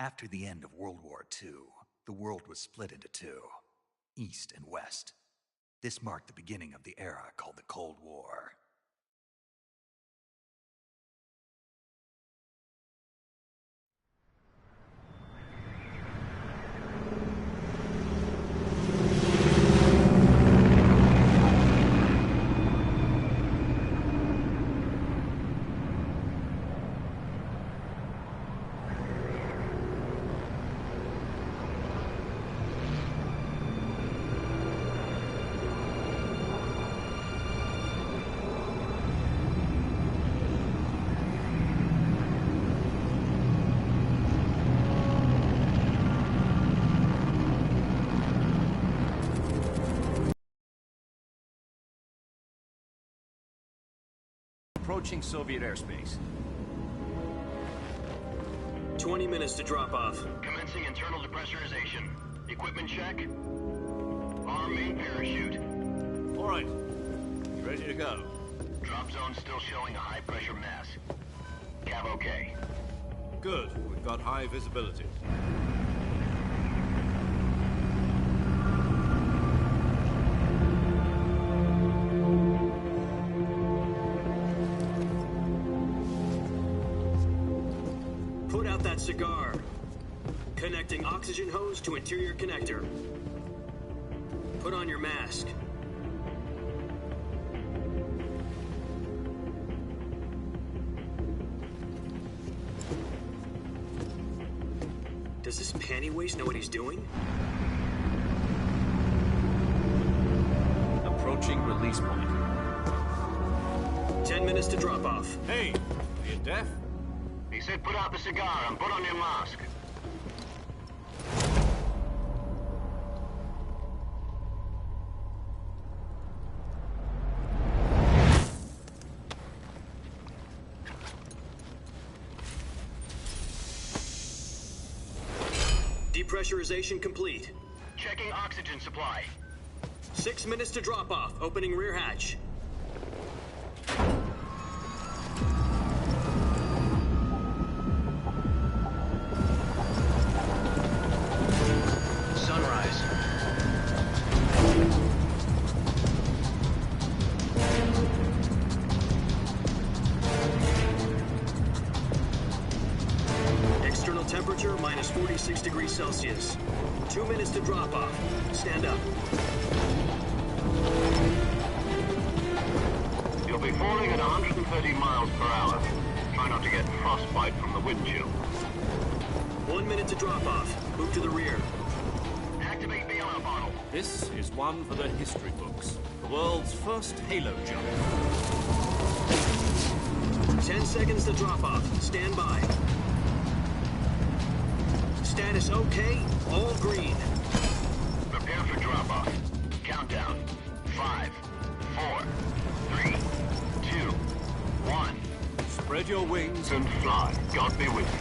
After the end of World War II, the world was split into two, East and West. This marked the beginning of the era called the Cold War. Approaching Soviet airspace. 20 minutes to drop off. Commencing internal depressurization. Equipment check. Arm main parachute. All right. Ready to go. Drop zone still showing a high pressure mass. Cav okay. Good. We've got high visibility. Put out that cigar. Connecting oxygen hose to interior connector. Put on your mask. Does this panty waste know what he's doing? Approaching release point. 10 minutes to drop off. Hey, are you deaf? He said put out the cigar and put on your mask. Depressurization complete. Checking oxygen supply. 6 minutes to drop off. Opening rear hatch. Sunrise. External temperature minus 46 degrees Celsius. 2 minutes to drop off. Stand up. You'll be falling at 130 miles per hour. Try not to get frostbite from the wind chill. 1 minute to drop off. Move to the rear. Activate the yellow bottle. This is one for the history books. The world's first halo jump. 10 seconds to drop off. Stand by. Status okay. All green. Prepare for drop-off. Countdown. 5, 4, 3, 2, 1. Spread your wings And fly. God be with you.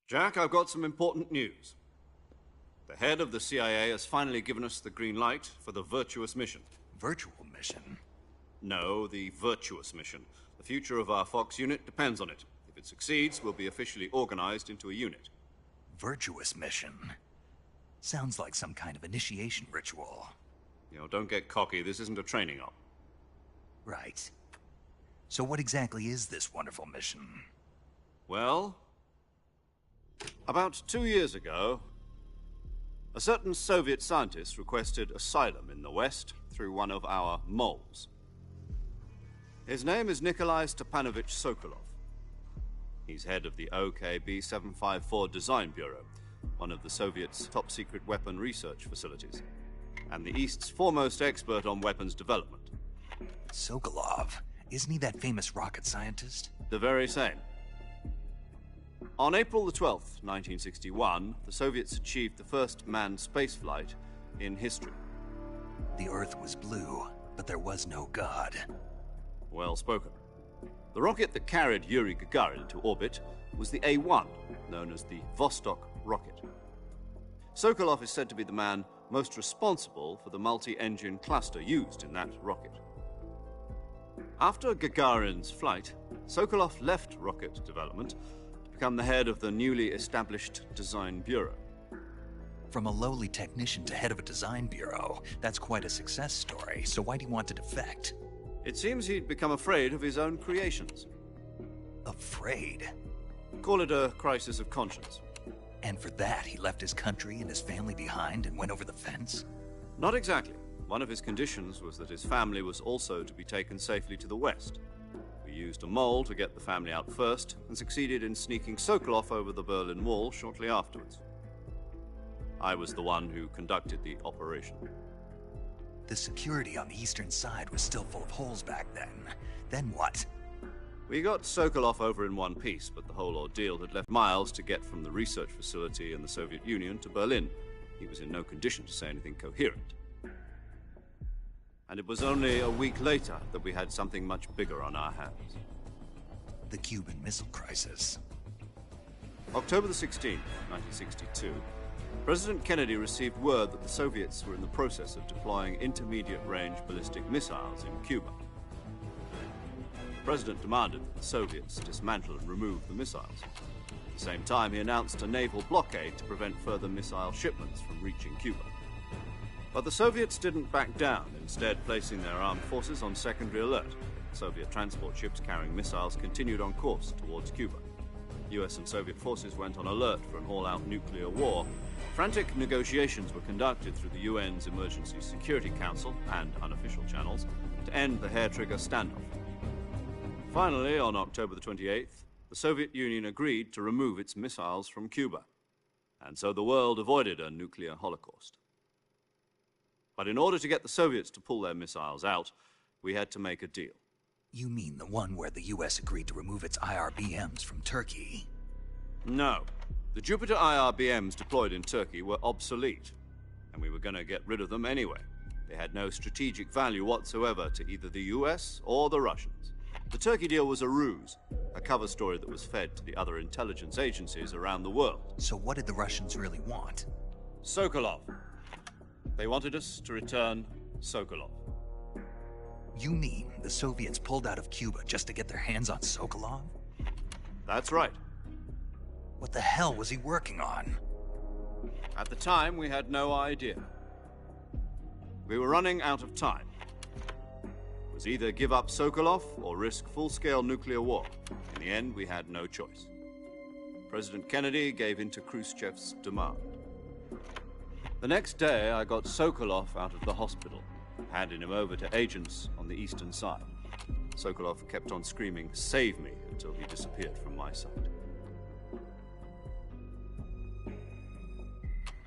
Jack, I've got some important news. The head of the CIA has finally given us the green light for the Virtuous mission. Virtual mission? No, the Virtuous mission. The future of our Fox unit depends on it. If it succeeds, we'll be officially organized into a unit. Virtuous mission? Sounds like some kind of initiation ritual. You know, don't get cocky. This isn't a training op. Right. So what exactly is this wonderful mission? Well, about 2 years ago, a certain Soviet scientist requested asylum in the West through one of our moles. His name is Nikolai Stepanovich Sokolov. He's head of the OKB-754 Design Bureau, one of the Soviets' top-secret weapon research facilities, and the East's foremost expert on weapons development. Sokolov? Isn't he that famous rocket scientist? The very same. On April the 12th, 1961, the Soviets achieved the first manned spaceflight in history. The Earth was blue, but there was no God. Well spoken. The rocket that carried Yuri Gagarin into orbit was the A-1, known as the Vostok rocket. Sokolov is said to be the man most responsible for the multi-engine cluster used in that rocket. After Gagarin's flight, Sokolov left rocket development to become the head of the newly established Design Bureau. From a lowly technician to head of a design bureau, that's quite a success story, so why'd he want to defect? It seems he'd become afraid of his own creations. Afraid? Call it a crisis of conscience. And for that, he left his country and his family behind and went over the fence? Not exactly. One of his conditions was that his family was also to be taken safely to the west. We used a mole to get the family out first, and succeeded in sneaking Sokolov over the Berlin Wall shortly afterwards. I was the one who conducted the operation. The security on the eastern side was still full of holes back then. Then what? We got Sokolov over in one piece, but the whole ordeal had left miles to get from the research facility in the Soviet Union to Berlin. He was in no condition to say anything coherent. And it was only a week later that we had something much bigger on our hands. The Cuban Missile Crisis. October the 16th, 1962, President Kennedy received word that the Soviets were in the process of deploying intermediate-range ballistic missiles in Cuba. The President demanded that the Soviets dismantle and remove the missiles. At the same time, he announced a naval blockade to prevent further missile shipments from reaching Cuba. But the Soviets didn't back down, instead placing their armed forces on secondary alert. Soviet transport ships carrying missiles continued on course towards Cuba. US and Soviet forces went on alert for an all-out nuclear war. Frantic negotiations were conducted through the UN's Emergency Security Council and unofficial channels to end the hair-trigger standoff. Finally, on October the 28th, the Soviet Union agreed to remove its missiles from Cuba, and so the world avoided a nuclear holocaust. But in order to get the Soviets to pull their missiles out, we had to make a deal. You mean the one where the US agreed to remove its IRBMs from Turkey? No. The Jupiter IRBMs deployed in Turkey were obsolete, and we were going to get rid of them anyway. They had no strategic value whatsoever to either the US or the Russians. The Turkey deal was a ruse, a cover story that was fed to the other intelligence agencies around the world. So what did the Russians really want? Sokolov. They wanted us to return Sokolov. You mean the Soviets pulled out of Cuba just to get their hands on Sokolov? That's right. What the hell was he working on? At the time, we had no idea. We were running out of time. It was either give up Sokolov or risk full-scale nuclear war. In the end, we had no choice. President Kennedy gave in to Khrushchev's demand. The next day, I got Sokolov out of the hospital, handing him over to agents on the eastern side. Sokolov kept on screaming, "Save me," until he disappeared from my sight.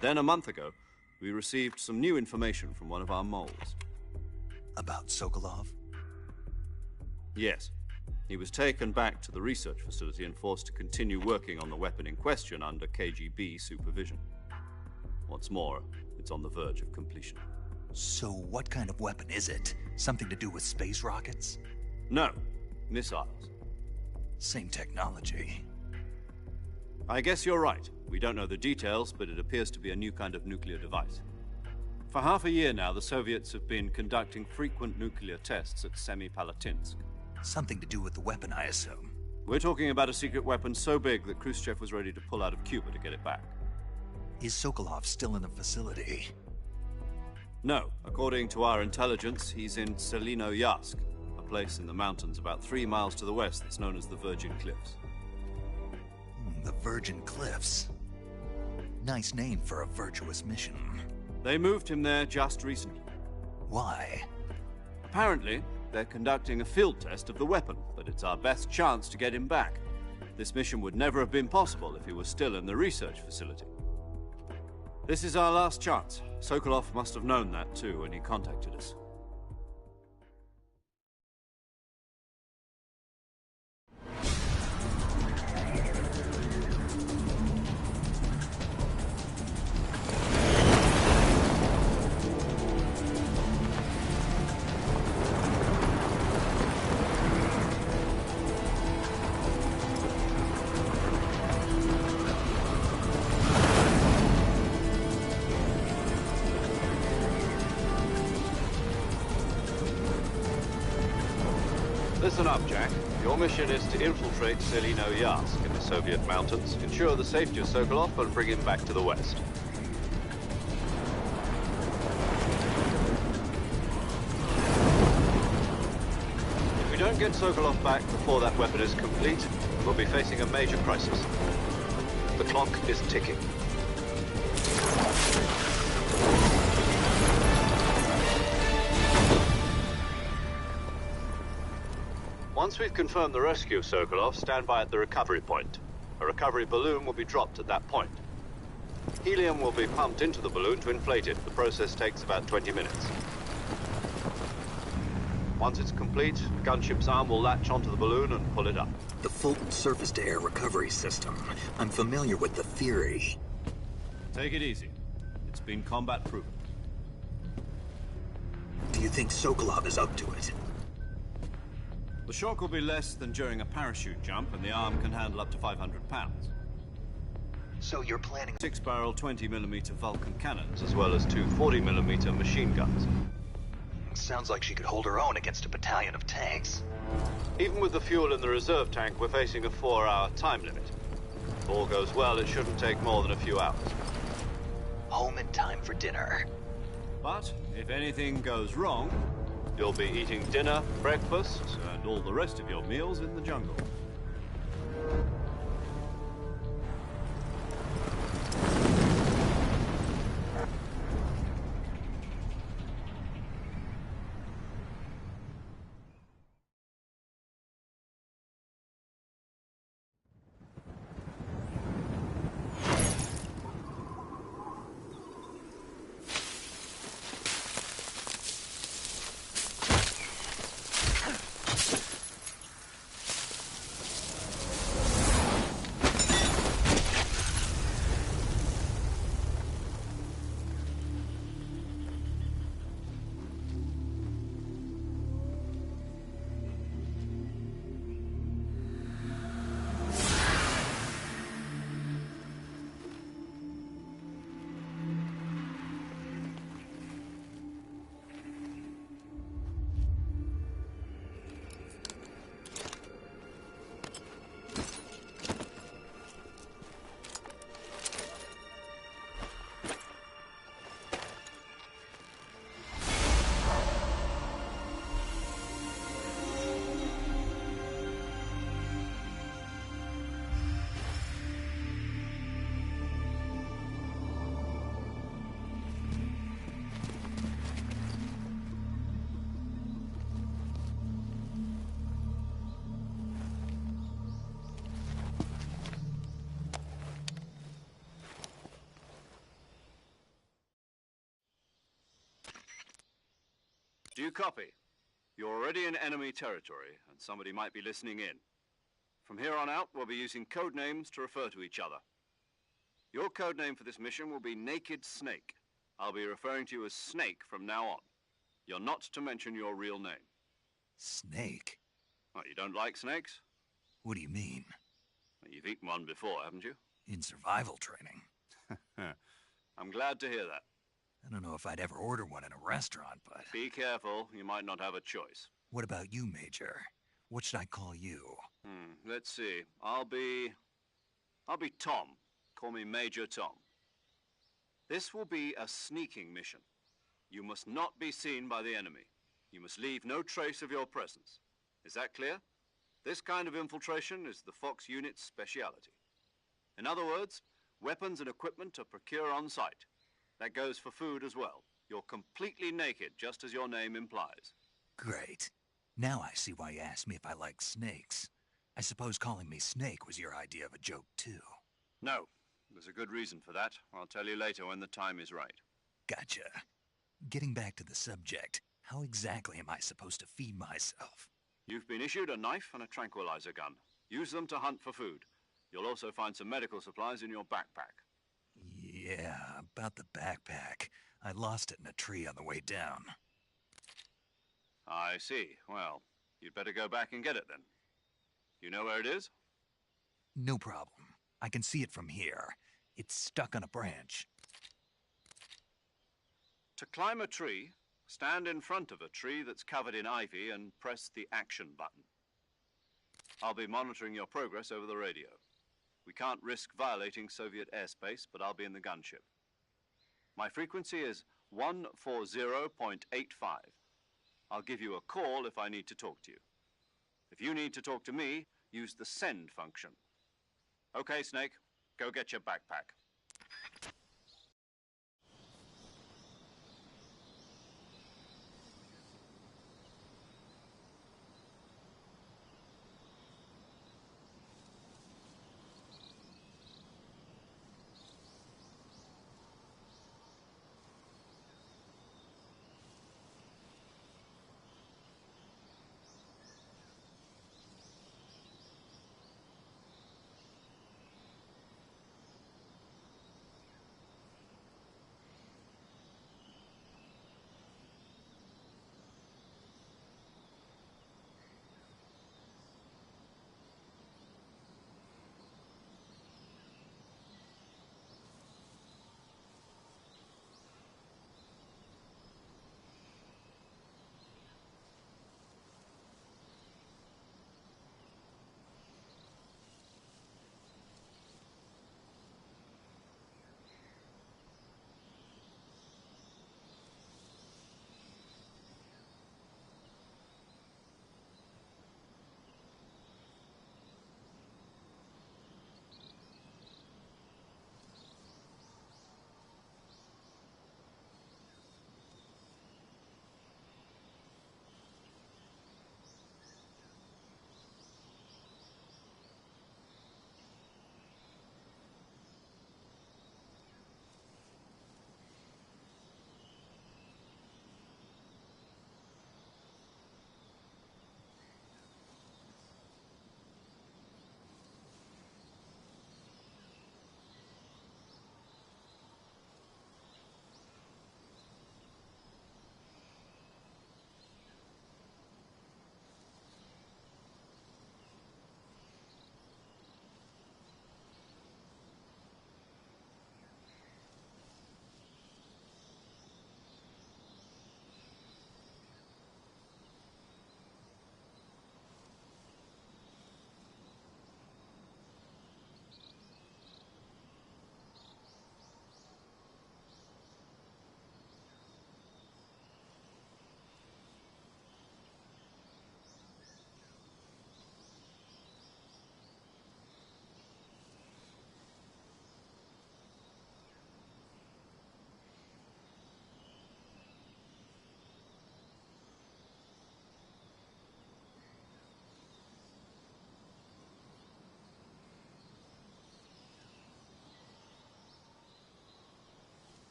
Then, a month ago, we received some new information from one of our moles. About Sokolov? Yes. He was taken back to the research facility and forced to continue working on the weapon in question under KGB supervision. What's more, it's on the verge of completion. So what kind of weapon is it? Something to do with space rockets? No, missiles. Same technology. I guess you're right. We don't know the details, but it appears to be a new kind of nuclear device. For half a year now, the Soviets have been conducting frequent nuclear tests at Semipalatinsk. Something to do with the weapon, I assume. We're talking about a secret weapon so big that Khrushchev was ready to pull out of Cuba to get it back. Is Sokolov still in the facility? No. According to our intelligence, he's in Selinoyarsk, a place in the mountains about 3 miles to the west that's known as the Virgin Cliffs. The Virgin Cliffs. Nice name for a virtuous mission. They moved him there just recently. Why? Apparently, they're conducting a field test of the weapon, but it's our best chance to get him back. This mission would never have been possible if he was still in the research facility. This is our last chance. Sokolov must have known that too when he contacted us. Listen up, Jack. Your mission is to infiltrate Selino-Yarsk in the Soviet mountains, ensure the safety of Sokolov, and bring him back to the West. If we don't get Sokolov back before that weapon is complete, we'll be facing a major crisis. The clock is ticking. Once we've confirmed the rescue of Sokolov, stand by at the recovery point. A recovery balloon will be dropped at that point. Helium will be pumped into the balloon to inflate it. The process takes about 20 minutes. Once it's complete, the gunship's arm will latch onto the balloon and pull it up. The Fulton surface-to-air recovery system. I'm familiar with the theory. Take it easy. It's been combat-proven. Do you think Sokolov is up to it? The shock will be less than during a parachute jump, and the arm can handle up to 500 pounds. So you're planning... 6-barrel 20mm Vulcan cannons, as well as two 40mm machine guns. Sounds like she could hold her own against a battalion of tanks. Even with the fuel in the reserve tank, we're facing a 4-hour time limit. If all goes well, it shouldn't take more than a few hours. Home in time for dinner. But if anything goes wrong, you'll be eating dinner, breakfast, and all the rest of your meals in the jungle. Do you copy? You're already in enemy territory, and somebody might be listening in. From here on out, we'll be using code names to refer to each other. Your code name for this mission will be Naked Snake. I'll be referring to you as Snake from now on. You're not to mention your real name. Snake? What, you don't like snakes? What do you mean? Well, you've eaten one before, haven't you? In survival training. I'm glad to hear that. I don't know if I'd ever order one in a restaurant, but... Be careful, you might not have a choice. What about you, Major? What should I call you? Let's see. I'll be Tom. Call me Major Tom. This will be a sneaking mission. You must not be seen by the enemy. You must leave no trace of your presence. Is that clear? This kind of infiltration is the Fox unit's speciality. In other words, weapons and equipment are procured on site. That goes for food as well. You're completely naked, just as your name implies. Great. Now I see why you asked me if I like snakes. I suppose calling me Snake was your idea of a joke, too. No. There's a good reason for that. I'll tell you later when the time is right. Gotcha. Getting back to the subject, how exactly am I supposed to feed myself? You've been issued a knife and a tranquilizer gun. Use them to hunt for food. You'll also find some medical supplies in your backpack. Yeah, about the backpack. I lost it in a tree on the way down. I see. Well, you'd better go back and get it then. You know where it is? No problem. I can see it from here. It's stuck on a branch. To climb a tree, stand in front of a tree that's covered in ivy and press the action button. I'll be monitoring your progress over the radio. We can't risk violating Soviet airspace, but I'll be in the gunship. My frequency is 140.85. I'll give you a call if I need to talk to you. If you need to talk to me, use the send function. Okay, Snake, go get your backpack.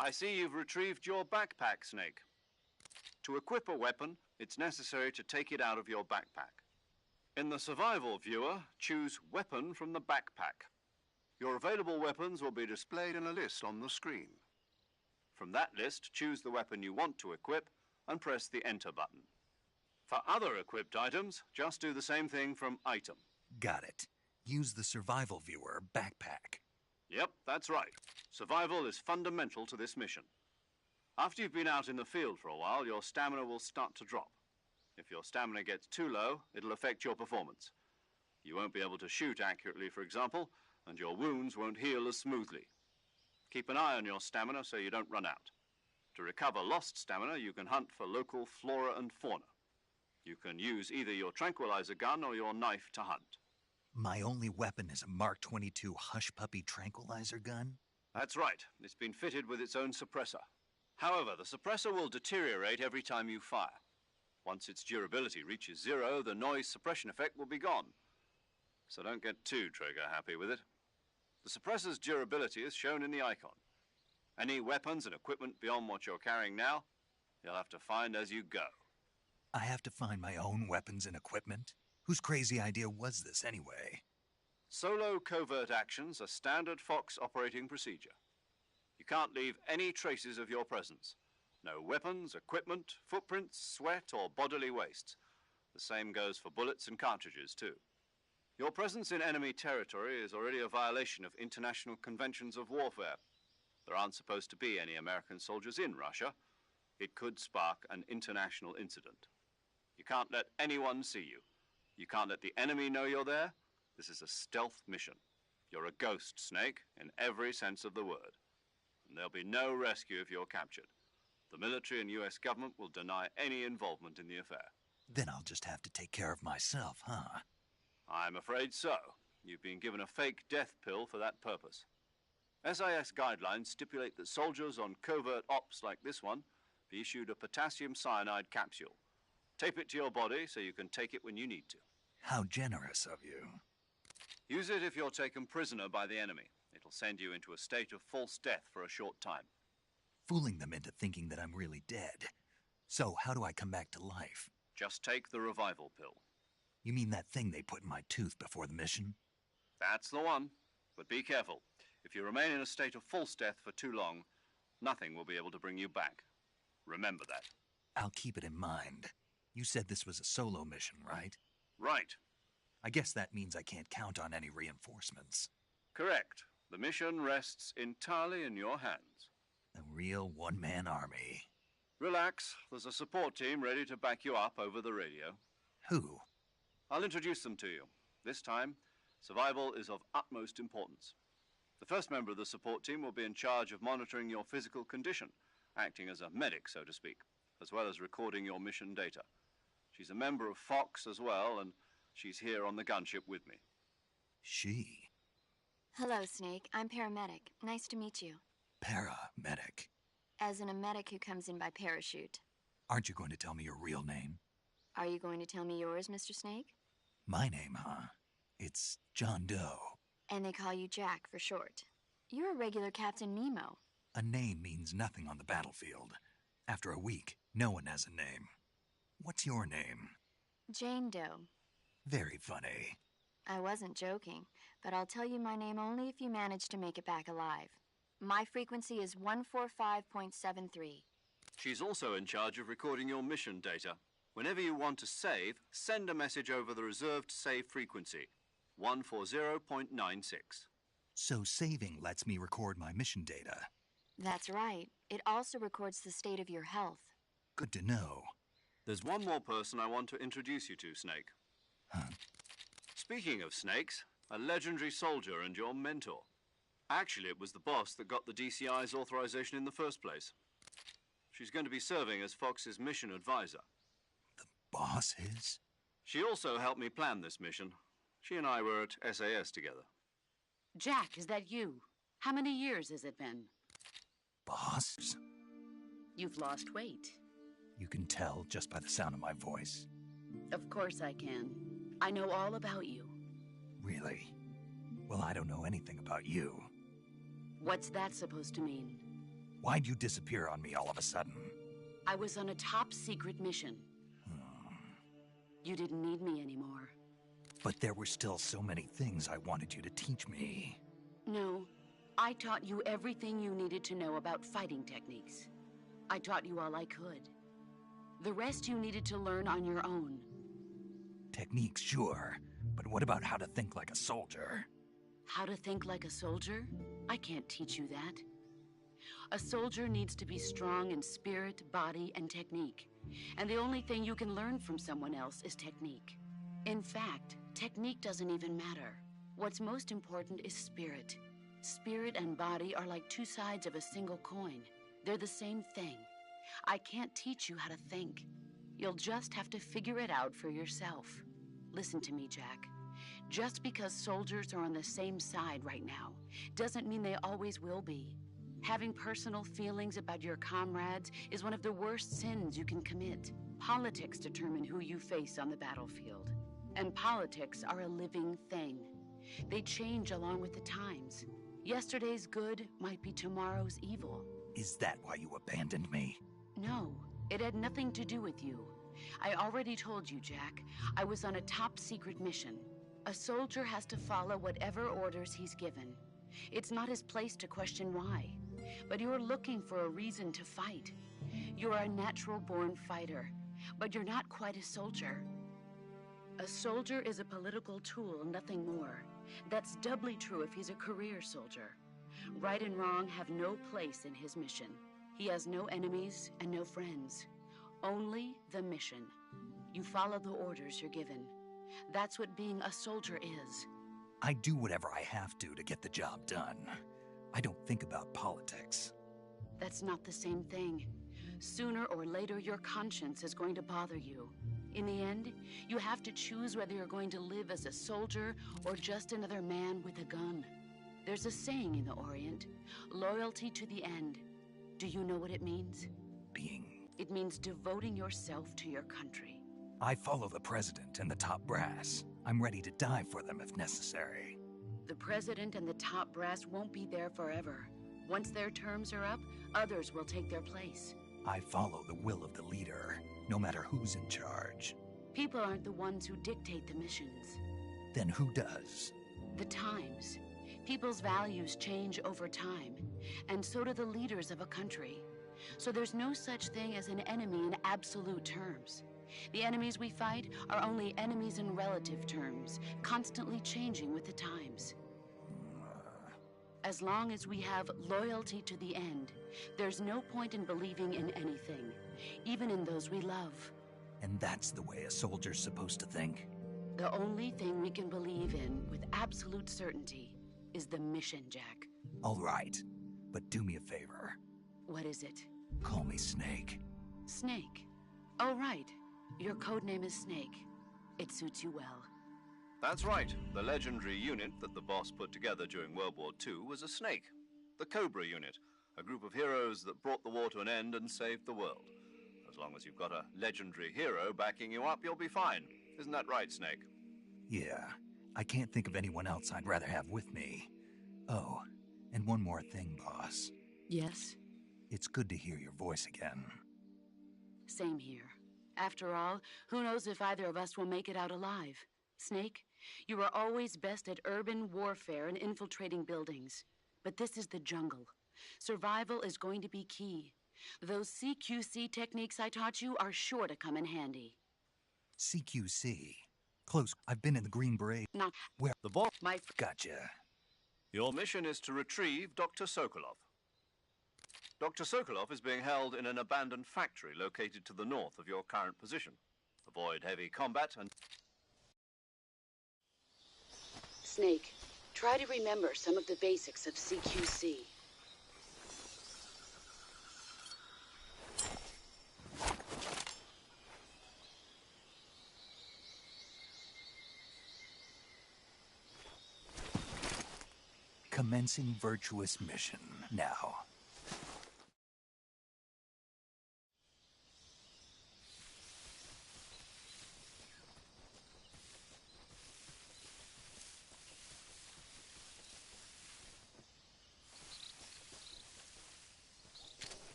I see you've retrieved your backpack, Snake. To equip a weapon, it's necessary to take it out of your backpack. In the survival viewer, choose Weapon from the backpack. Your available weapons will be displayed in a list on the screen. From that list, choose the weapon you want to equip and press the Enter button. For other equipped items, just do the same thing from Item. Got it. Use the survival viewer backpack. Yep, that's right. Survival is fundamental to this mission. After you've been out in the field for a while, your stamina will start to drop. If your stamina gets too low, it'll affect your performance. You won't be able to shoot accurately, for example, and your wounds won't heal as smoothly. Keep an eye on your stamina so you don't run out. To recover lost stamina, you can hunt for local flora and fauna. You can use either your tranquilizer gun or your knife to hunt. My only weapon is a Mark 22 Hush Puppy tranquilizer gun? That's right. It's been fitted with its own suppressor. However, the suppressor will deteriorate every time you fire. Once its durability reaches 0, the noise suppression effect will be gone. So don't get too trigger happy with it. The suppressor's durability is shown in the icon. Any weapons and equipment beyond what you're carrying now, you'll have to find as you go. I have to find my own weapons and equipment? Whose crazy idea was this anyway? Solo covert actions are standard Fox operating procedure. You can't leave any traces of your presence. No weapons, equipment, footprints, sweat, or bodily waste. The same goes for bullets and cartridges, too. Your presence in enemy territory is already a violation of international conventions of warfare. There aren't supposed to be any American soldiers in Russia. It could spark an international incident. You can't let anyone see you. You can't let the enemy know you're there. This is a stealth mission. You're a ghost, Snake, in every sense of the word. And there'll be no rescue if you're captured. The military and US government will deny any involvement in the affair. Then I'll just have to take care of myself, huh? I'm afraid so. You've been given a fake death pill for that purpose. SIS guidelines stipulate that soldiers on covert ops like this one be issued a potassium cyanide capsule. Tape it to your body so you can take it when you need to. How generous of you. Use it if you're taken prisoner by the enemy. It'll send you into a state of false death for a short time. Fooling them into thinking that I'm really dead. So how do I come back to life? Just take the revival pill. You mean that thing they put in my tooth before the mission? That's the one. But be careful. If you remain in a state of false death for too long, nothing will be able to bring you back. Remember that. I'll keep it in mind. You said this was a solo mission, right? Right. I guess that means I can't count on any reinforcements. Correct. The mission rests entirely in your hands. A real one-man army. Relax. There's a support team ready to back you up over the radio. Who? I'll introduce them to you. This time, survival is of utmost importance. The first member of the support team will be in charge of monitoring your physical condition, acting as a medic, so to speak, as well as recording your mission data. She's a member of Fox as well, and she's here on the gunship with me. She? Hello, Snake. I'm paramedic. Nice to meet you. Paramedic. As in a medic who comes in by parachute. Aren't you going to tell me your real name? Are you going to tell me yours, Mr. Snake? My name, huh? It's John Doe. And they call you Jack for short. You're a regular Captain Nemo. A name means nothing on the battlefield. After a week, no one has a name. What's your name? Jane Doe. Very funny. I wasn't joking, but I'll tell you my name only if you manage to make it back alive. My frequency is 145.73. She's also in charge of recording your mission data. Whenever you want to save, send a message over the reserved save frequency, 140.96. So saving lets me record my mission data. That's right. It also records the state of your health. Good to know. There's one more person I want to introduce you to, Snake. Huh? Speaking of snakes, a legendary soldier and your mentor. Actually, it was the boss that got the DCI's authorization in the first place. She's going to be serving as Fox's mission advisor. The boss is? She also helped me plan this mission. She and I were at SAS together. Jack, is that you? How many years has it been? Boss? You've lost weight. You can tell just by the sound of my voice. Of course I can. I know all about you. Really? Well, I don't know anything about you. What's that supposed to mean? Why'd you disappear on me all of a sudden? I was on a top-secret mission. You didn't need me anymore. But there were still so many things I wanted you to teach me. No, I taught you everything you needed to know about fighting techniques. I taught you all I could. The rest you needed to learn on your own. Techniques, sure. But what about how to think like a soldier? How to think like a soldier? I can't teach you that. A soldier needs to be strong in spirit, body, and technique. And the only thing you can learn from someone else is technique. In fact, technique doesn't even matter. What's most important is spirit. Spirit and body are like two sides of a single coin. They're the same thing. I can't teach you how to think. You'll just have to figure it out for yourself. Listen to me, Jack. Just because soldiers are on the same side right now doesn't mean they always will be. Having personal feelings about your comrades is one of the worst sins you can commit. Politics determine who you face on the battlefield. And politics are a living thing. They change along with the times. Yesterday's good might be tomorrow's evil. Is that why you abandoned me? No, it had nothing to do with you. I already told you, Jack. I was on a top-secret mission. A soldier has to follow whatever orders he's given. It's not his place to question why. But you're looking for a reason to fight. You're a natural-born fighter, but you're not quite a soldier. A soldier is a political tool, nothing more. That's doubly true if he's a career soldier. Right and wrong have no place in his mission. He has no enemies and no friends. Only the mission. You follow the orders you're given. That's what being a soldier is. I do whatever I have to get the job done. I don't think about politics. That's not the same thing. Sooner or later, your conscience is going to bother you. In the end, you have to choose whether you're going to live as a soldier or just another man with a gun. There's a saying in the Orient, loyalty to the end. Do you know what it means? It means devoting yourself to your country. I follow the president and the top brass. I'm ready to die for them if necessary. The president and the top brass won't be there forever. Once their terms are up, others will take their place. I follow the will of the leader, no matter who's in charge. People aren't the ones who dictate the missions. Then who does? The times. People's values change over time, and so do the leaders of a country. So there's no such thing as an enemy in absolute terms. The enemies we fight are only enemies in relative terms, constantly changing with the times. As long as we have loyalty to the end, there's no point in believing in anything, even in those we love. And that's the way a soldier's supposed to think? The only thing we can believe in with absolute certainty is the mission, Jack. All right, but do me a favor. What is it? Call me Snake. Snake? Oh, right. Your codename is Snake. It suits you well. That's right. The legendary unit that the boss put together during World War II was a snake. The Cobra unit, a group of heroes that brought the war to an end and saved the world. As long as you've got a legendary hero backing you up, you'll be fine. Isn't that right, Snake? Yeah. I can't think of anyone else I'd rather have with me. Oh, and one more thing, boss. Yes? It's good to hear your voice again. Same here. After all, who knows if either of us will make it out alive? Snake, you are always best at urban warfare and infiltrating buildings. But this is the jungle. Survival is going to be key. Those CQC techniques I taught you are sure to come in handy. CQC? Close. I've been in the Green Beret. Not Where? The boss. Gotcha. Your mission is to retrieve Dr. Sokolov. Dr. Sokolov is being held in an abandoned factory located to the north of your current position. Avoid heavy combat and... Snake, try to remember some of the basics of CQC. Commencing virtuous mission now.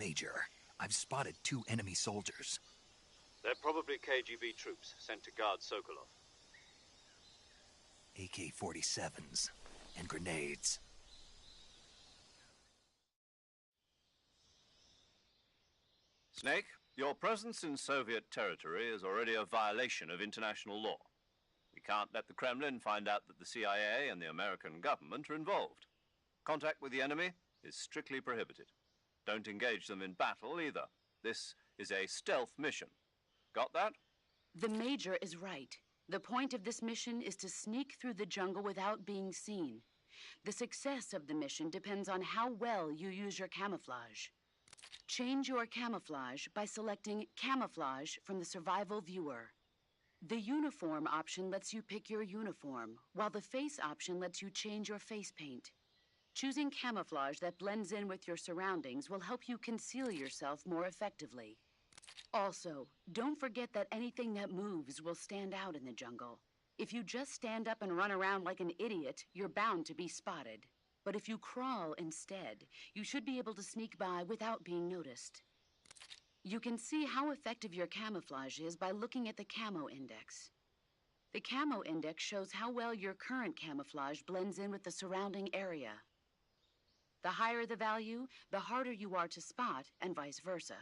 Major, I've spotted 2 enemy soldiers. They're probably KGB troops sent to guard Sokolov. AK-47s and grenades. Snake, your presence in Soviet territory is already a violation of international law. We can't let the Kremlin find out that the CIA and the American government are involved. Contact with the enemy is strictly prohibited. Don't engage them in battle either. This is a stealth mission. Got that? The Major is right. The point of this mission is to sneak through the jungle without being seen. The success of the mission depends on how well you use your camouflage. Change your camouflage by selecting Camouflage from the Survival Viewer. The Uniform option lets you pick your uniform, while the Face option lets you change your face paint. Choosing camouflage that blends in with your surroundings will help you conceal yourself more effectively. Also, don't forget that anything that moves will stand out in the jungle. If you just stand up and run around like an idiot, you're bound to be spotted. But if you crawl instead, you should be able to sneak by without being noticed. You can see how effective your camouflage is by looking at the Camo Index. The Camo Index shows how well your current camouflage blends in with the surrounding area. The higher the value, the harder you are to spot, and vice versa.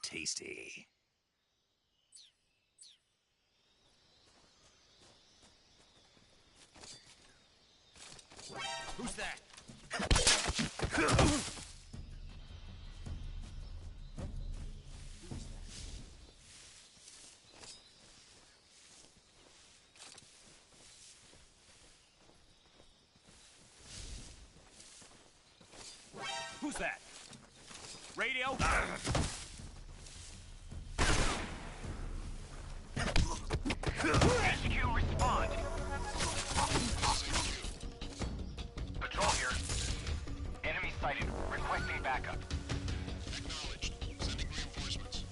Tasty. Who's that? Who's that? Radio? HQ, respond. Patrol here. Enemy sighted. Requesting backup. Acknowledged. Sending reinforcements.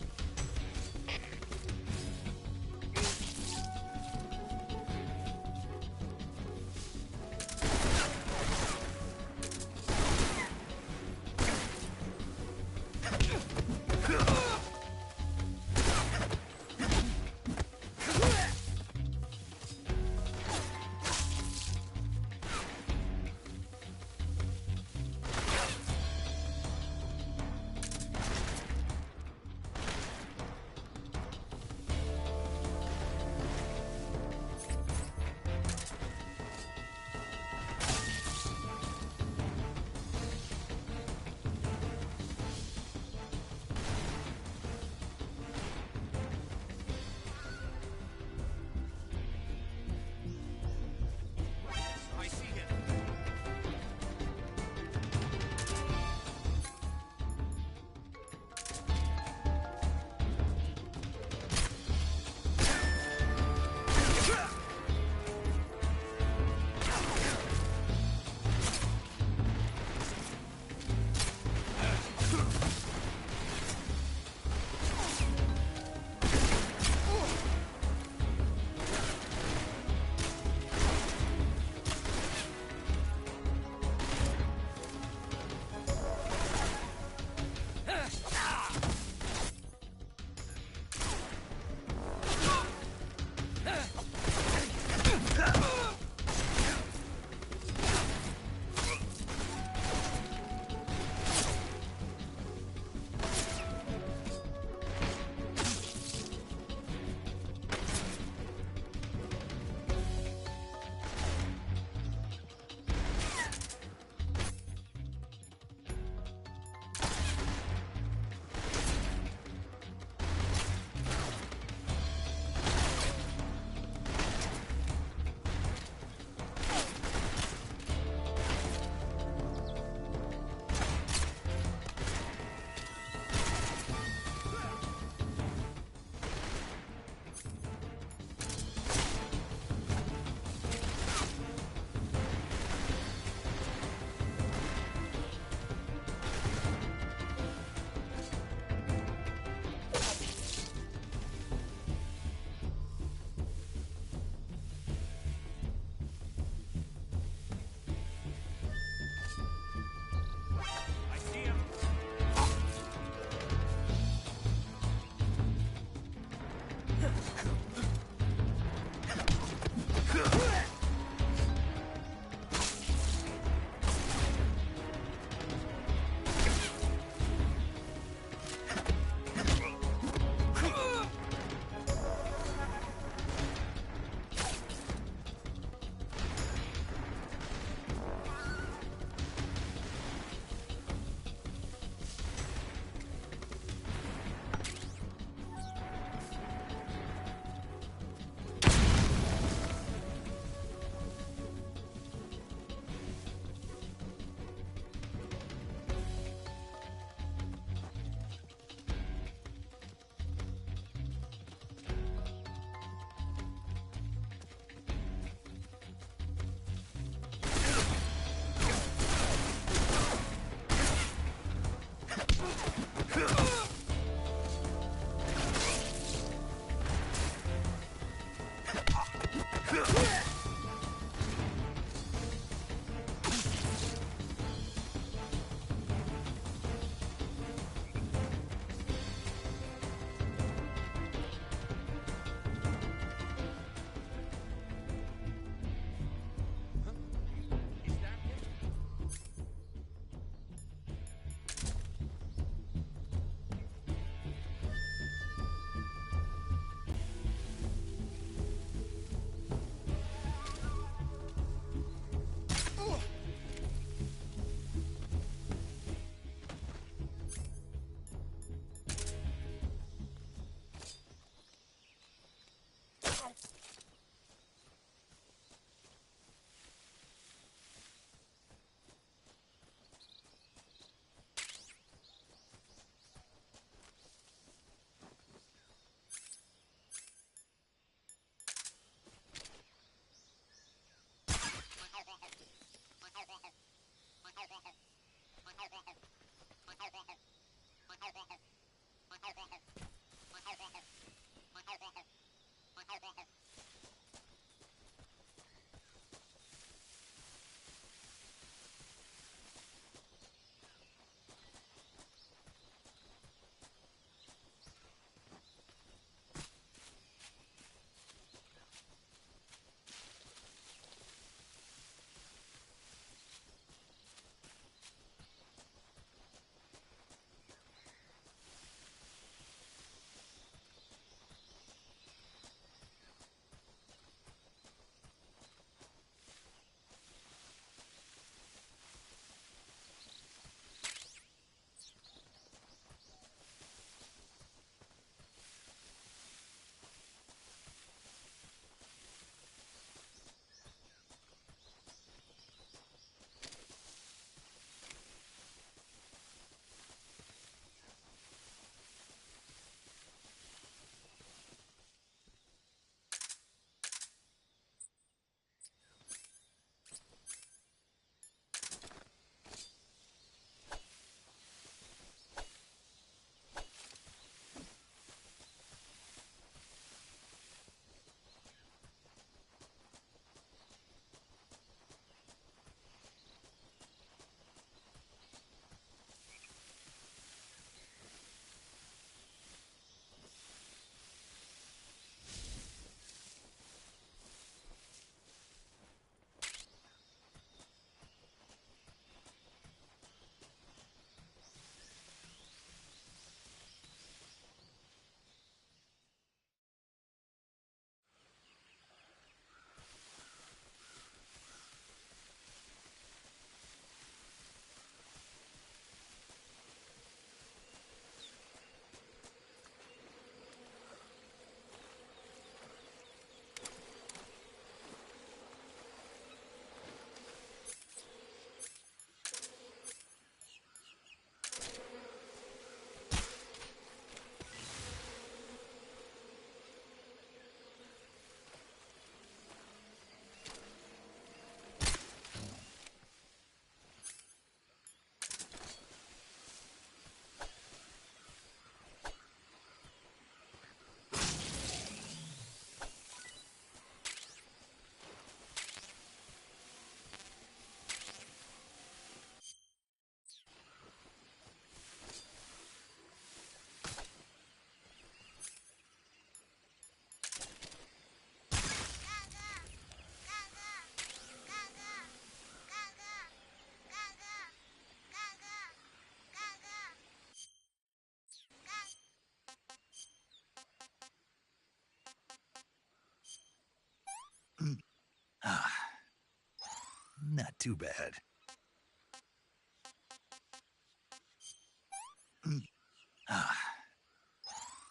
not too bad.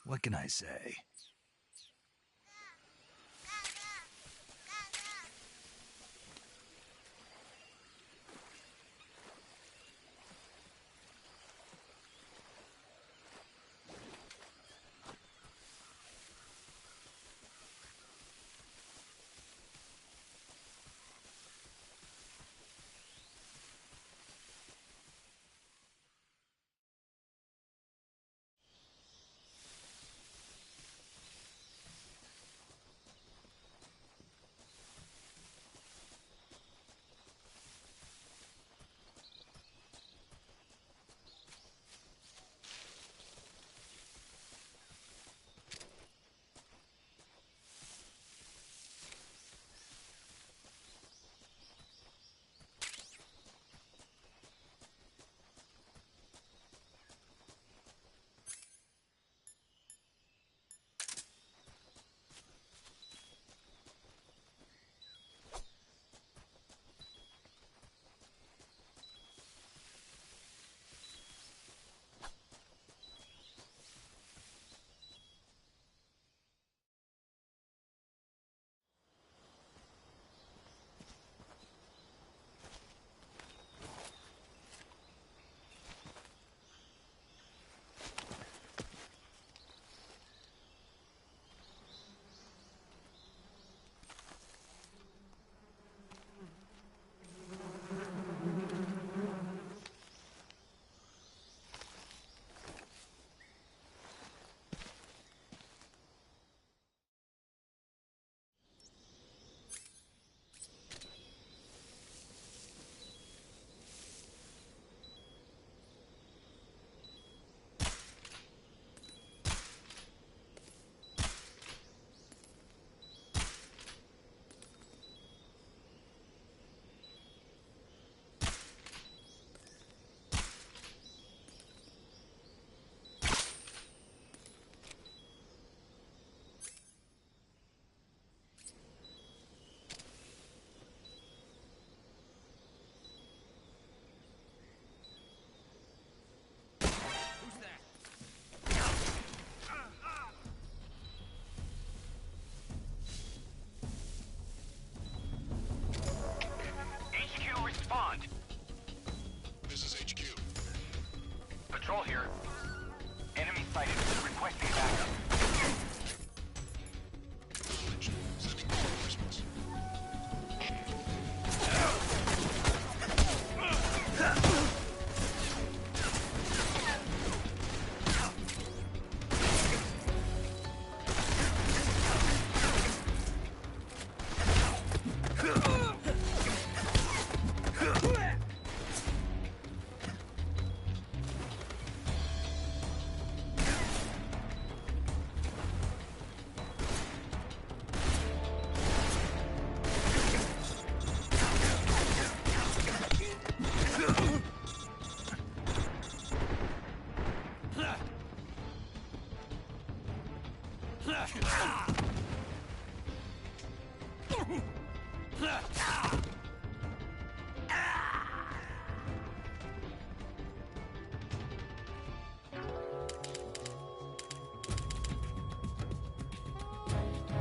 What can I say? Patrol here. Enemy sighted. Requesting backup. Acknowledged. Sending reinforcements.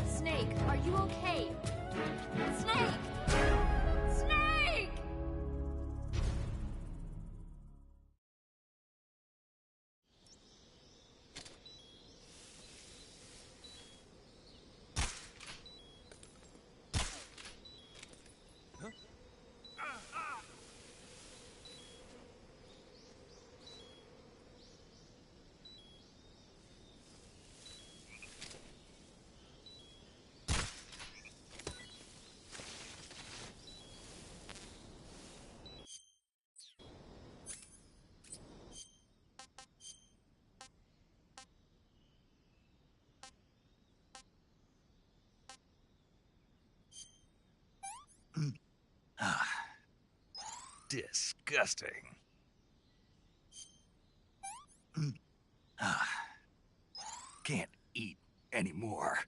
Snake, are you okay? Snake! Snake! Disgusting. Can't eat anymore.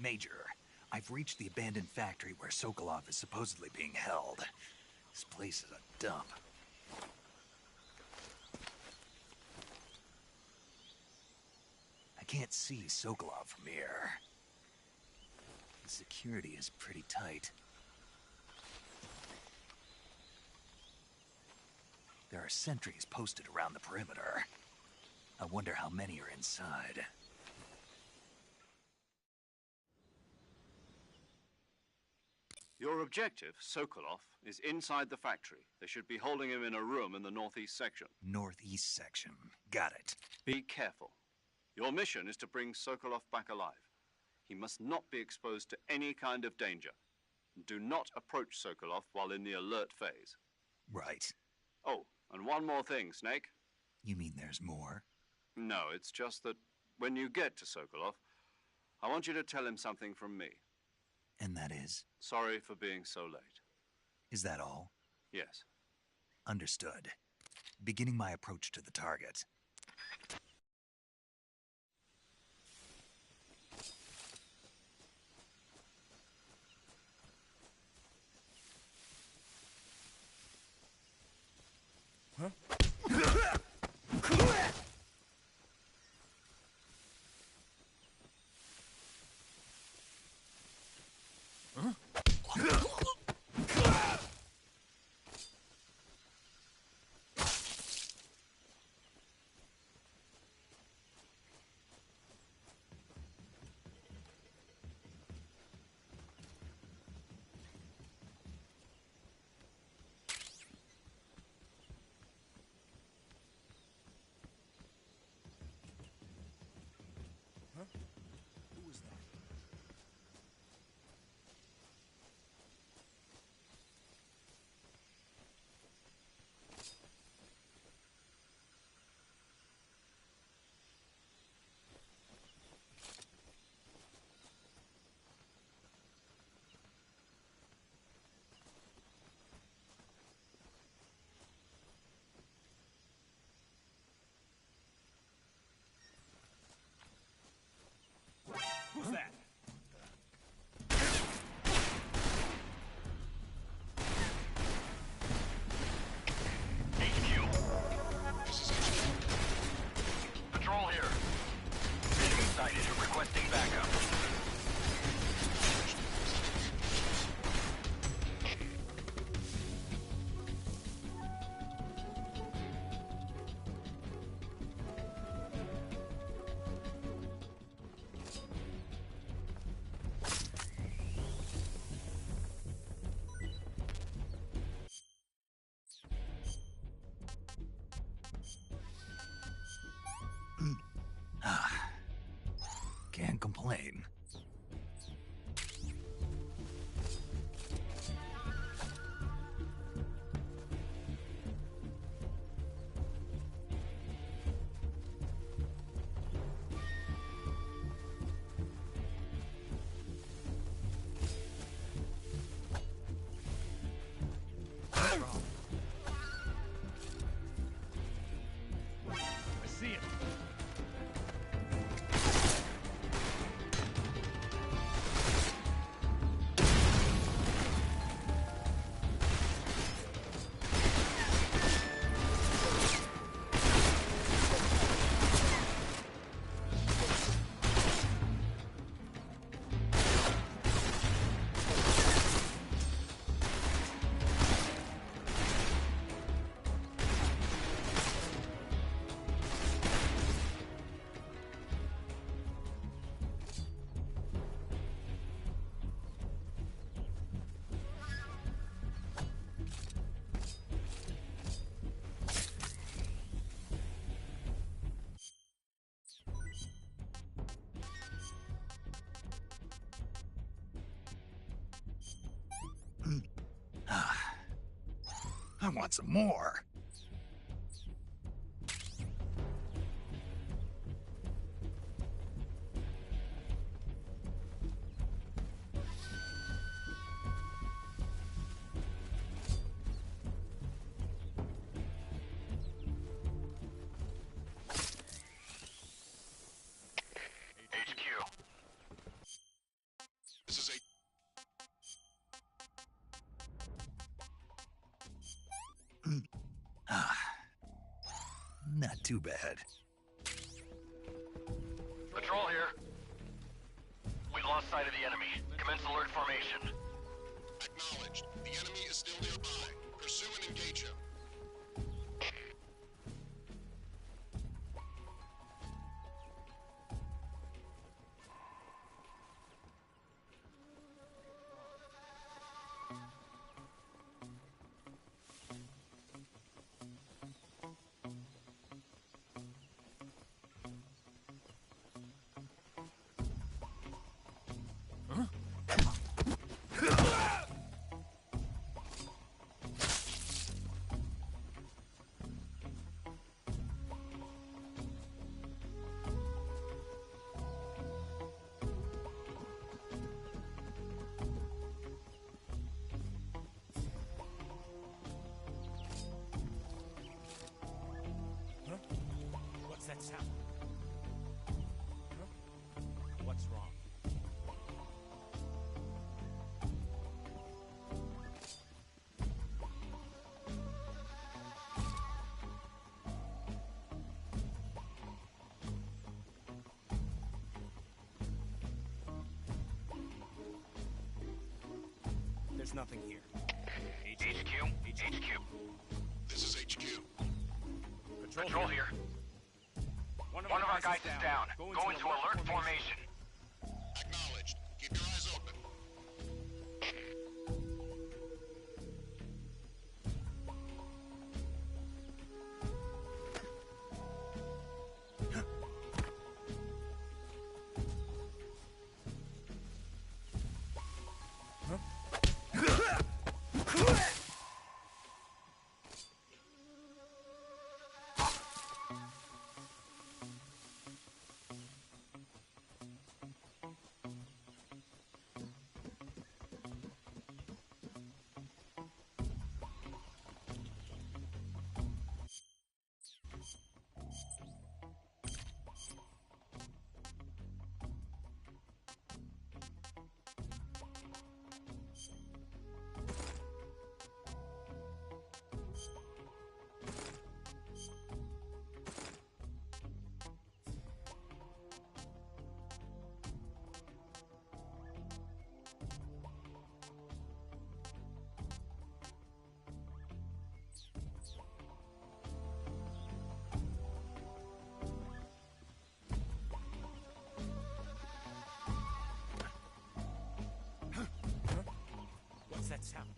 Major, I've reached the abandoned factory where Sokolov is supposedly being held. This place is a dump. I can't see Sokolov from here. The security is pretty tight. There are sentries posted around the perimeter. I wonder how many are inside. Your objective, Sokolov, is inside the factory. They should be holding him in a room in the northeast section. Northeast section. Got it. Be careful. Your mission is to bring Sokolov back alive. He must not be exposed to any kind of danger. Do not approach Sokolov while in the alert phase. Right. Oh, and one more thing, Snake. You mean there's more? No, it's just that when you get to Sokolov, I want you to tell him something from me. And that is? Sorry for being so late. Is that all? Yes. Understood. Beginning my approach to the target. Who was that? Who's that? HQ. Patrol here. Enemy sighted. Requesting backup. Can't complain. I see it. I want some more. HQ. Not too bad. Patrol here. We've lost sight of the enemy. Commence alert formation. Acknowledged. The enemy is still nearby. Pursue and engage him. What's that sound? Huh? What's wrong? There's nothing here. HQ? HQ. This is HQ. Patrol here. One of our guys is down. Go into alert formation. Acknowledged. Keep your eyes open. What's that sound?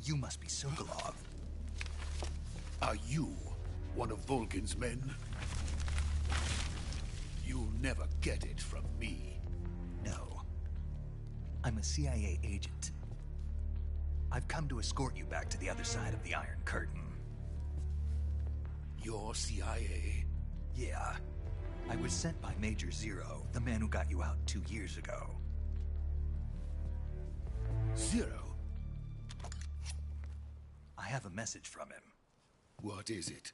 You must be Sokolov. Are you one of Volgin's men? You'll never get it from me. No. I'm a CIA agent. I've come to escort you back to the other side of the Iron Curtain. You're CIA? Yeah. I was sent by Major Zero, the man who got you out 2 years ago. Zero? I have a message from him. What is it?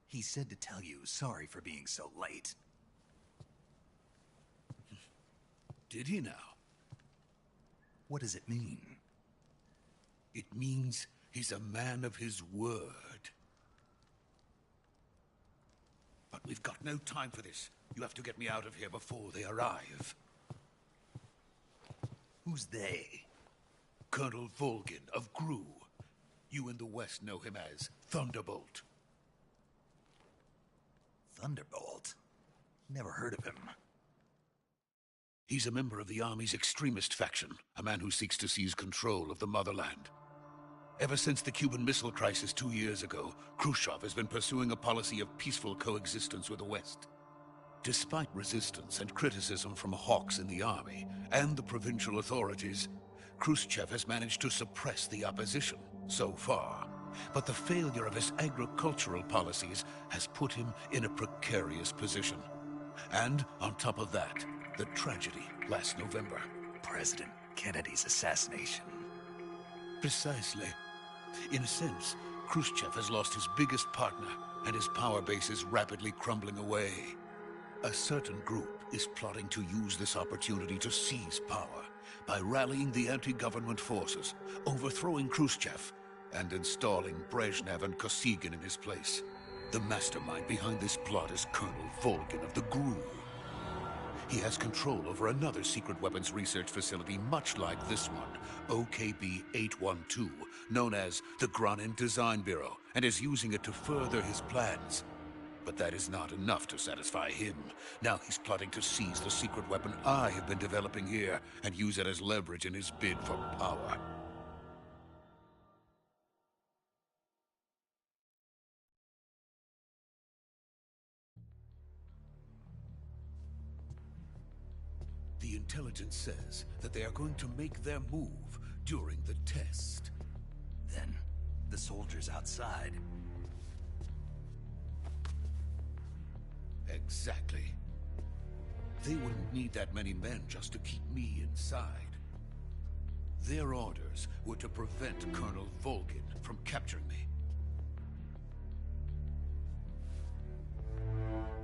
He said to tell you sorry for being so late. Did he now? What does it mean? It means he's a man of his word. But we've got no time for this. You have to get me out of here before they arrive. Who's they? Colonel Volgin of GRU. You in the West know him as Thunderbolt. Thunderbolt? Never heard of him. He's a member of the Army's extremist faction, a man who seeks to seize control of the motherland. Ever since the Cuban Missile Crisis 2 years ago, Khrushchev has been pursuing a policy of peaceful coexistence with the West. Despite resistance and criticism from hawks in the Army and the provincial authorities, Khrushchev has managed to suppress the opposition so far. But the failure of his agricultural policies has put him in a precarious position. And on top of that, the tragedy last November. President Kennedy's assassination. Precisely. In a sense, Khrushchev has lost his biggest partner, and his power base is rapidly crumbling away. A certain group is plotting to use this opportunity to seize power by rallying the anti-government forces, overthrowing Khrushchev, and installing Brezhnev and Kosygin in his place. The mastermind behind this plot is Colonel Volgin of the GRU. He has control over another secret weapons research facility much like this one, OKB-812, known as the Granin Design Bureau, and is using it to further his plans. But that is not enough to satisfy him. Now he's plotting to seize the secret weapon I have been developing here and use it as leverage in his bid for power. The intelligence says that they are going to make their move during the test. Then, the soldiers outside. Exactly. They wouldn't need that many men just to keep me inside. Their orders were to prevent Colonel Volgin from capturing me.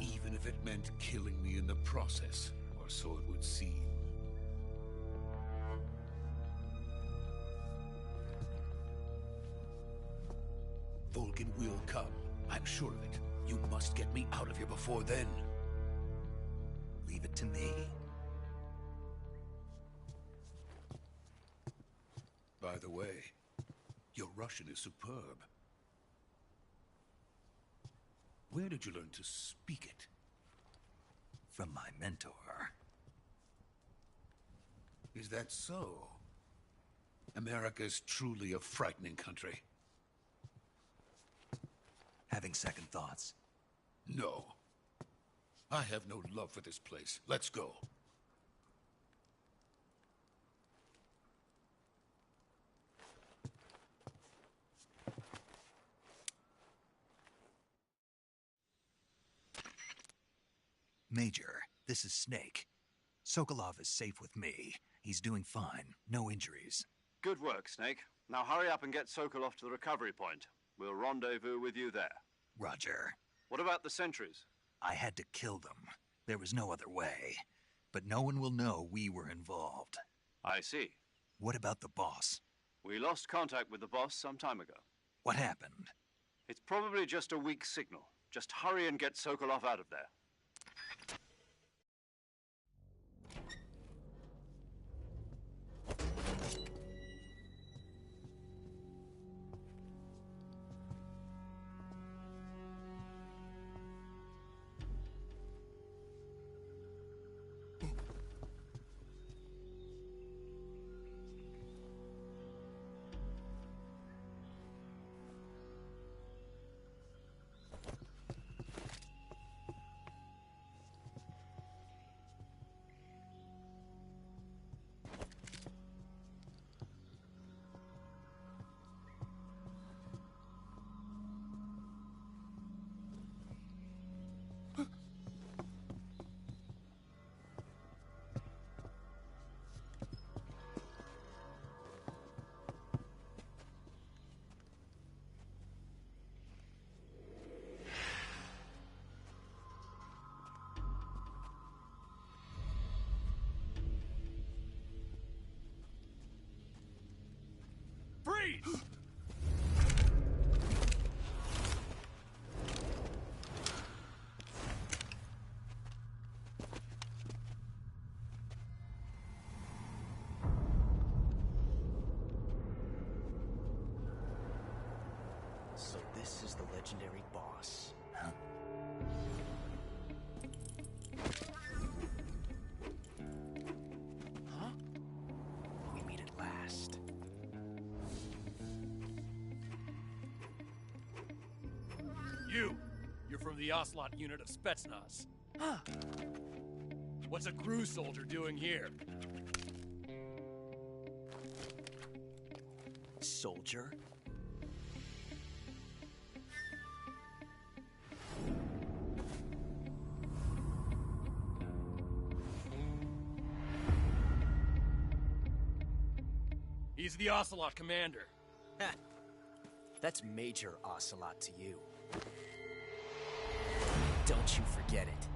Even if it meant killing me in the process, or so it would seem. Volgin will come. I'm sure of it. You must get me out of here before then. Leave it to me. By the way, your Russian is superb. Where did you learn to speak it? From my mentor. Is that so? America is truly a frightening country. Having second thoughts? No. I have no love for this place. Let's go. Major, this is Snake. Sokolov is safe with me. He's doing fine. No injuries. Good work, Snake. Now hurry up and get Sokolov to the recovery point. We'll rendezvous with you there. Roger. What about the sentries? I had to kill them. There was no other way. But no one will know we were involved. I see. What about the boss? We lost contact with the boss some time ago. What happened? It's probably just a weak signal. Just hurry and get Sokolov out of there. Freeze! So this is the legendary boss. Huh? Huh? We meet at last. You're from the Oslot unit of Spetsnaz. Huh. What's a crew soldier doing here? Soldier? He's the Ocelot commander. Ha! That's Major Ocelot to you. Don't you forget it.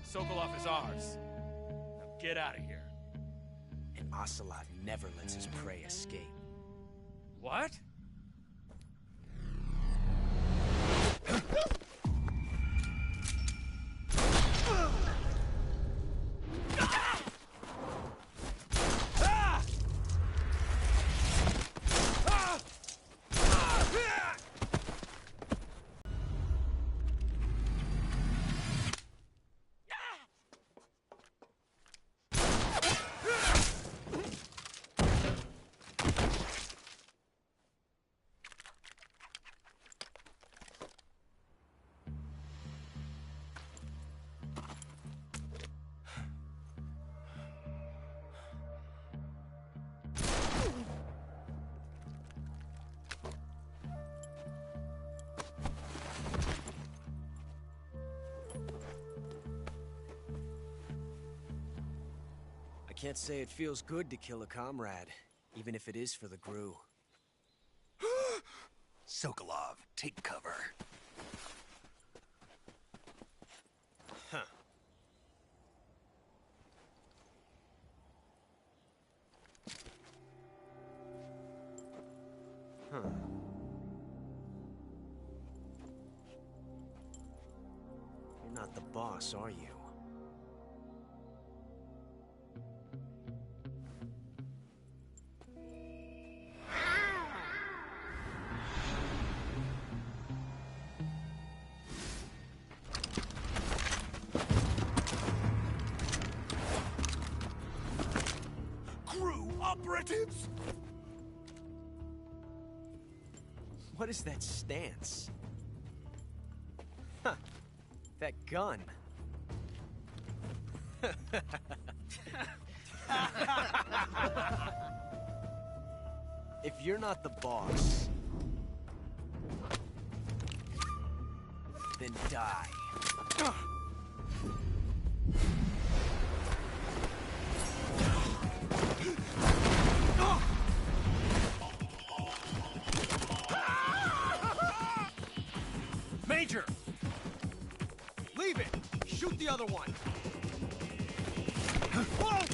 Sokolov is ours. Now get out of here. And Ocelot never lets his prey escape. What? I can't say it feels good to kill a comrade, even if it is for the Gru. Sokolov, take cover. Huh. Huh. You're not the boss, are you? Operatives? What is that stance? Huh. That gun. If you're not the boss, then die. Major! Leave it! Shoot the other one! Whoa!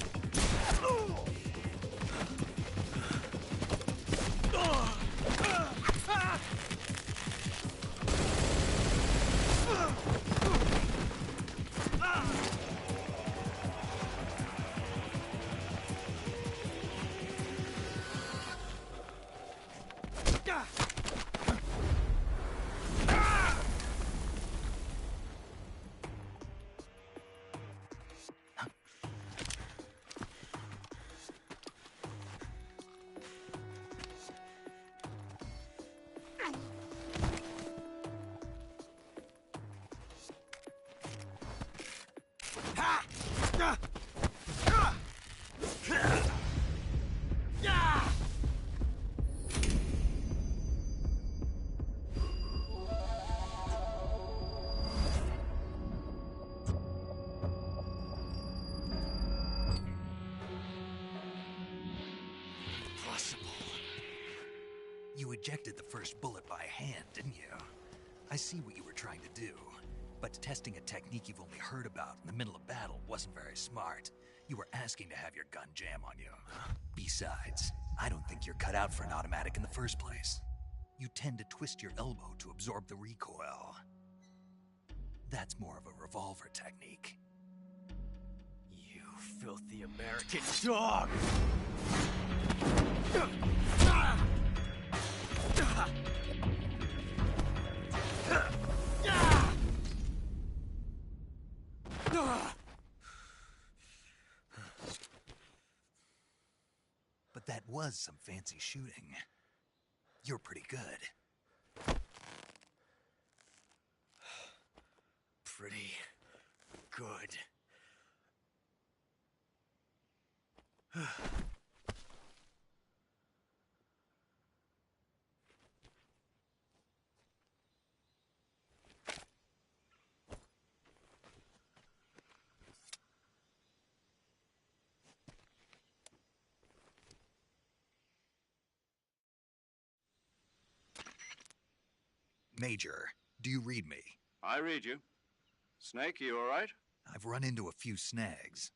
You ejected the first bullet by hand, didn't you? I see what you were trying to do. But testing a technique you've only heard about in the middle of battle wasn't very smart. You were asking to have your gun jam on you. Besides, I don't think you're cut out for an automatic in the first place. You tend to twist your elbow to absorb the recoil. That's more of a revolver technique. You filthy American dog! But that was some fancy shooting. You're pretty good. Pretty good. Major, do you read me? I read you. Snake, you all right? I've run into a few snags.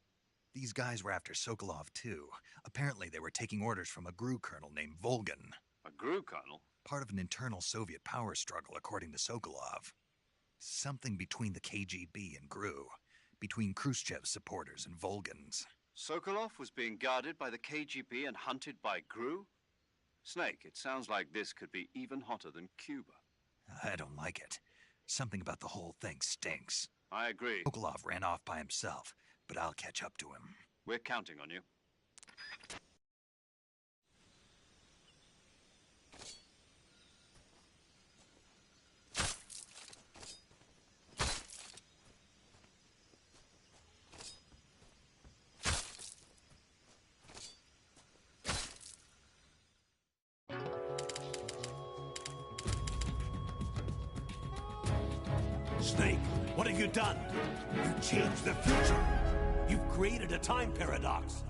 These guys were after Sokolov, too. Apparently they were taking orders from a GRU colonel named Volgan. A GRU colonel? Part of an internal Soviet power struggle, according to Sokolov. Something between the KGB and GRU. Between Khrushchev's supporters and Volgan's. Sokolov was being guarded by the KGB and hunted by GRU? Snake, it sounds like this could be even hotter than Cuba. I don't like it. Something about the whole thing stinks. I agree. Sokolov ran off by himself, but I'll catch up to him. We're counting on you. Snake, what have you done? You changed the future. You've created a time paradox.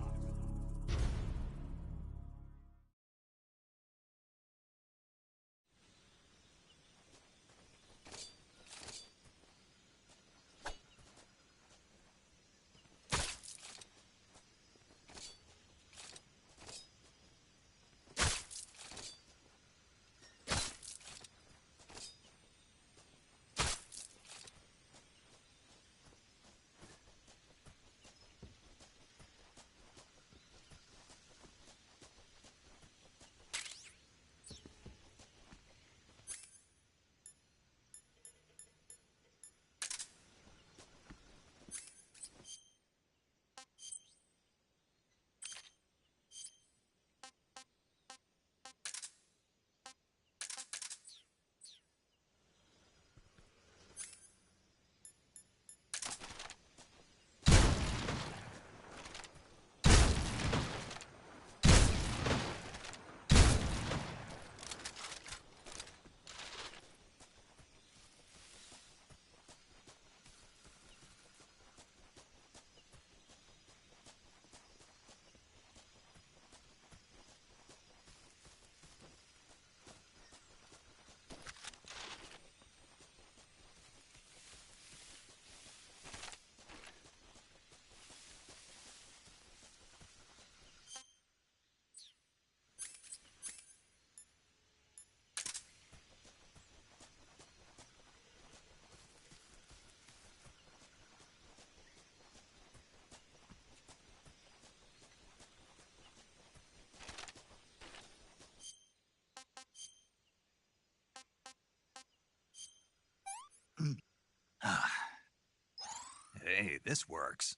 Hey, this works.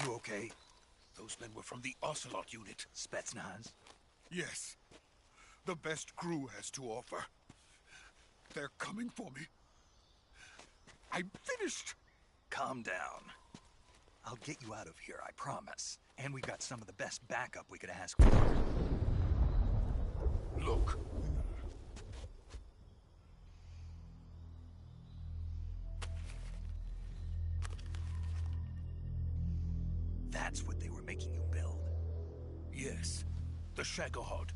You okay? Those men were from the Ocelot unit. Spetsnaz? Yes. The best GRU has to offer. They're coming for me. I'm finished. Calm down. I'll get you out of here, I promise. And we've got some of the best backup we could ask for. Look. That's what they were making you build? Yes. The Shagohod.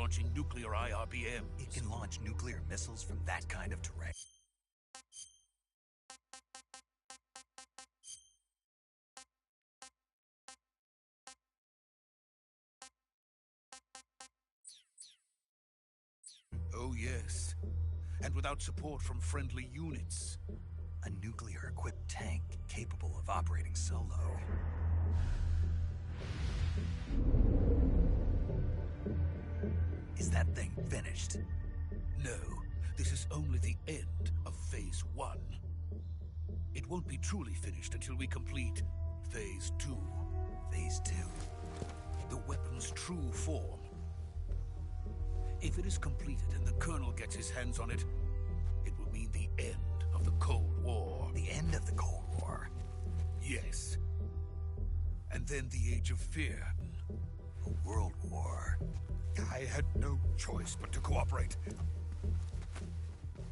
launching nuclear IRBM. It can launch nuclear missiles from that kind of terrain. Oh, yes. And without support from friendly units. A nuclear-equipped tank capable of operating solo. Is that thing finished? No, this is only the end of Phase 1. It won't be truly finished until we complete Phase 2. Phase 2? The weapon's true form. If it is completed and the Colonel gets his hands on it, it will mean the end of the Cold War. The end of the Cold War? Yes. And then the Age of Fear. A world war. I had no choice but to cooperate.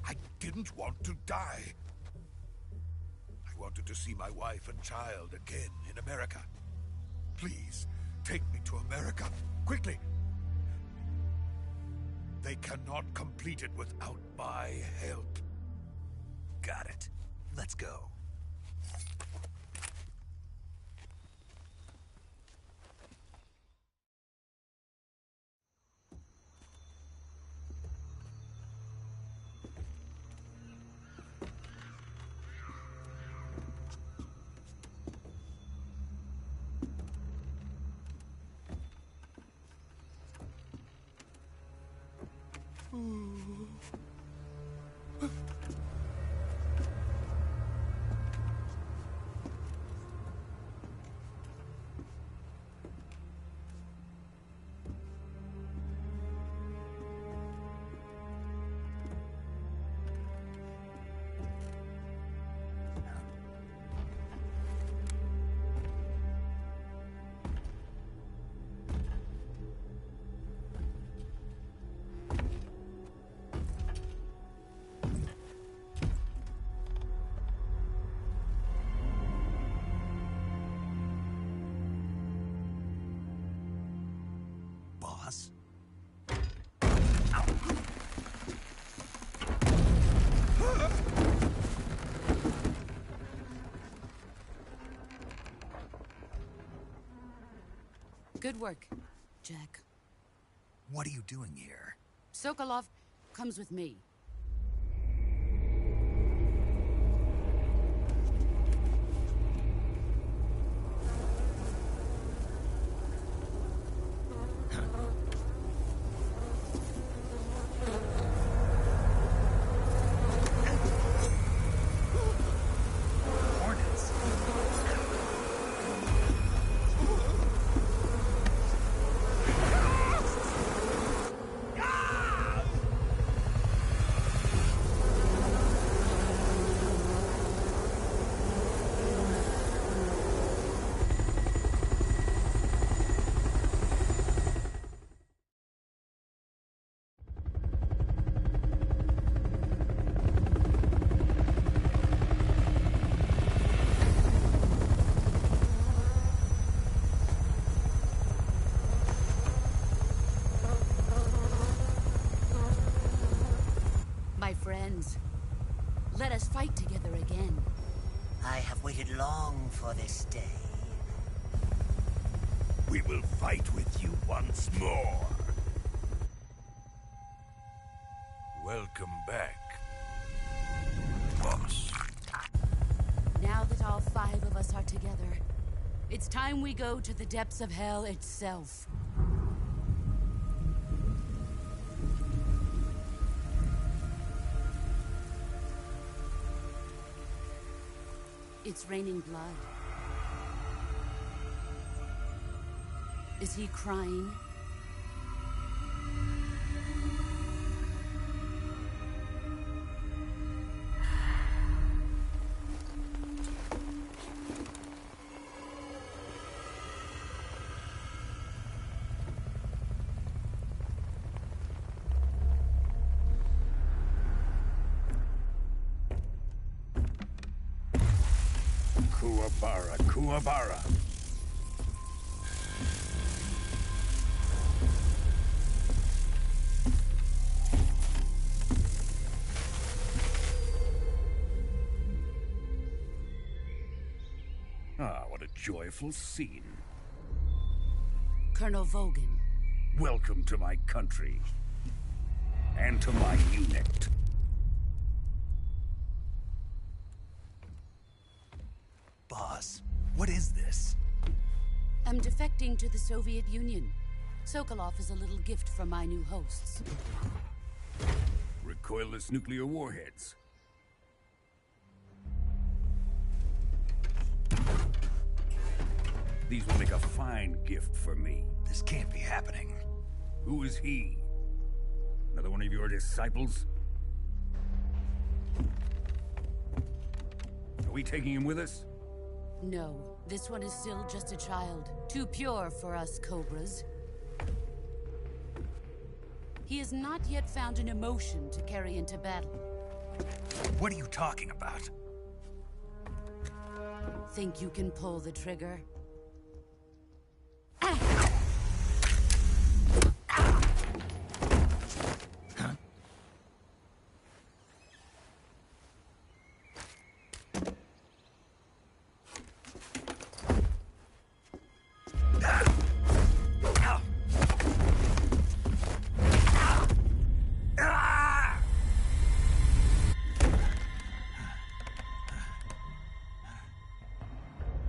I didn't want to die. I wanted to see my wife and child again in America. Please, take me to America, quickly. They cannot complete it without my help. Got it. Let's go. Boss? Good work, Jack. What are you doing here? Sokolov comes with me. Let us fight together again. I have waited long for this day. We will fight with you once more. Welcome back, boss. Now that all 5 of us are together, it's time we go to the depths of hell itself. It's raining blood. Is he crying? Kuwabara, Kuwabara. joyful scene. Colonel Vogan. Welcome to my country. And to my unit. Boss, what is this? I'm defecting to the Soviet Union. Sokolov is a little gift from my new hosts. Recoilless nuclear warheads. These will make a fine gift for me. This can't be happening. Who is he? Another one of your disciples? Are we taking him with us? No, this one is still just a child. Too pure for us Cobras. He has not yet found an emotion to carry into battle. What are you talking about? Think you can pull the trigger?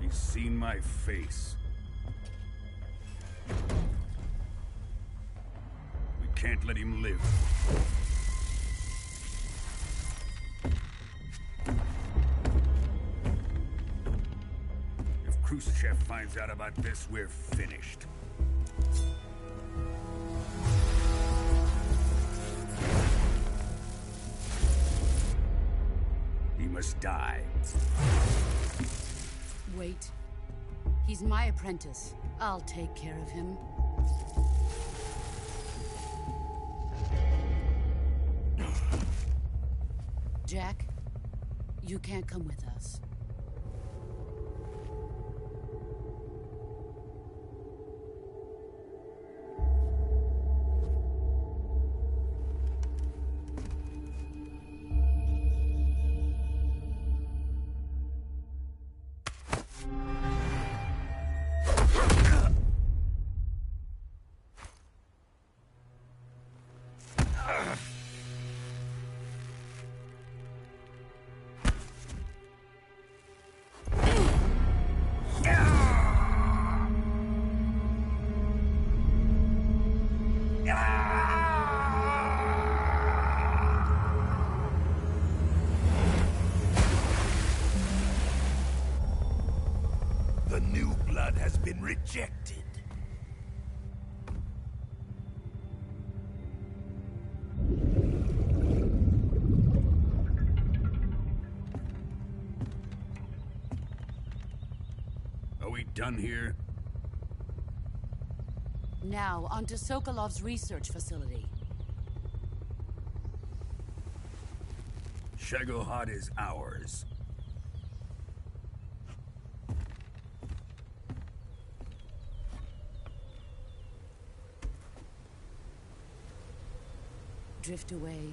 He's seen my face. We can't let him live. If Khrushchev finds out about this, we're finished. He must die. Wait. He's my apprentice. I'll take care of him. Jack, you can't come with us. The new blood has been rejected. Are we done here? Now, onto Sokolov's research facility. Shagohod is ours. Drift away.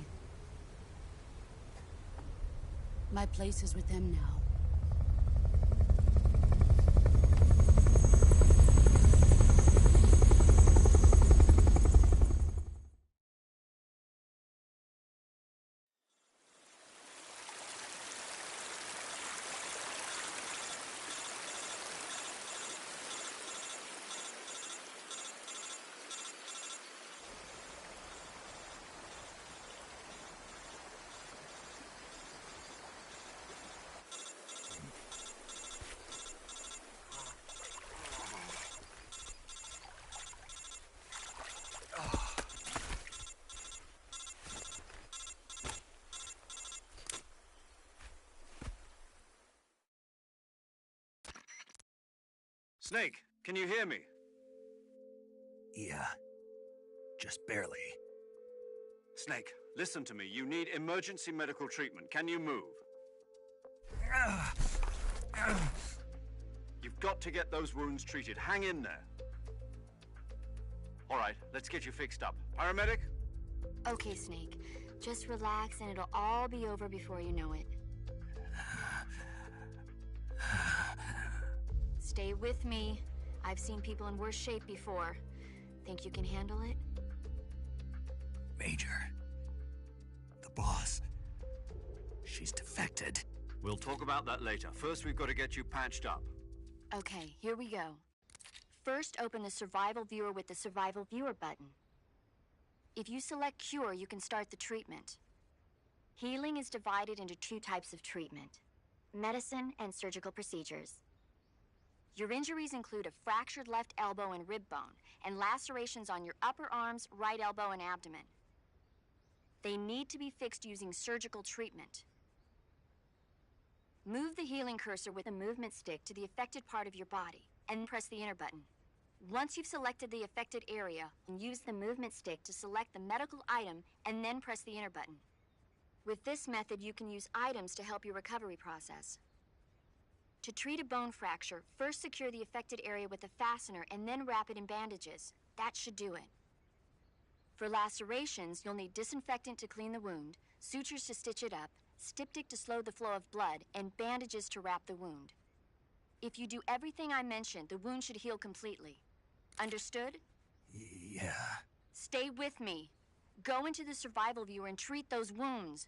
My place is with them now. Snake, can you hear me? Yeah. Just barely. Snake, listen to me. You need emergency medical treatment. Can you move? You've got to get those wounds treated. Hang in there. All right, let's get you fixed up. Paramedic? Okay, Snake. Just relax and it'll all be over before you know it. Stay with me. I've seen people in worse shape before. Think you can handle it? Major. The boss. She's defected. We'll talk about that later. First, we've got to get you patched up. Okay, here we go. First, open the Survival Viewer with the Survival Viewer button. If you select Cure, you can start the treatment. Healing is divided into 2 types of treatment: medicine and surgical procedures. Your injuries include a fractured left elbow and rib bone, and lacerations on your upper arms, right elbow, and abdomen. They need to be fixed using surgical treatment. Move the healing cursor with a movement stick to the affected part of your body, and press the enter button. Once you've selected the affected area, use the movement stick to select the medical item, and then press the enter button. With this method, you can use items to help your recovery process. To treat a bone fracture, first secure the affected area with a fastener and then wrap it in bandages. That should do it. For lacerations, you'll need disinfectant to clean the wound, sutures to stitch it up, styptic to slow the flow of blood, and bandages to wrap the wound. If you do everything I mentioned, the wound should heal completely. Understood? Yeah. Stay with me. Go into the Survival Viewer and treat those wounds.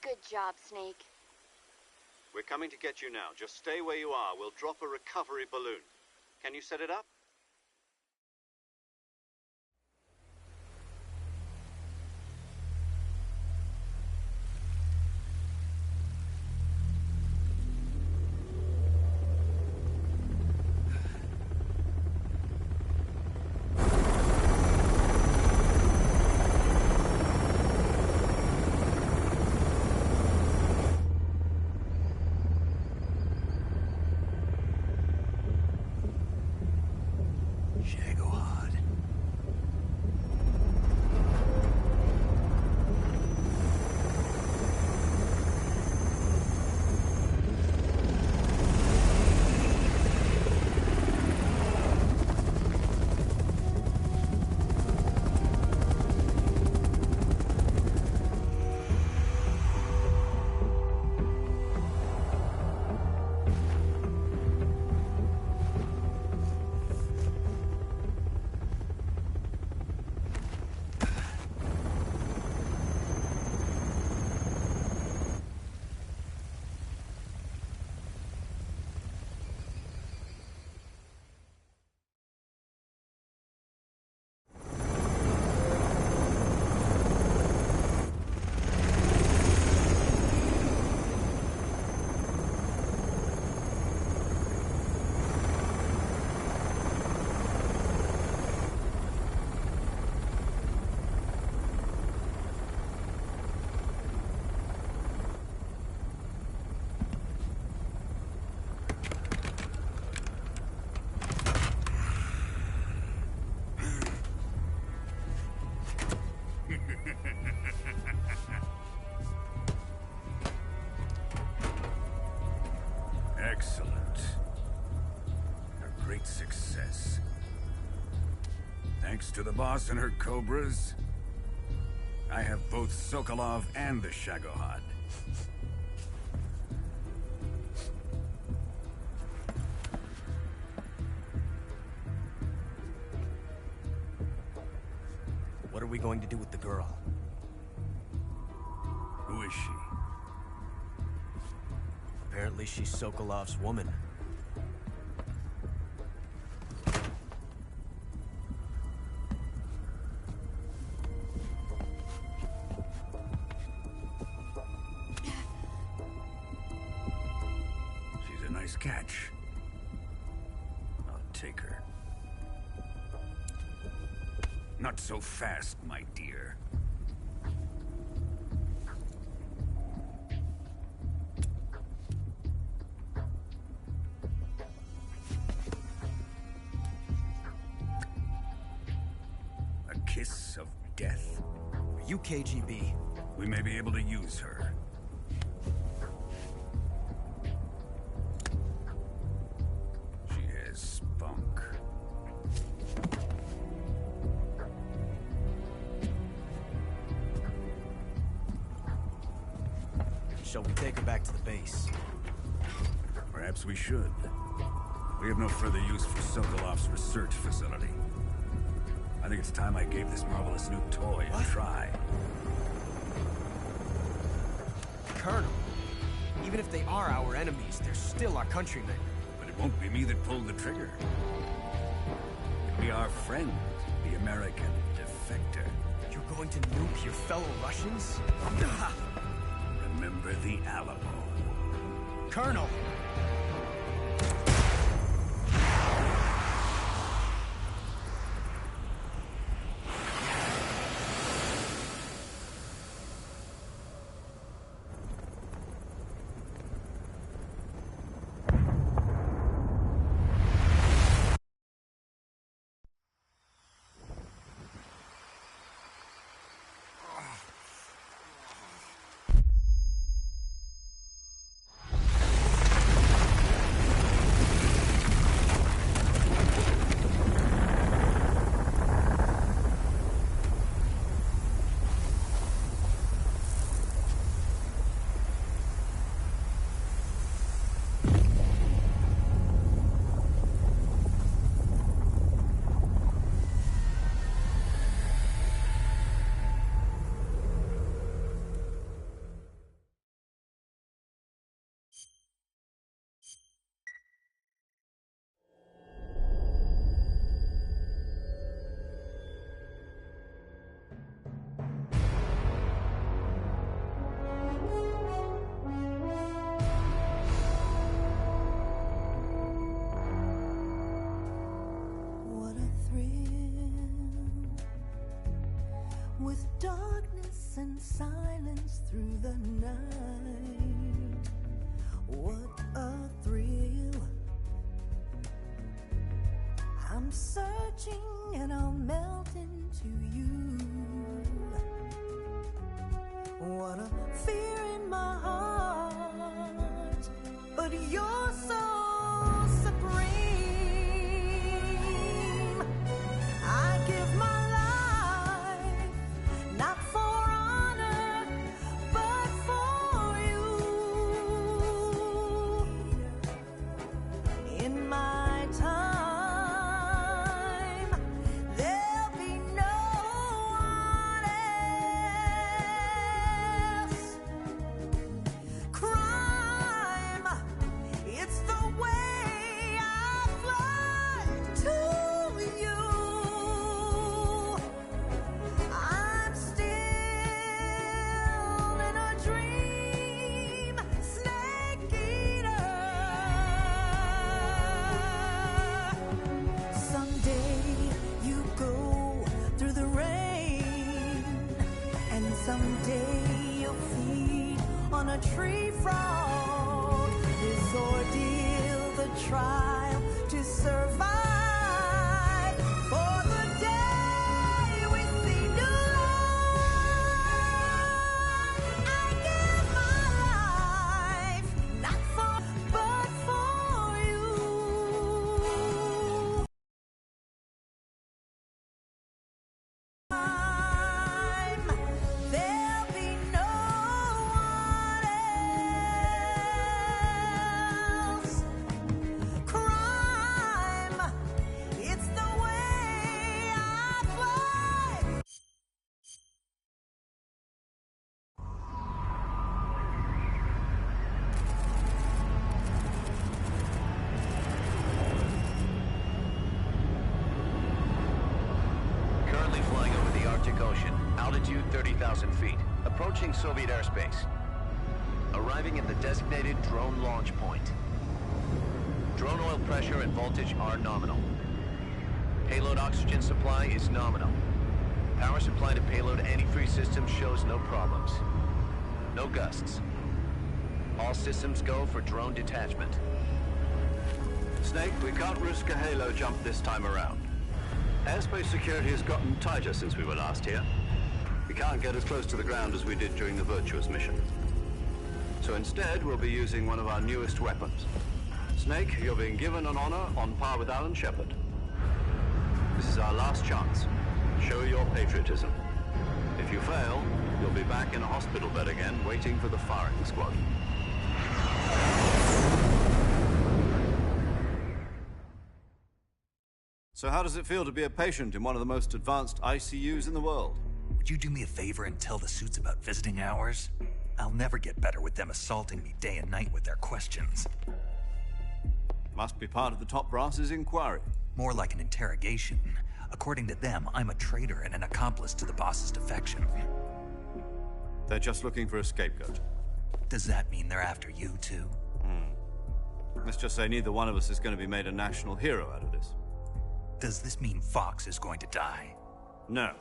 Good job, Snake. We're coming to get you now. Just stay where you are. We'll drop a recovery balloon. Can you set it up? Thanks to the boss and her cobras, I have both Sokolov and the Shagohod. What are we going to do with the girl? Who is she? Apparently she's Sokolov's woman. She's a nice catch. I'll take her. Not so fast, my dear. A kiss of death? Are you KGB? We may be able to use her. She has spunk. Shall we take her back to the base? Perhaps we should. We have no further use for Sokolov's research facility. I think it's time I gave this marvelous new toy a try. Colonel, even if they are our enemies, they're still our countrymen. But it won't be me that pulled the trigger. It'll be our friend, the American defector. You're going to nuke your fellow Russians? Remember the Alamo. Colonel! With darkness and silence through the night, what a thrill. I'm searching and I'll melt into you. What a fear in my heart, but you're so supreme. I give my not for honor, but for you. In my time, there'll be no one else. Crime, it's the way I fly to you. Someday you'll feed on a tree frog. This ordeal, the trial to survive. Approaching Soviet airspace. Arriving at the designated drone launch point. Drone oil pressure and voltage are nominal. Payload oxygen supply is nominal. Power supply to payload antifreeze system shows no problems. No gusts. All systems go for drone detachment. Snake, we can't risk a halo jump this time around. Airspace security has gotten tighter since we were last here. We can't get as close to the ground as we did during the Virtuous mission. So instead, we'll be using one of our newest weapons. Snake, you're being given an honor on par with Alan Shepard. This is our last chance. Show your patriotism. If you fail, you'll be back in a hospital bed again, waiting for the firing squad. So how does it feel to be a patient in one of the most advanced ICUs in the world? Would you do me a favor and tell the suits about visiting hours? I'll never get better with them assaulting me day and night with their questions. Must be part of the top brass's inquiry. More like an interrogation. According to them, I'm a traitor and an accomplice to the boss's defection. They're just looking for a scapegoat. Does that mean they're after you, too? Let's just say neither one of us is going to be made a national hero out of this. Does this mean Fox is going to die? No.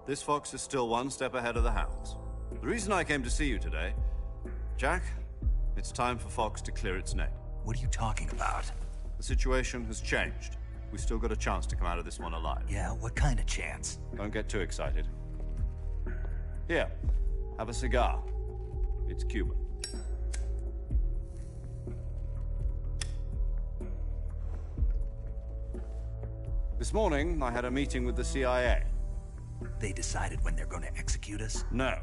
This Fox is still one step ahead of the Hounds. The reason I came to see you today... Jack, it's time for Fox to clear its name. What are you talking about? The situation has changed. We've still got a chance to come out of this one alive. Yeah, what kind of chance? Don't get too excited. Here, have a cigar. It's Cuban. This morning, I had a meeting with the CIA. They decided when they're going to execute us? No.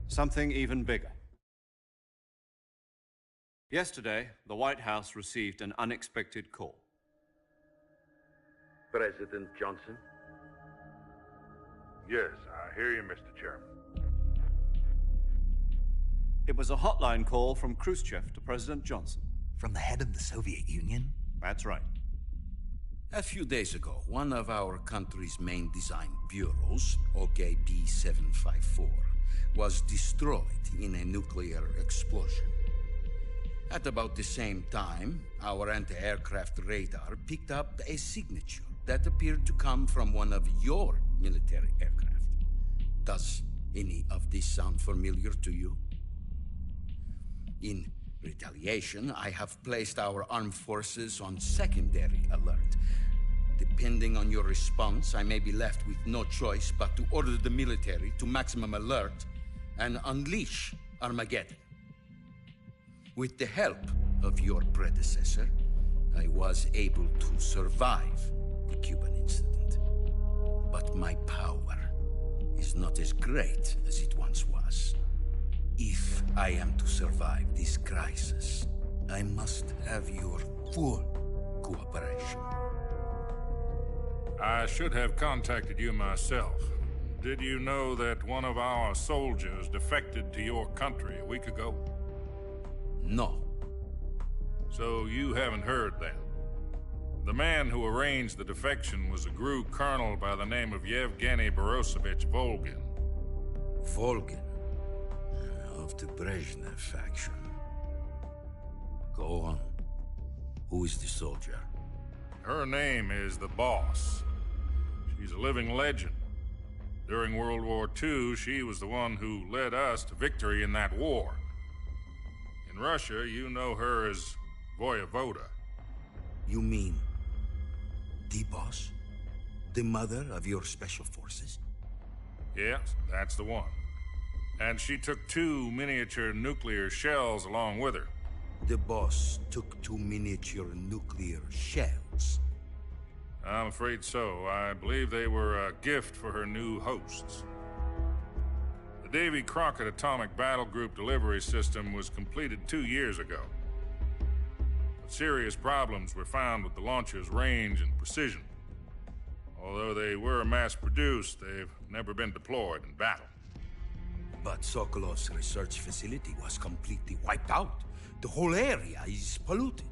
Something even bigger. Yesterday, the White House received an unexpected call. President Johnson? Yes, I hear you, Mr. Chairman. It was a hotline call from Khrushchev to President Johnson. From the head of the Soviet Union? That's right. A few days ago, one of our country's main design bureaus, OKB 754, was destroyed in a nuclear explosion. At about the same time, our anti-aircraft radar picked up a signature that appeared to come from one of your military aircraft. Does any of this sound familiar to you? In retaliation, I have placed our armed forces on secondary alert. Depending on your response, I may be left with no choice but to order the military to maximum alert and unleash Armageddon. With the help of your predecessor, I was able to survive the Cuban incident. But my power is not as great as it once was. If I am to survive this crisis, I must have your full cooperation. I should have contacted you myself. Did you know that one of our soldiers defected to your country a week ago? No. So you haven't heard then? The man who arranged the defection was a GRU colonel by the name of Yevgeny Borisovich Volgin. Volgin? Of the Brezhnev faction. Go on. Who is the soldier? Her name is the Boss. She's a living legend. During World War II, she was the one who led us to victory in that war. In Russia, you know her as Voyevoda. You mean the Boss? The mother of your special forces? Yes, that's the one. And she took 2 miniature nuclear shells along with her. The Boss took 2 miniature nuclear shells? I'm afraid so. I believe they were a gift for her new hosts. The Davy Crockett Atomic Battle Group delivery system was completed 2 years ago. But serious problems were found with the launcher's range and precision. Although they were mass-produced, they've never been deployed in battle. But Sokolov's research facility was completely wiped out. The whole area is polluted.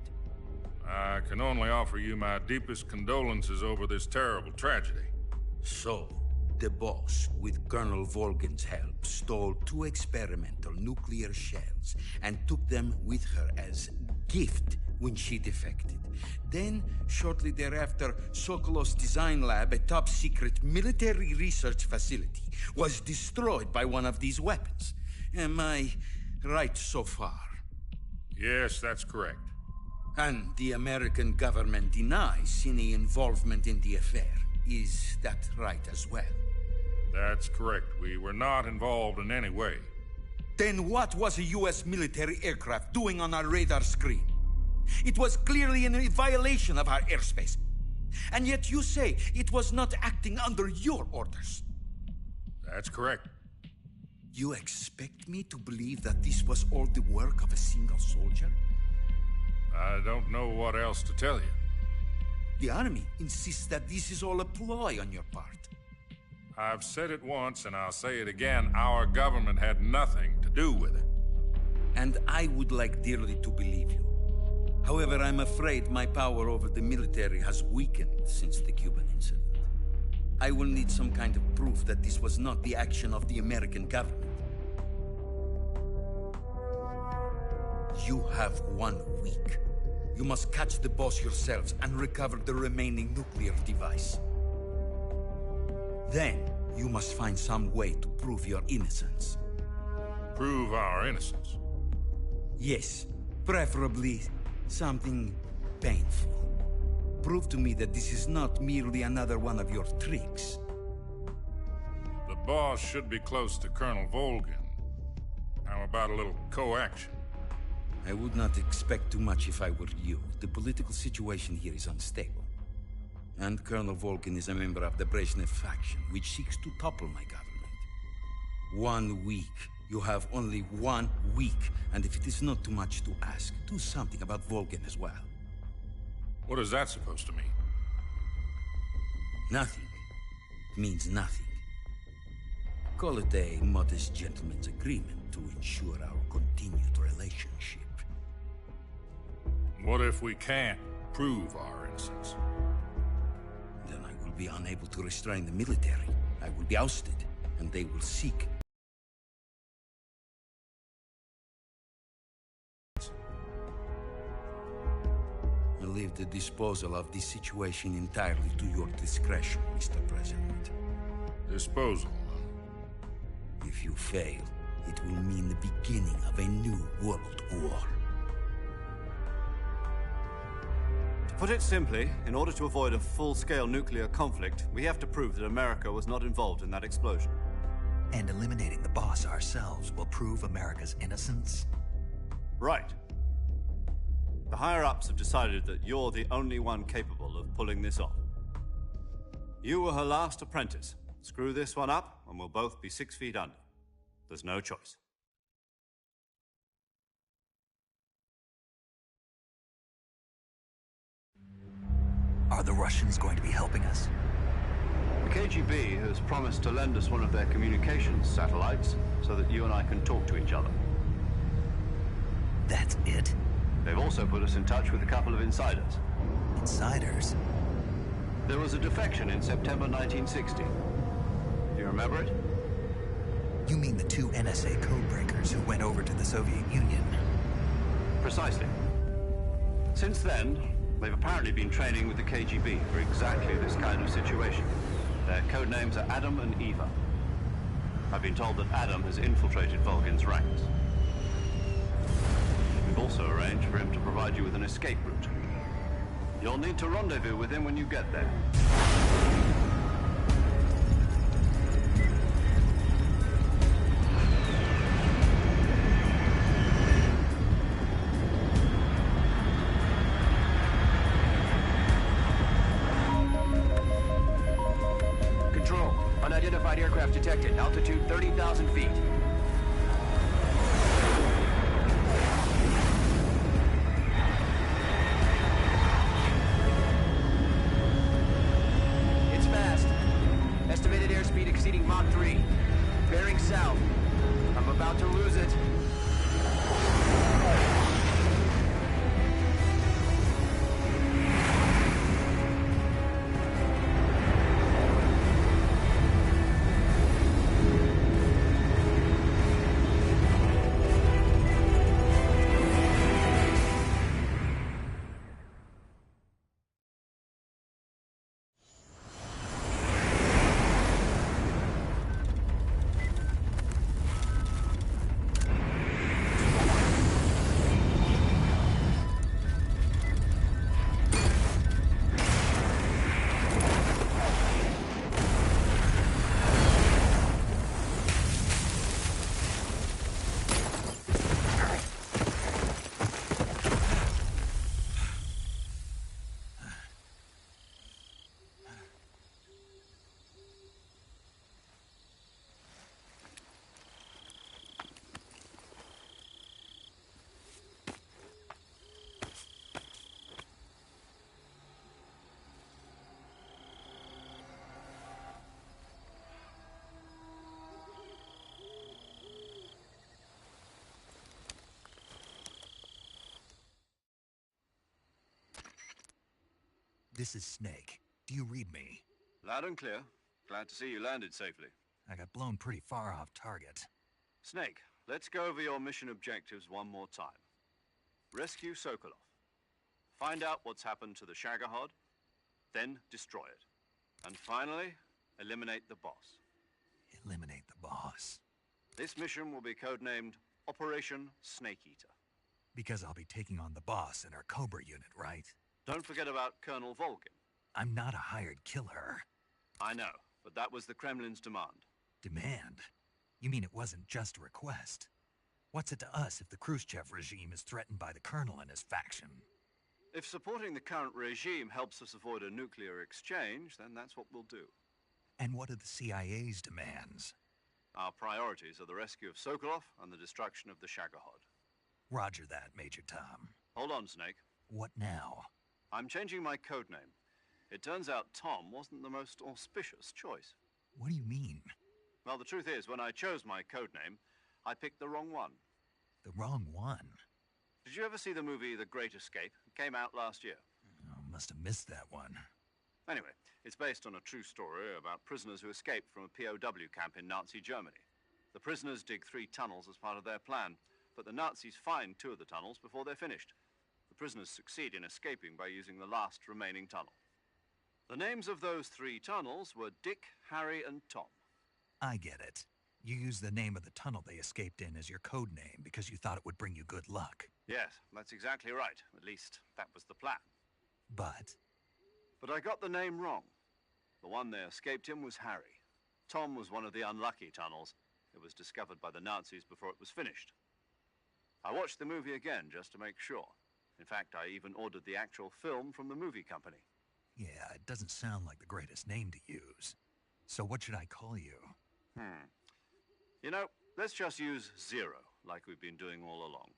I can only offer you my deepest condolences over this terrible tragedy. So, The boss, with Colonel Volgin's help, stole 2 experimental nuclear shells and took them with her as gift when she defected. Then, shortly thereafter, Sokolov's design lab, a top-secret military research facility, was destroyed by one of these weapons. Am I right so far? Yes, that's correct. And the American government denies any involvement in the affair. Is that right as well? That's correct. We were not involved in any way. Then what was a U.S. military aircraft doing on our radar screen? It was clearly in a violation of our airspace. And yet you say it was not acting under your orders. That's correct. You expect me to believe that this was all the work of a single soldier? I don't know what else to tell you. The Army insists that this is all a ploy on your part. I've said it once, and I'll say it again. Our government had nothing to do with it. And I would like dearly to believe you. However, I'm afraid my power over the military has weakened since the Cuban incident. I will need some kind of proof that this was not the action of the American government. You have 1 week. You must catch the boss yourselves and recover the remaining nuclear device. Then, you must find some way to prove your innocence. Prove our innocence? Yes, preferably something painful. Prove to me that this is not merely another one of your tricks. The boss should be close to Colonel Volgin. How about a little co-action? I would not expect too much if I were you. The political situation here is unstable. And Colonel Volgin is a member of the Brezhnev faction, which seeks to topple my government. 1 week. You have only 1 week, and if it is not too much to ask, do something about Volgin as well. What is that supposed to mean? Nothing. It means nothing. Call it a modest gentleman's agreement to ensure our continued relationship. What if we can't prove our innocence? Then I will be unable to restrain the military. I will be ousted, and they will seek. I leave the disposal of this situation entirely to your discretion, Mr. President. Disposal? If you fail, it will mean the beginning of a new world war. To put it simply, in order to avoid a full-scale nuclear conflict, we have to prove that America was not involved in that explosion. And eliminating the boss ourselves will prove America's innocence? Right. The higher-ups have decided that you're the only one capable of pulling this off. You were her last apprentice. Screw this one up, and we'll both be 6 feet under. There's no choice. Are the Russians going to be helping us? The KGB has promised to lend us one of their communications satellites so that you and I can talk to each other. That's it? They've also put us in touch with a couple of insiders. Insiders? There was a defection in September 1960. Do you remember it? You mean the 2 NSA codebreakers who went over to the Soviet Union? Precisely. Since then, they've apparently been training with the KGB for exactly this kind of situation. Their code names are Adam and Eva. I've been told that Adam has infiltrated Volgin's ranks. We've also arranged for him to provide you with an escape route. You'll need to rendezvous with him when you get there. Control, unidentified aircraft detected. Altitude 30,000 feet. It's fast. Estimated airspeed exceeding Mach 3. Bearing south. I'm about to lose it. This is Snake. Do you read me? Loud and clear. Glad to see you landed safely. I got blown pretty far off target. Snake, let's go over your mission objectives one more time. Rescue Sokolov. Find out what's happened to the Shagohod, then destroy it. And finally, eliminate the boss. Eliminate the boss. This mission will be codenamed Operation Snake Eater. Because I'll be taking on the boss in our Cobra unit, right? Don't forget about Colonel Volgin. I'm not a hired killer. I know, but that was the Kremlin's demand. Demand? You mean it wasn't just a request? What's it to us if the Khrushchev regime is threatened by the Colonel and his faction? If supporting the current regime helps us avoid a nuclear exchange, then that's what we'll do. And what are the CIA's demands? Our priorities are the rescue of Sokolov and the destruction of the Shagohod. Roger that, Major Tom. Hold on, Snake. What now? I'm changing my codename. It turns out Tom wasn't the most auspicious choice. What do you mean? Well, the truth is, when I chose my codename, I picked the wrong one. The wrong one? Did you ever see the movie The Great Escape? It came out last year. Oh, must have missed that one. Anyway, it's based on a true story about prisoners who escaped from a POW camp in Nazi Germany. The prisoners dig 3 tunnels as part of their plan, but the Nazis find 2 of the tunnels before they're finished. The prisoners succeed in escaping by using the last remaining tunnel. The names of those 3 tunnels were Dick, Harry, and Tom. I get it. You used the name of the tunnel they escaped in as your code name because you thought it would bring you good luck. Yes, that's exactly right. At least, that was the plan. But I got the name wrong. The one they escaped in was Harry. Tom was one of the unlucky tunnels. It was discovered by the Nazis before it was finished. I watched the movie again just to make sure. In fact, I even ordered the actual film from the movie company. yeah, it doesn't sound like the greatest name to use. So what should I call you? You know, let's just use Zero, like we've been doing all along.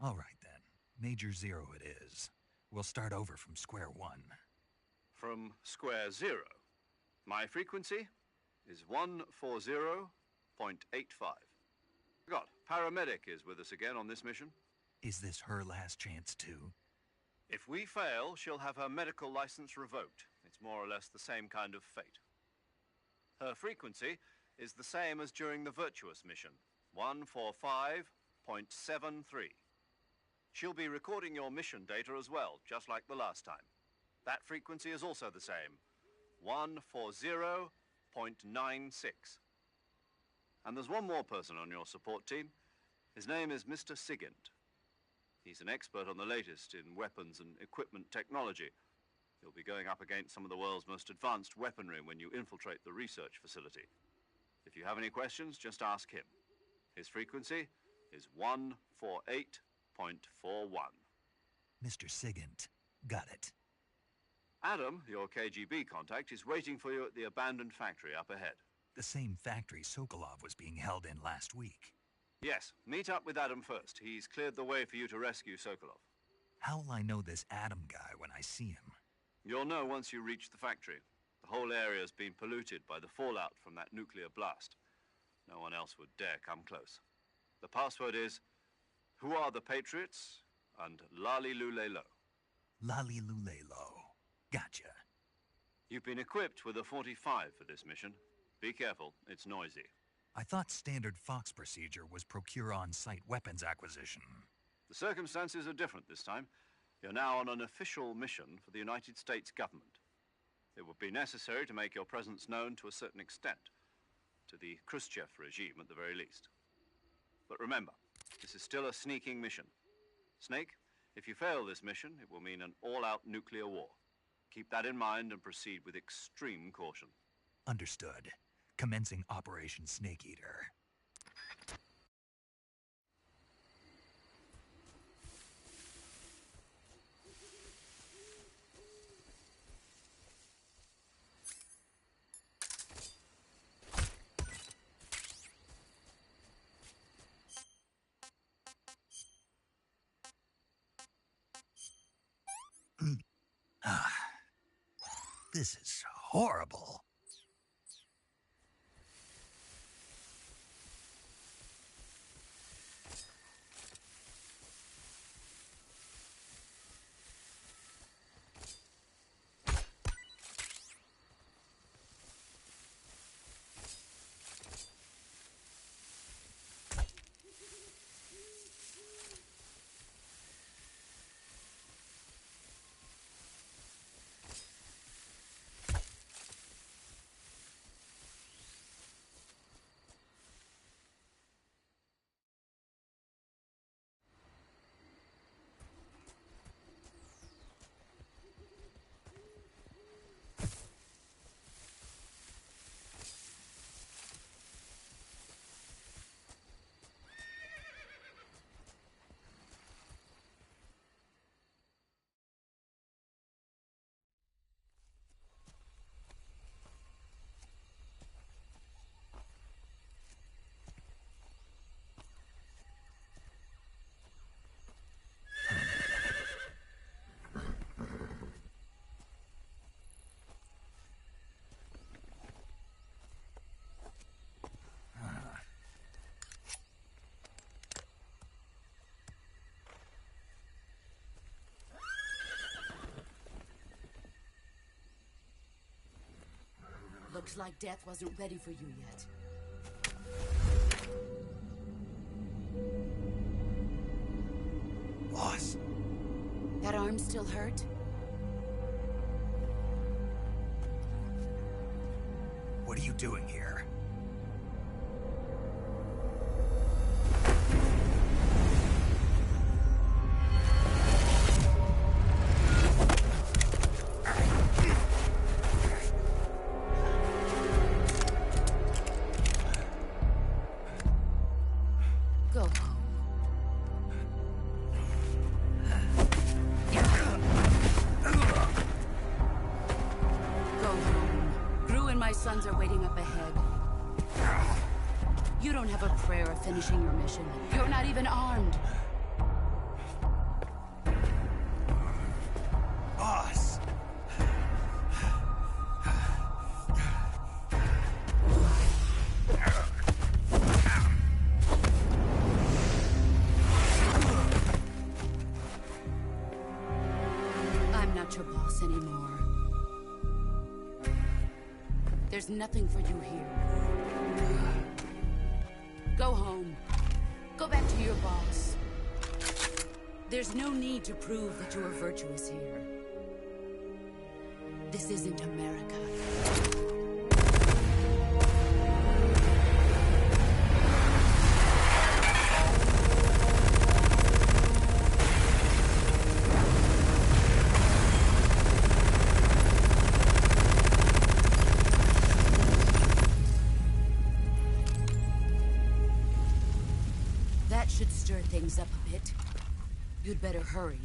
All right, then. Major Zero it is. We'll start over from square one. From square zero. My frequency is 140.85. God, Paramedic is with us again on this mission. Is this her last chance, too? If we fail, she'll have her medical license revoked. It's more or less the same kind of fate. Her frequency is the same as during the Virtuous mission, 145.73. She'll be recording your mission data as well, just like the last time. That frequency is also the same, 140.96. And there's one more person on your support team. His name is Mr. Sigint. He's an expert on the latest in weapons and equipment technology. You'll be going up against some of the world's most advanced weaponry when you infiltrate the research facility. If you have any questions, just ask him. His frequency is 148.41. Mr. Sigint. Got it. Adam, your KGB contact, is waiting for you at the abandoned factory up ahead. The same factory Sokolov was being held in last week. Yes, meet up with Adam first. He's cleared the way for you to rescue Sokolov. How will I know this Adam guy when I see him? You'll know once you reach the factory. The whole area's been polluted by the fallout from that nuclear blast. No one else would dare come close. The password is, "Who are the Patriots?" and Lali Lulelo. Lali Lulelo. Gotcha. You've been equipped with a 45 for this mission. Be careful, it's noisy. I thought standard Fox procedure was procure on-site weapons acquisition. The circumstances are different this time. You're now on an official mission for the United States government. It would be necessary to make your presence known to a certain extent, to the Khrushchev regime at the very least. But remember, this is still a sneaking mission. Snake, if you fail this mission, it will mean an all-out nuclear war. Keep that in mind and proceed with extreme caution. Understood. Commencing Operation Snake Eater. This is horrible. Looks like death wasn't ready for you yet. Boss. That arm still hurt? What are you doing here? Go. My sons are waiting up ahead. You don't have a prayer of finishing your mission. You're not even armed. Boss! I'm not your boss anymore. There's nothing for you here. Go home. Go back to your boss. There's no need to prove that you are virtuous here. This isn't America. That should stir things up a bit. You'd better hurry.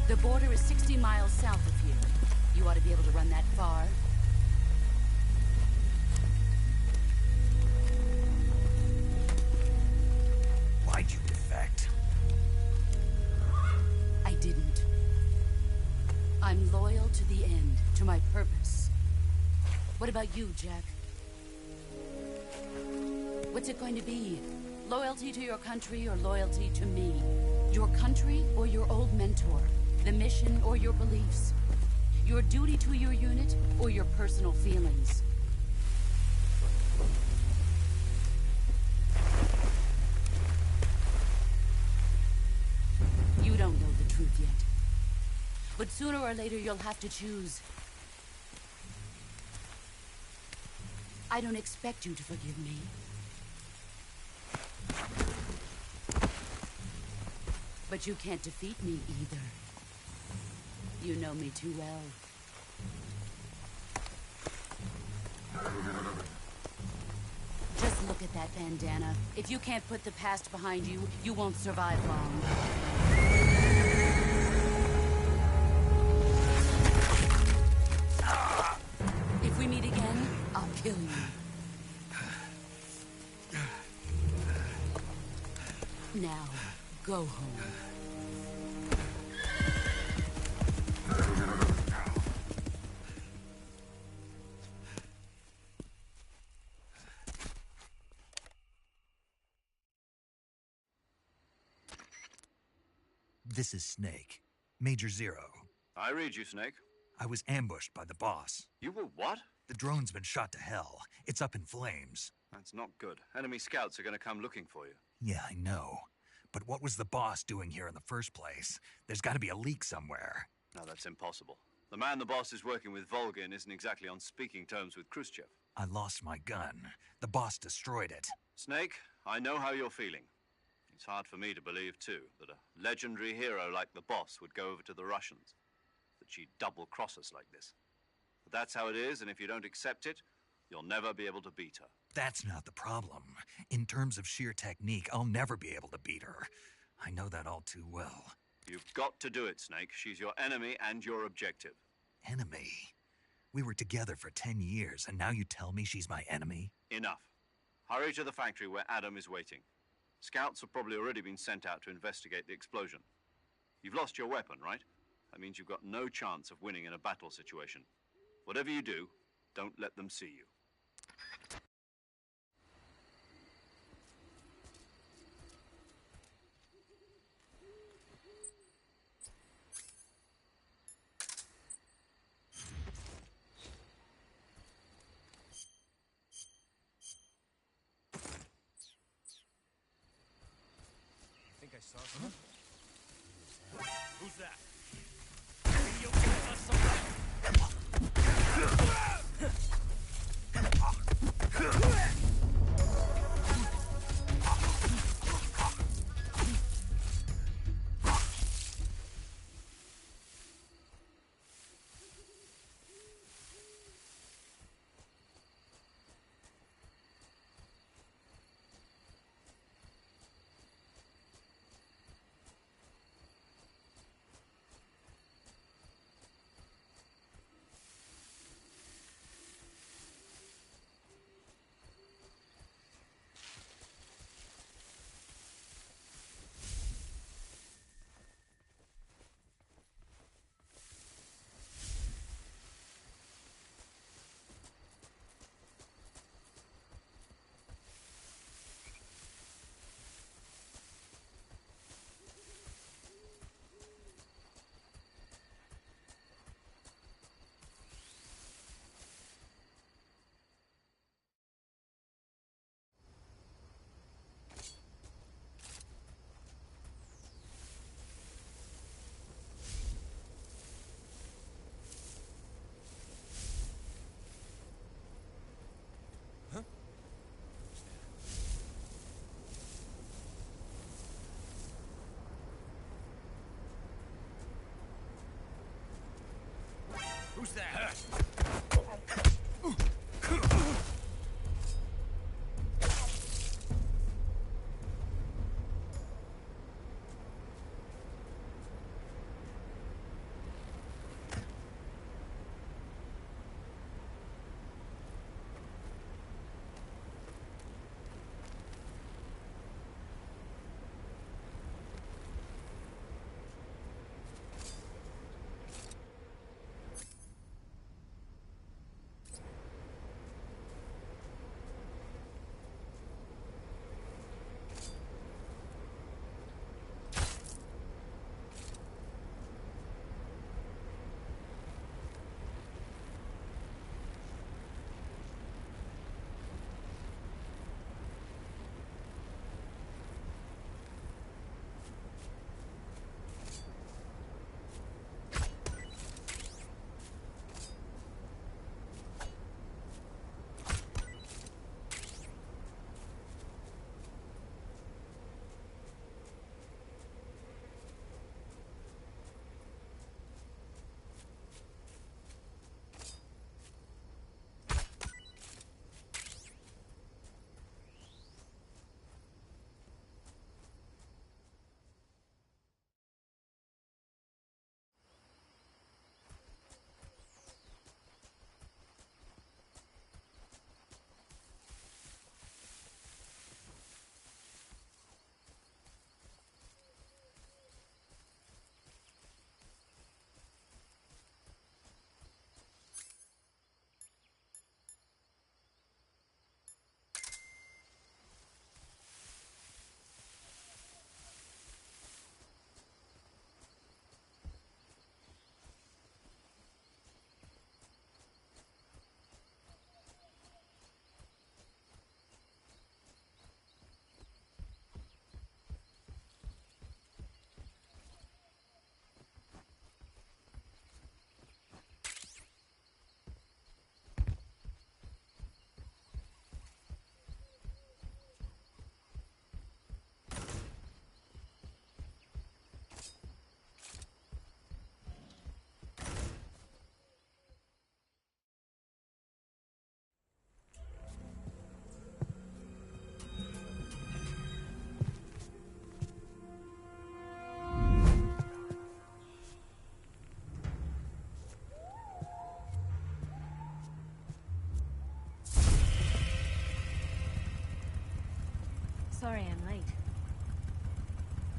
The border is 60 miles south of here. You ought to be able to run that far. Why'd you defect? I didn't. I'm loyal to the end, to my purpose. What about you, Jack? What's it going to be? Loyalty to your country or loyalty to me? Your country or your old mentor? The mission or your beliefs? Your duty to your unit or your personal feelings? You don't know the truth yet. But sooner or later, you'll have to choose. I don't expect you to forgive me. But you can't defeat me either. You know me too well. Just look at that bandana. If you can't put the past behind you, you won't survive long. If we meet again, I'll kill you. Now, go home. This is Snake. Major Zero. I read you, Snake. I was ambushed by the boss. You were what? The drone's been shot to hell. It's up in flames. That's not good. Enemy scouts are going to come looking for you. Yeah, I know. But what was the boss doing here in the first place? There's got to be a leak somewhere. No, that's impossible. The man the boss is working with, Volgin, isn't exactly on speaking terms with Khrushchev. I lost my gun. The boss destroyed it. Snake, I know how you're feeling. It's hard for me to believe, too, that a legendary hero like the boss would go over to the Russians. That she'd double-cross us like this. But that's how it is, and if you don't accept it, you'll never be able to beat her. That's not the problem. In terms of sheer technique, I'll never be able to beat her. I know that all too well. You've got to do it, Snake. She's your enemy and your objective. Enemy? We were together for 10 years, and now you tell me she's my enemy? Enough. Hurry to the factory where Adam is waiting. Scouts have probably already been sent out to investigate the explosion. You've lost your weapon, right? That means you've got no chance of winning in a battle situation. Whatever you do, don't let them see you. Who's that? Video gives us some love. Who's that? Sorry I'm late.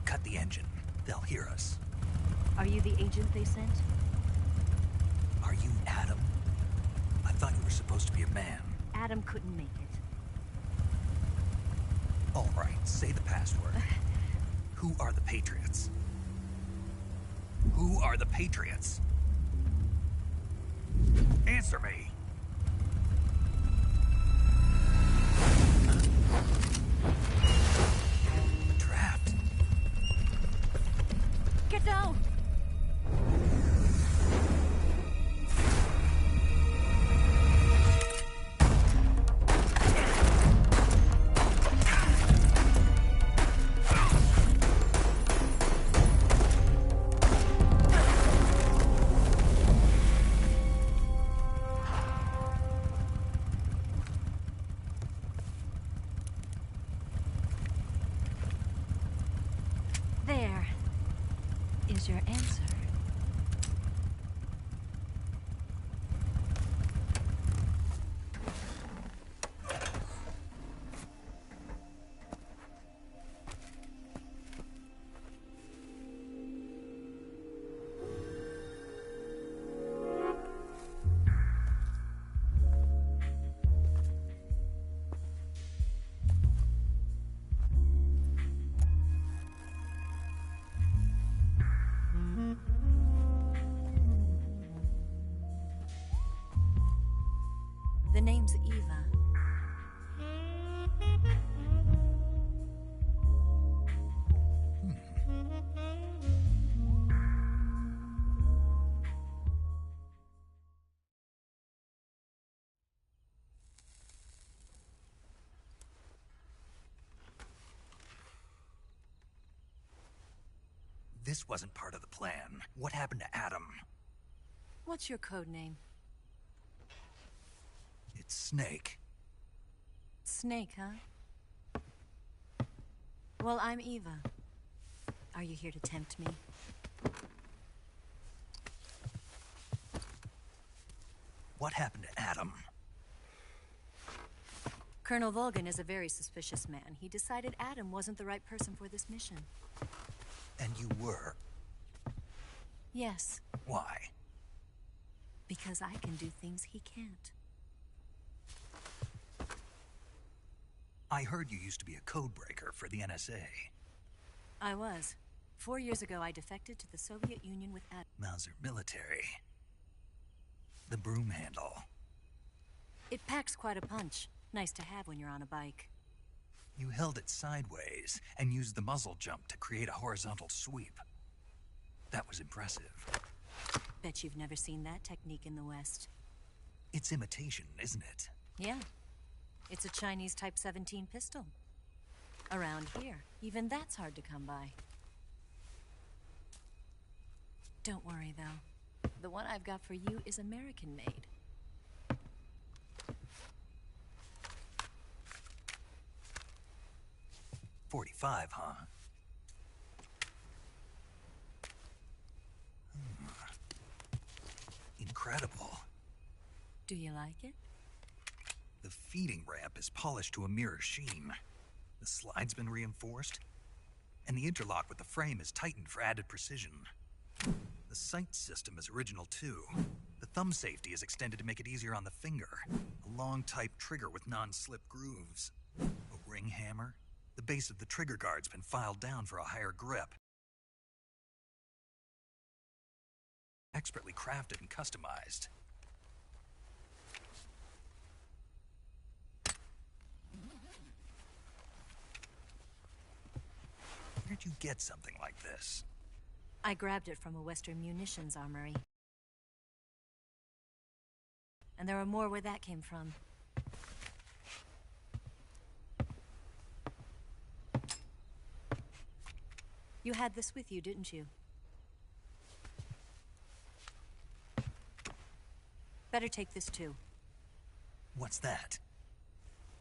Cut the engine. They'll hear us. Are you the agent they sent? Are you Adam? I thought you were supposed to be a man. Adam couldn't make it. All right, say the password. Who are the Patriots? Who are the Patriots? Answer me. Trapped. their answer. The name's Eva. This wasn't part of the plan. What happened to Adam? What's your code name? It's Snake. Snake, huh? Well, I'm Eva. Are you here to tempt me? What happened to Adam? Colonel Volgin is a very suspicious man. He decided Adam wasn't the right person for this mission. And you were? Yes. Why? Because I can do things he can't. I heard you used to be a codebreaker for the NSA. I was. 4 years ago, I defected to the Soviet Union with Adam. Mauser military. The broom handle. It packs quite a punch. Nice to have when you're on a bike. You held it sideways and used the muzzle jump to create a horizontal sweep. That was impressive. Bet you've never seen that technique in the West. It's imitation, isn't it? Yeah. It's a Chinese Type 17 pistol. Around here, even that's hard to come by. Don't worry, though. The one I've got for you is American-made. .45, huh? Incredible. Do you like it? The feeding ramp is polished to a mirror sheen. The slide's been reinforced, and the interlock with the frame is tightened for added precision. The sight system is original too. The thumb safety is extended to make it easier on the finger. A long type trigger with non-slip grooves. A ring hammer. The base of the trigger guard's been filed down for a higher grip. Expertly crafted and customized. Where'd you get something like this? I grabbed it from a Western munitions armory. And there are more where that came from. You had this with you, didn't you? Better take this too. What's that?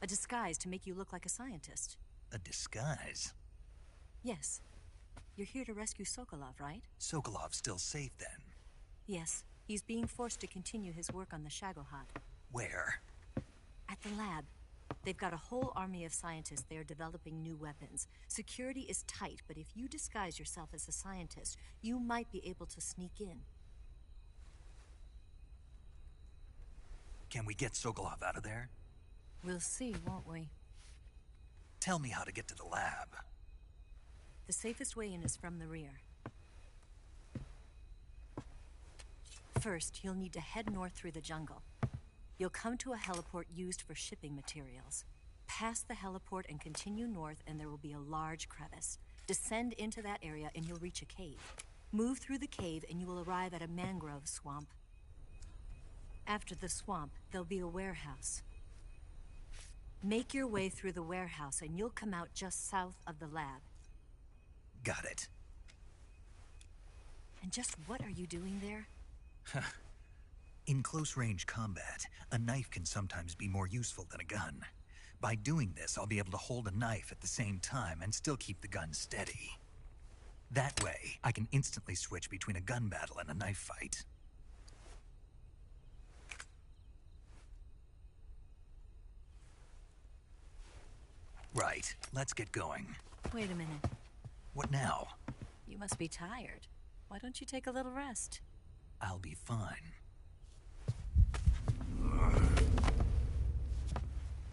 A disguise to make you look like a scientist. A disguise? Yes. You're here to rescue Sokolov, right? Sokolov's still safe then? Yes. He's being forced to continue his work on the Shagohod. Where? At the lab. They've got a whole army of scientists there developing new weapons. Security is tight, but if you disguise yourself as a scientist, you might be able to sneak in. Can we get Sokolov out of there? We'll see, won't we? Tell me how to get to the lab. The safest way in is from the rear. First, you'll need to head north through the jungle. You'll come to a heliport used for shipping materials. Pass the heliport and continue north, and there will be a large crevice. Descend into that area and you'll reach a cave. Move through the cave and you will arrive at a mangrove swamp. After the swamp, there'll be a warehouse. Make your way through the warehouse and you'll come out just south of the lab. Got it. And just what are you doing there? In close-range combat, a knife can sometimes be more useful than a gun. By doing this, I'll be able to hold a knife at the same time and still keep the gun steady. That way, I can instantly switch between a gun battle and a knife fight. Right, let's get going. Wait a minute. What now? You must be tired. Why don't you take a little rest? I'll be fine.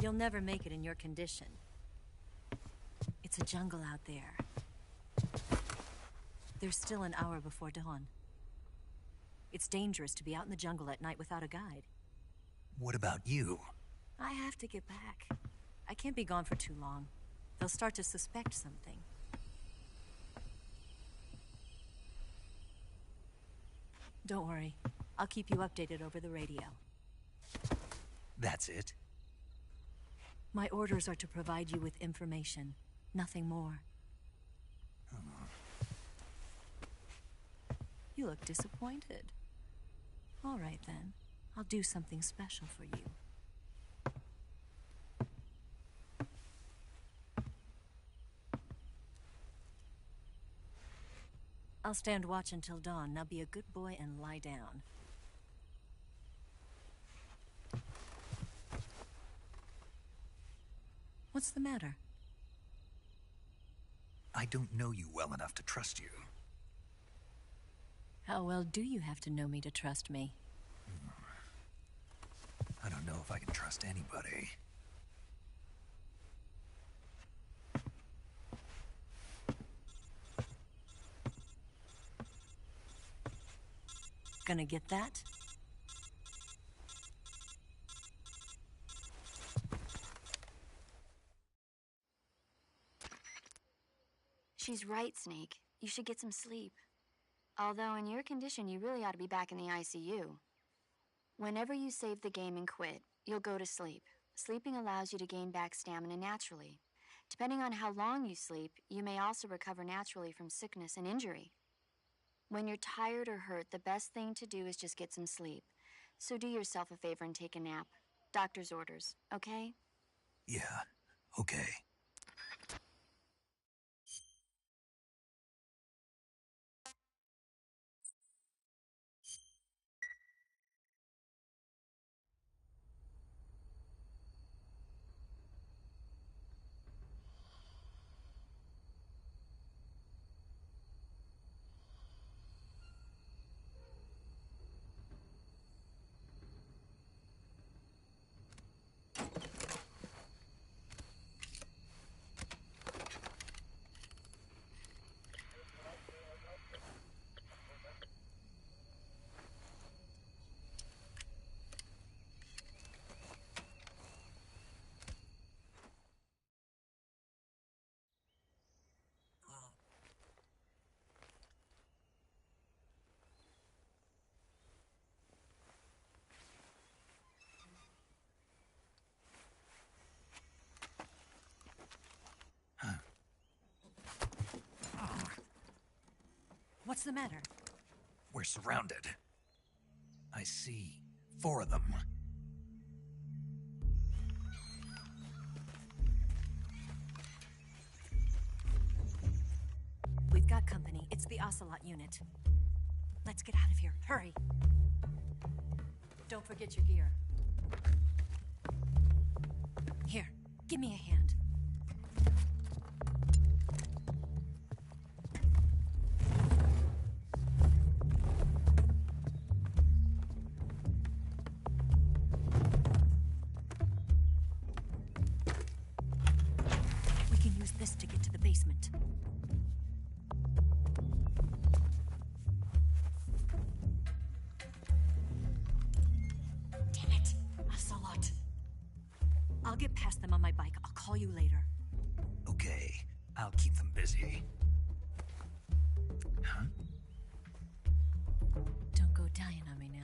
You'll never make it in your condition. It's a jungle out there. There's still an hour before dawn. It's dangerous to be out in the jungle at night without a guide. What about you? I have to get back. I can't be gone for too long. They'll start to suspect something. Don't worry. I'll keep you updated over the radio. That's it? My orders are to provide you with information. Nothing more. You look disappointed. All right, then. I'll do something special for you. I'll stand watch until dawn. Now be a good boy and lie down. What's the matter? I don't know you well enough to trust you. How well do you have to know me to trust me? I don't know if I can trust anybody. Gonna get that? She's right, Snake. You should get some sleep. Although in your condition, you really ought to be back in the ICU. Whenever you save the game and quit, you'll go to sleep. Sleeping allows you to gain back stamina naturally. Depending on how long you sleep, you may also recover naturally from sickness and injury. When you're tired or hurt, the best thing to do is just get some sleep. So do yourself a favor and take a nap. Doctor's orders, okay? Yeah, okay. What's the matter? We're surrounded. I see 4 of them. We've got company. It's the Ocelot unit. Let's get out of here. Hurry. Don't forget your gear. Here, give me a hand. We can use this to get to the basement. Damn it, Ocelot. I'll get past them on my bike. I'll call you later. Okay, I'll keep them busy. Huh? Don't go dying on me now.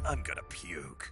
I'm gonna puke.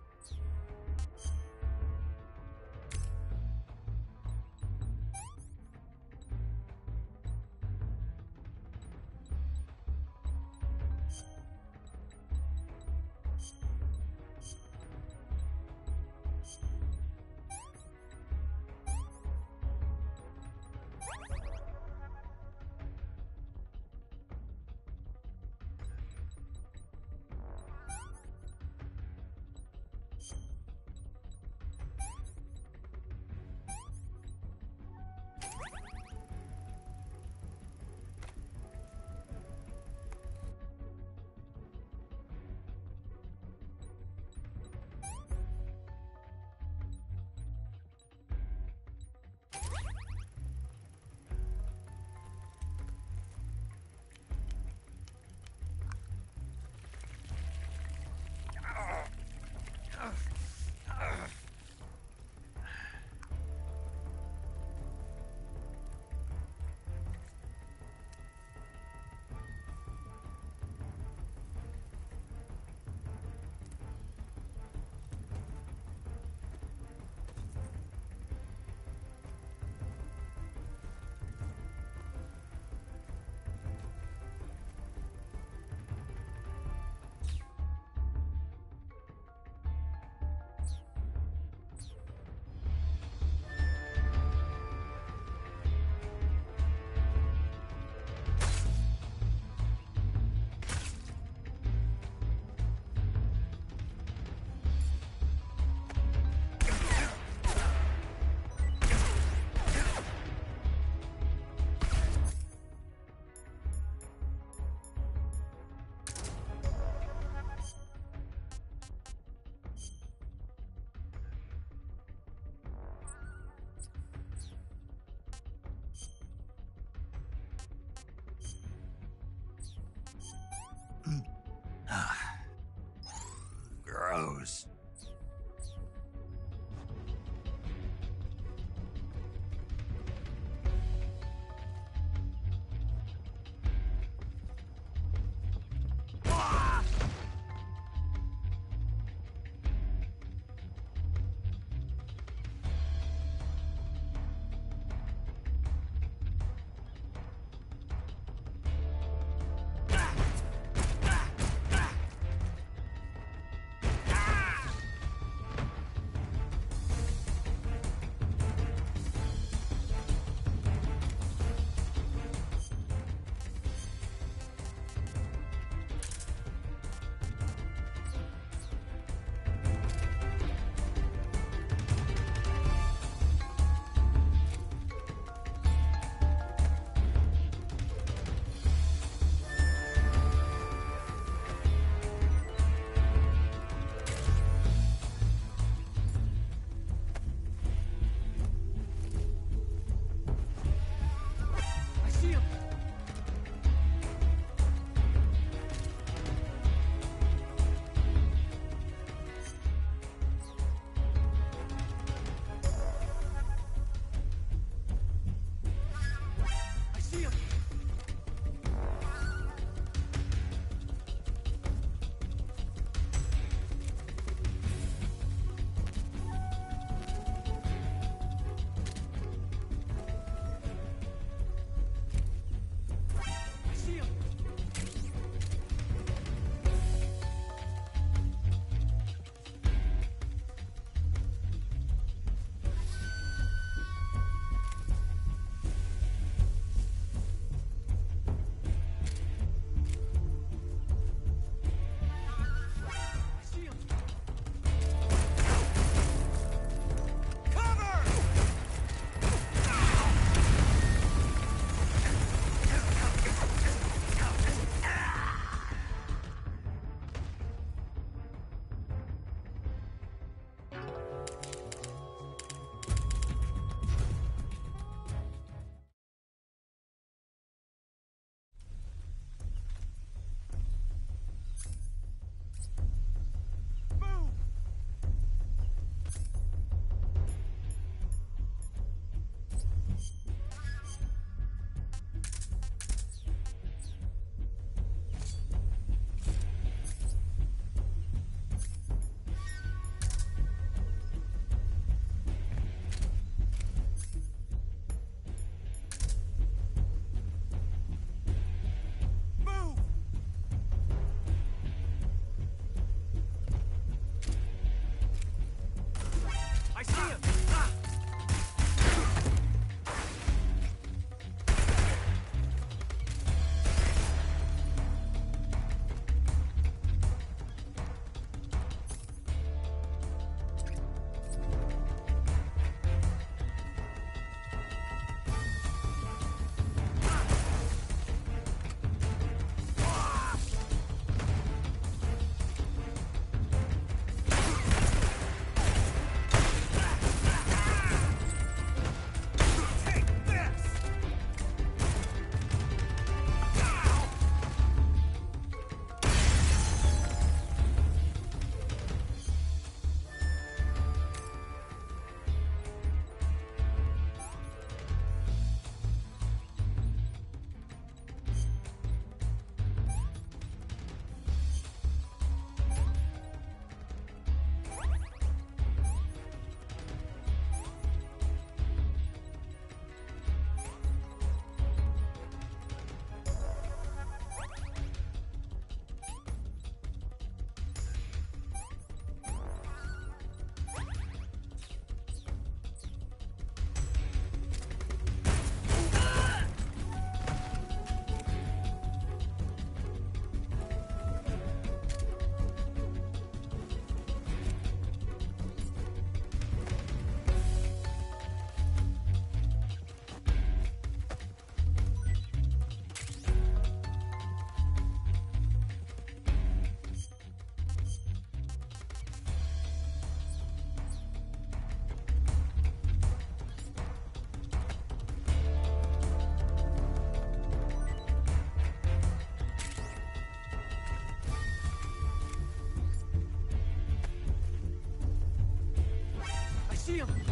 see him!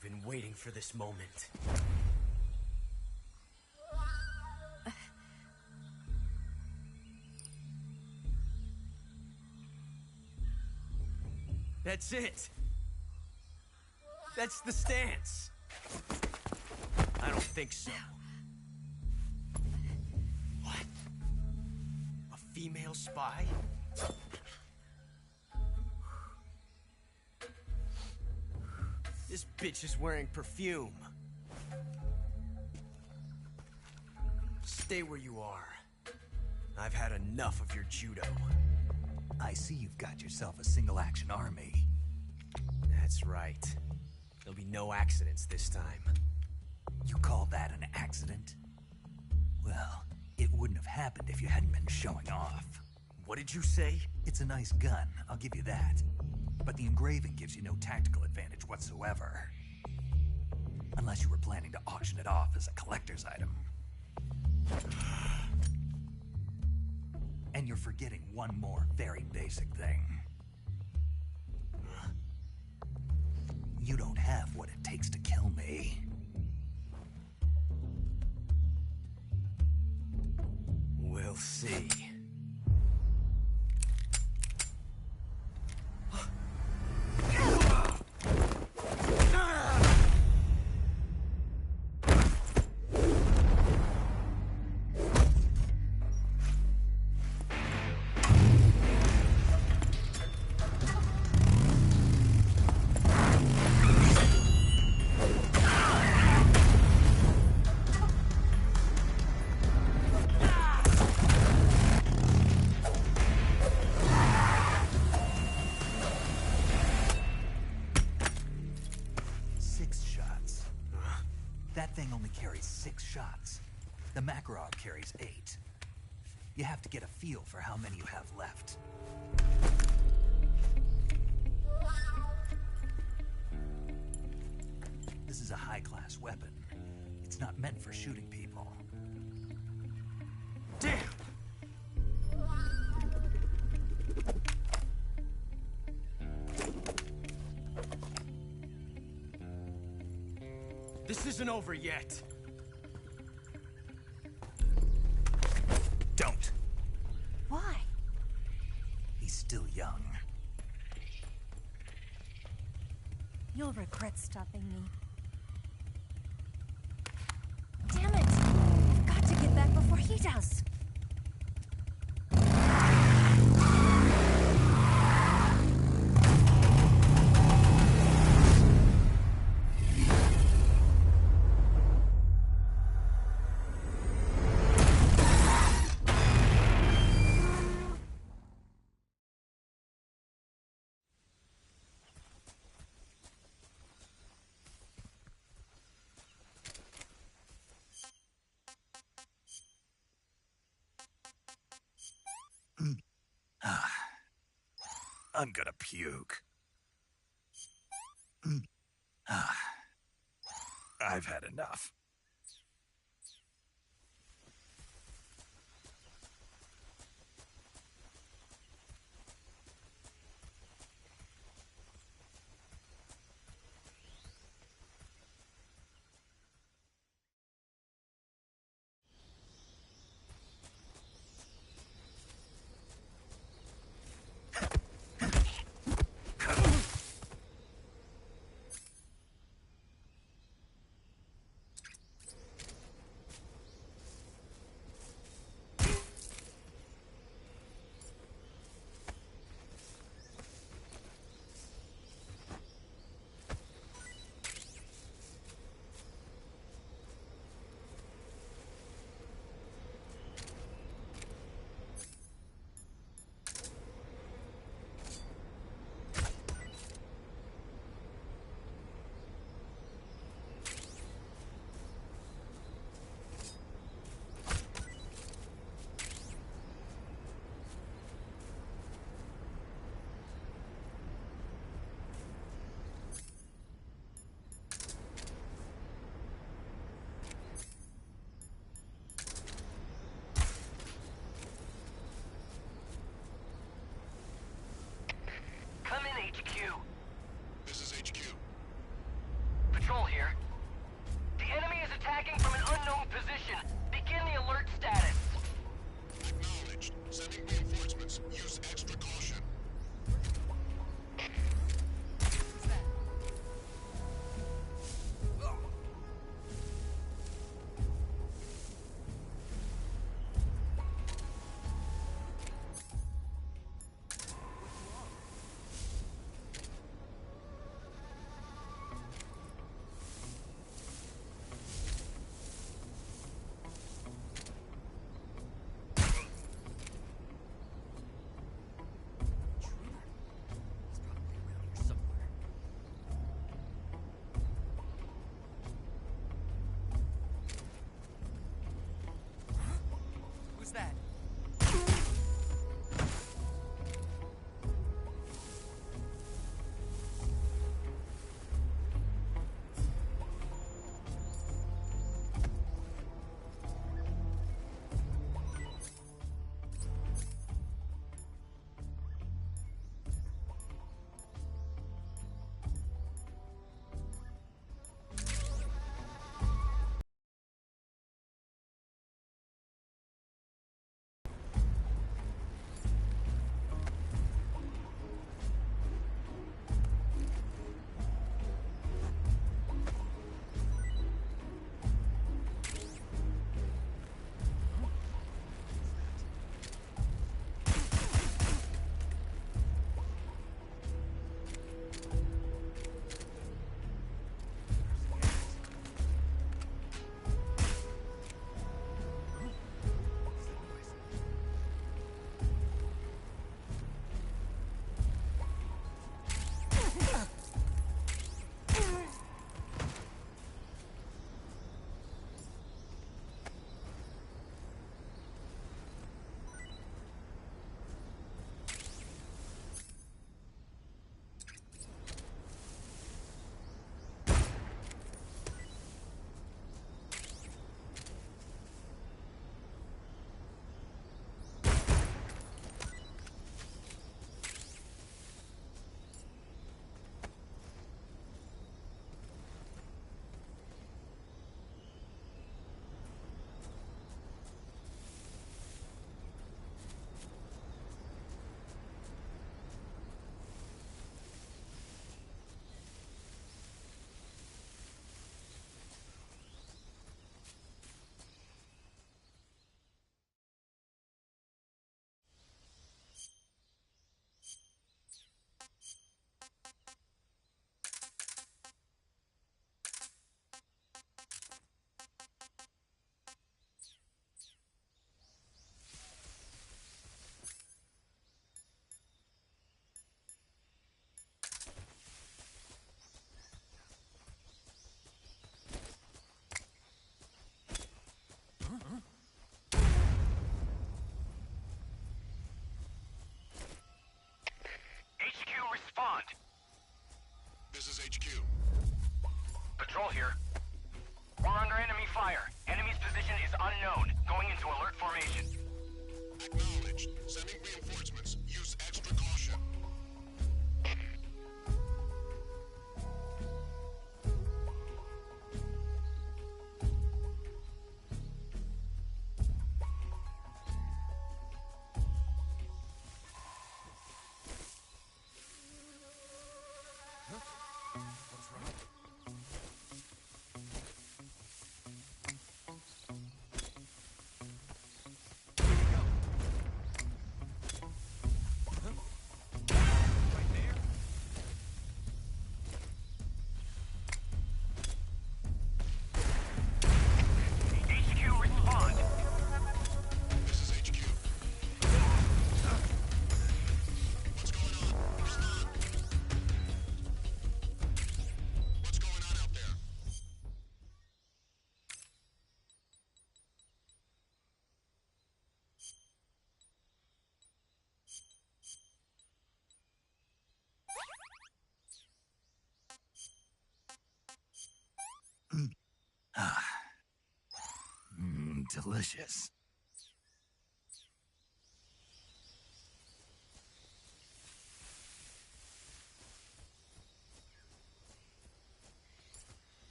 I've been waiting for this moment. That's it! That's the stance! I don't think so. What? A female spy? This bitch is wearing perfume. Stay where you are. I've had enough of your judo. I see you've got yourself a single-action army. That's right. There'll be no accidents this time. You call that an accident? Well, it wouldn't have happened if you hadn't been showing off. What did you say? It's a nice gun, I'll give you that. But the engraving gives you no tactical advantage whatsoever. Unless you were planning to auction it off as a collector's item. And you're forgetting one more very basic thing. You don't have what it takes to kill me. That thing only carries 6 shots. The Makarov carries 8. You have to get a feel for how many you have left. This is a high-class weapon. It's not meant for shooting people. Damn! This isn't over yet. Don't. Why? He's still young. You'll regret stopping me. Damn it! I've got to get back before he does. I'm gonna puke. I've had enough. Come in, HQ. This is HQ. Patrol here. The enemy is attacking from an unknown position. Begin the alert status. Acknowledged. Sending reinforcements. Use extra caution. Who's that? respond. This is HQ. Patrol here. We're under enemy fire. Enemy's position is unknown. Going into alert formation. Acknowledged. Sending reinforcements. Use extra caution. Delicious.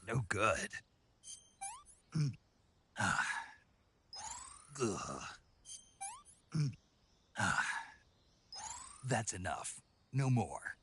no good. Ugh. That's enough. No more.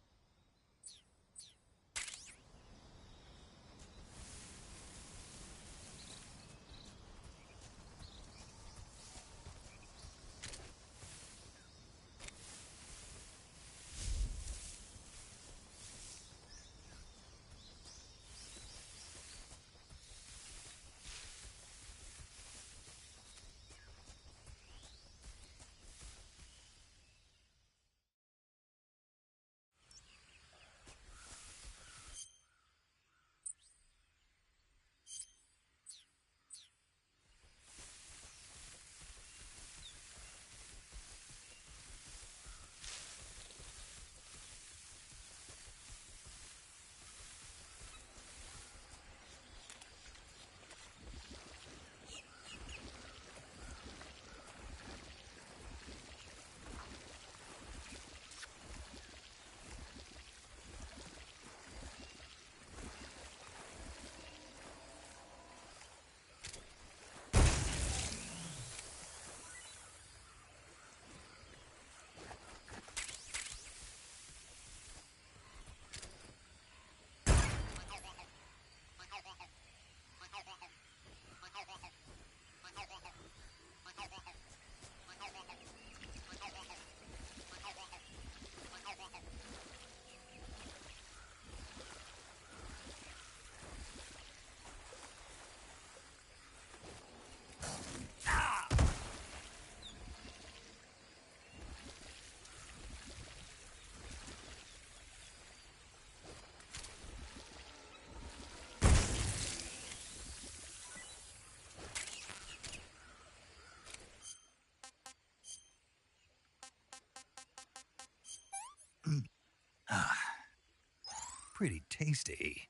Pretty tasty.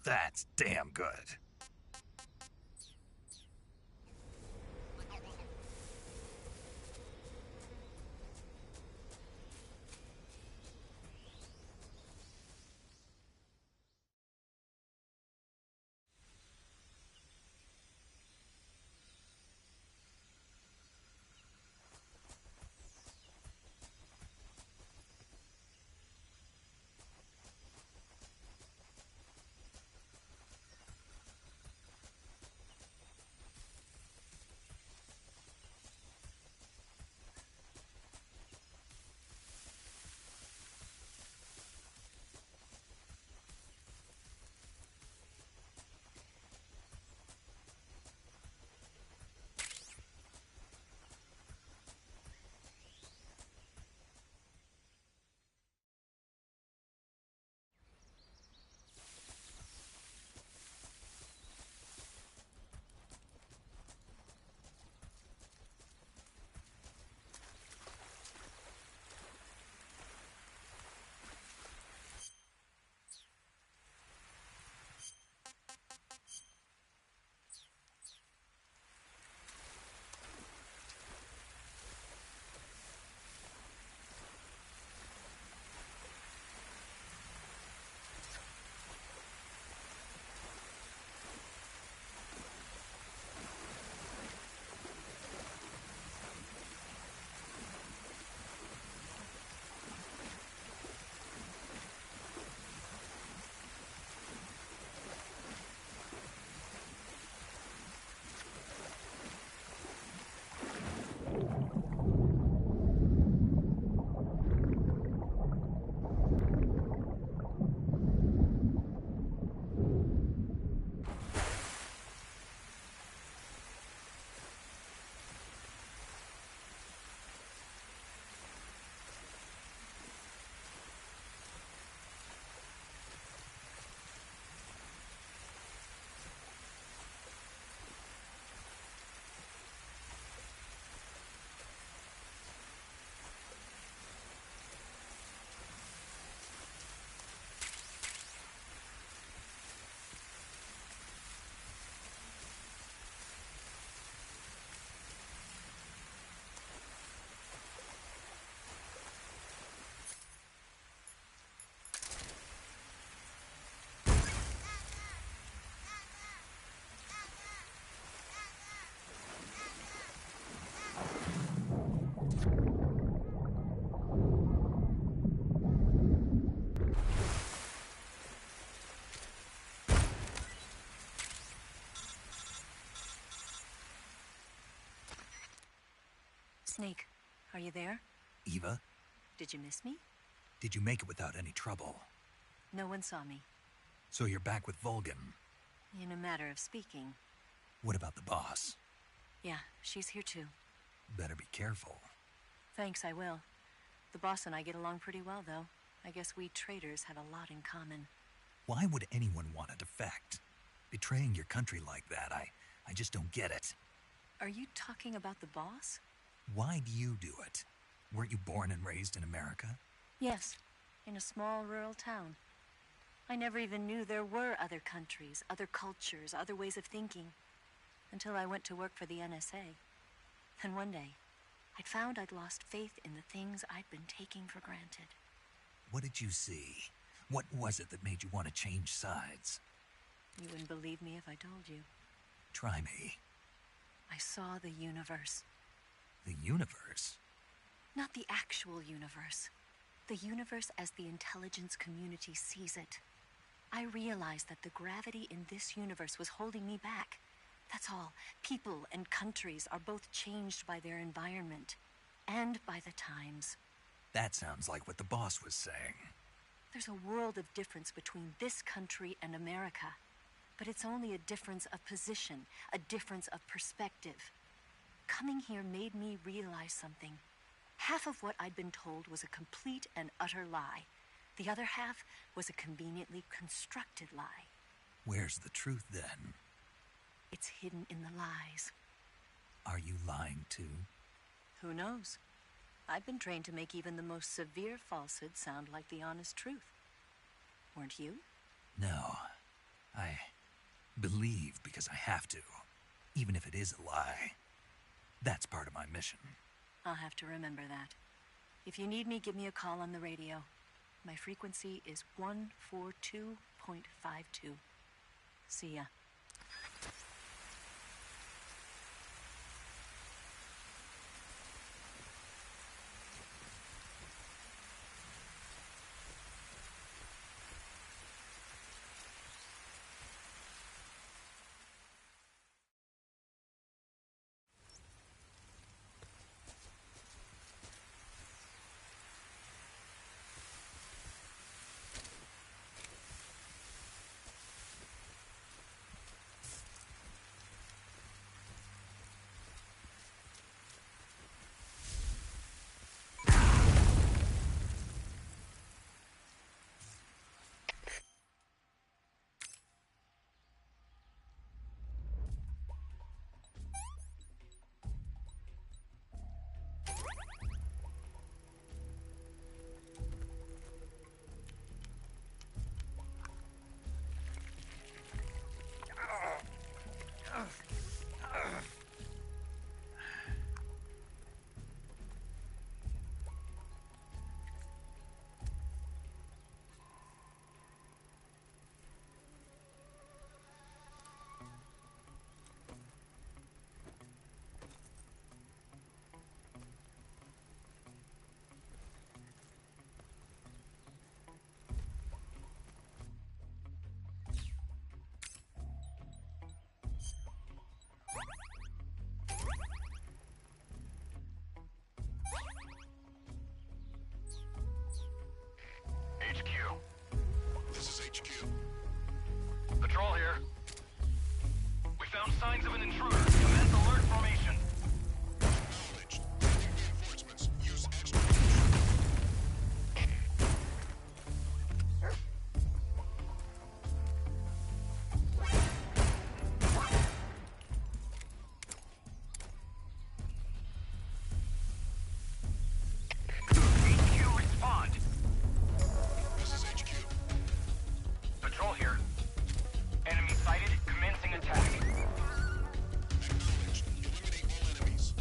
That's damn good. Snake, are you there? Eva, Did you miss me? did you make it without any trouble? No one saw me. So you're back with Vulcan. In a matter of speaking. What about the boss? Yeah, she's here too. Better be careful. Thanks, I will. The boss and I get along pretty well, though. I guess we traitors have a lot in common. Why would anyone want to defect? Betraying your country like that, I just don't get it. Are you talking about the boss? Why do you do it? Weren't you born and raised in America? Yes, in a small rural town. I never even knew there were other countries, other cultures, other ways of thinking, until I went to work for the NSA. And one day, I'd found I'd lost faith in the things I'd been taking for granted. What did you see? What was it that made you want to change sides? You wouldn't believe me if I told you. Try me. I saw the universe. The universe? Not the actual universe. The universe as the intelligence community sees it. I realized that the gravity in this universe was holding me back. That's all. People and countries are both changed by their environment and by the times. That sounds like what the boss was saying. There's a world of difference between this country and America. But it's only a difference of position, a difference of perspective. Coming here made me realize something. Half of what I'd been told was a complete and utter lie. The other half was a conveniently constructed lie. Where's the truth, then? It's hidden in the lies. Are you lying, too? Who knows? I've been trained to make even the most severe falsehood sound like the honest truth. Weren't you? No. I believe because I have to, even if it is a lie. That's part of my mission. I'll have to remember that. If you need me, give me a call on the radio. My frequency is 142.52. See ya. Patrol here. We found signs of an intruder. Commence alert formation. Acknowledged. Reinforcements. Use extra. HQ, respond. This is HQ. Patrol here. Enemy sighted. Commencing attack. Acknowledged. Eliminate all enemies.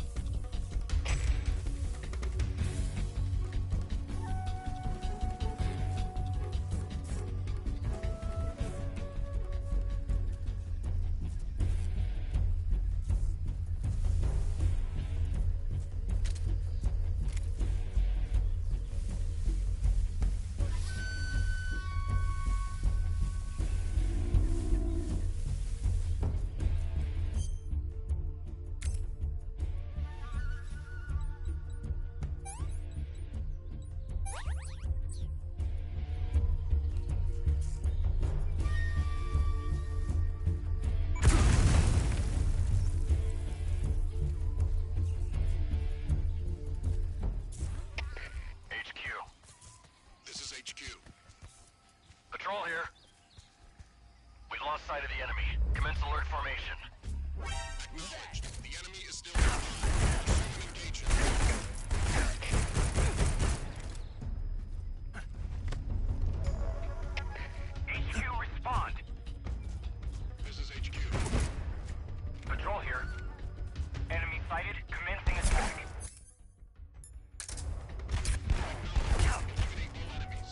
This is HQ. Patrol here. We lost sight of the enemy. Commence alert formation. Acknowledged. The enemy is still alive. Pursue and engage it. HQ, respond. This is HQ. Patrol here. Enemy sighted. Commencing attack. Eliminate all enemies.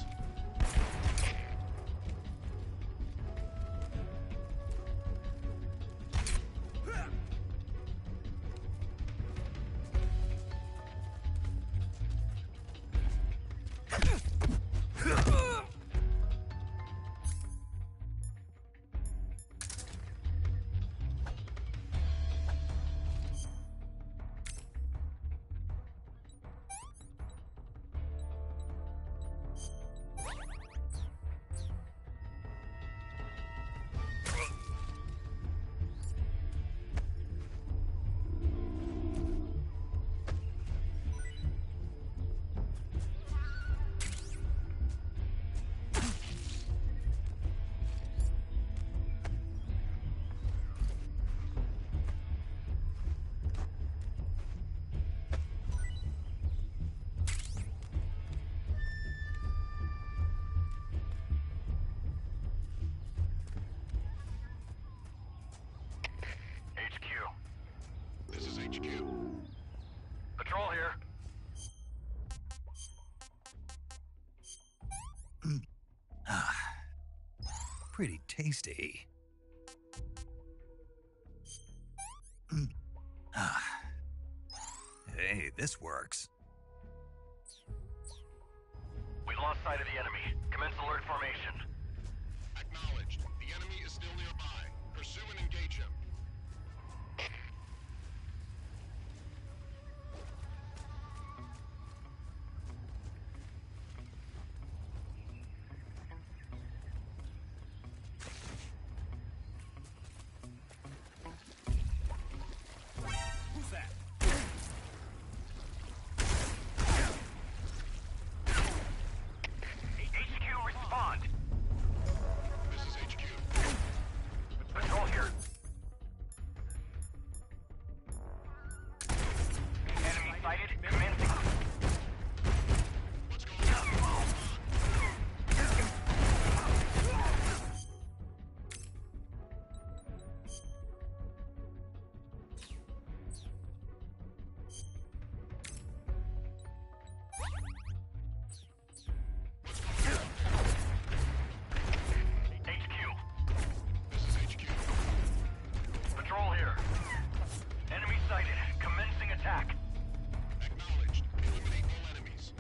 Pretty tasty. Hey, this works. We lost sight of the enemy. Commence alert formation. Acknowledged. The enemy is still nearby. Pursue and engage him. Who's that? HQ, respond. This is HQ. Patrol here. Enemy sighted. Commencing. What's going on? HQ. This is HQ. Patrol here. Enemy sighted. Commencing attack. Acknowledged. Eliminate all enemies.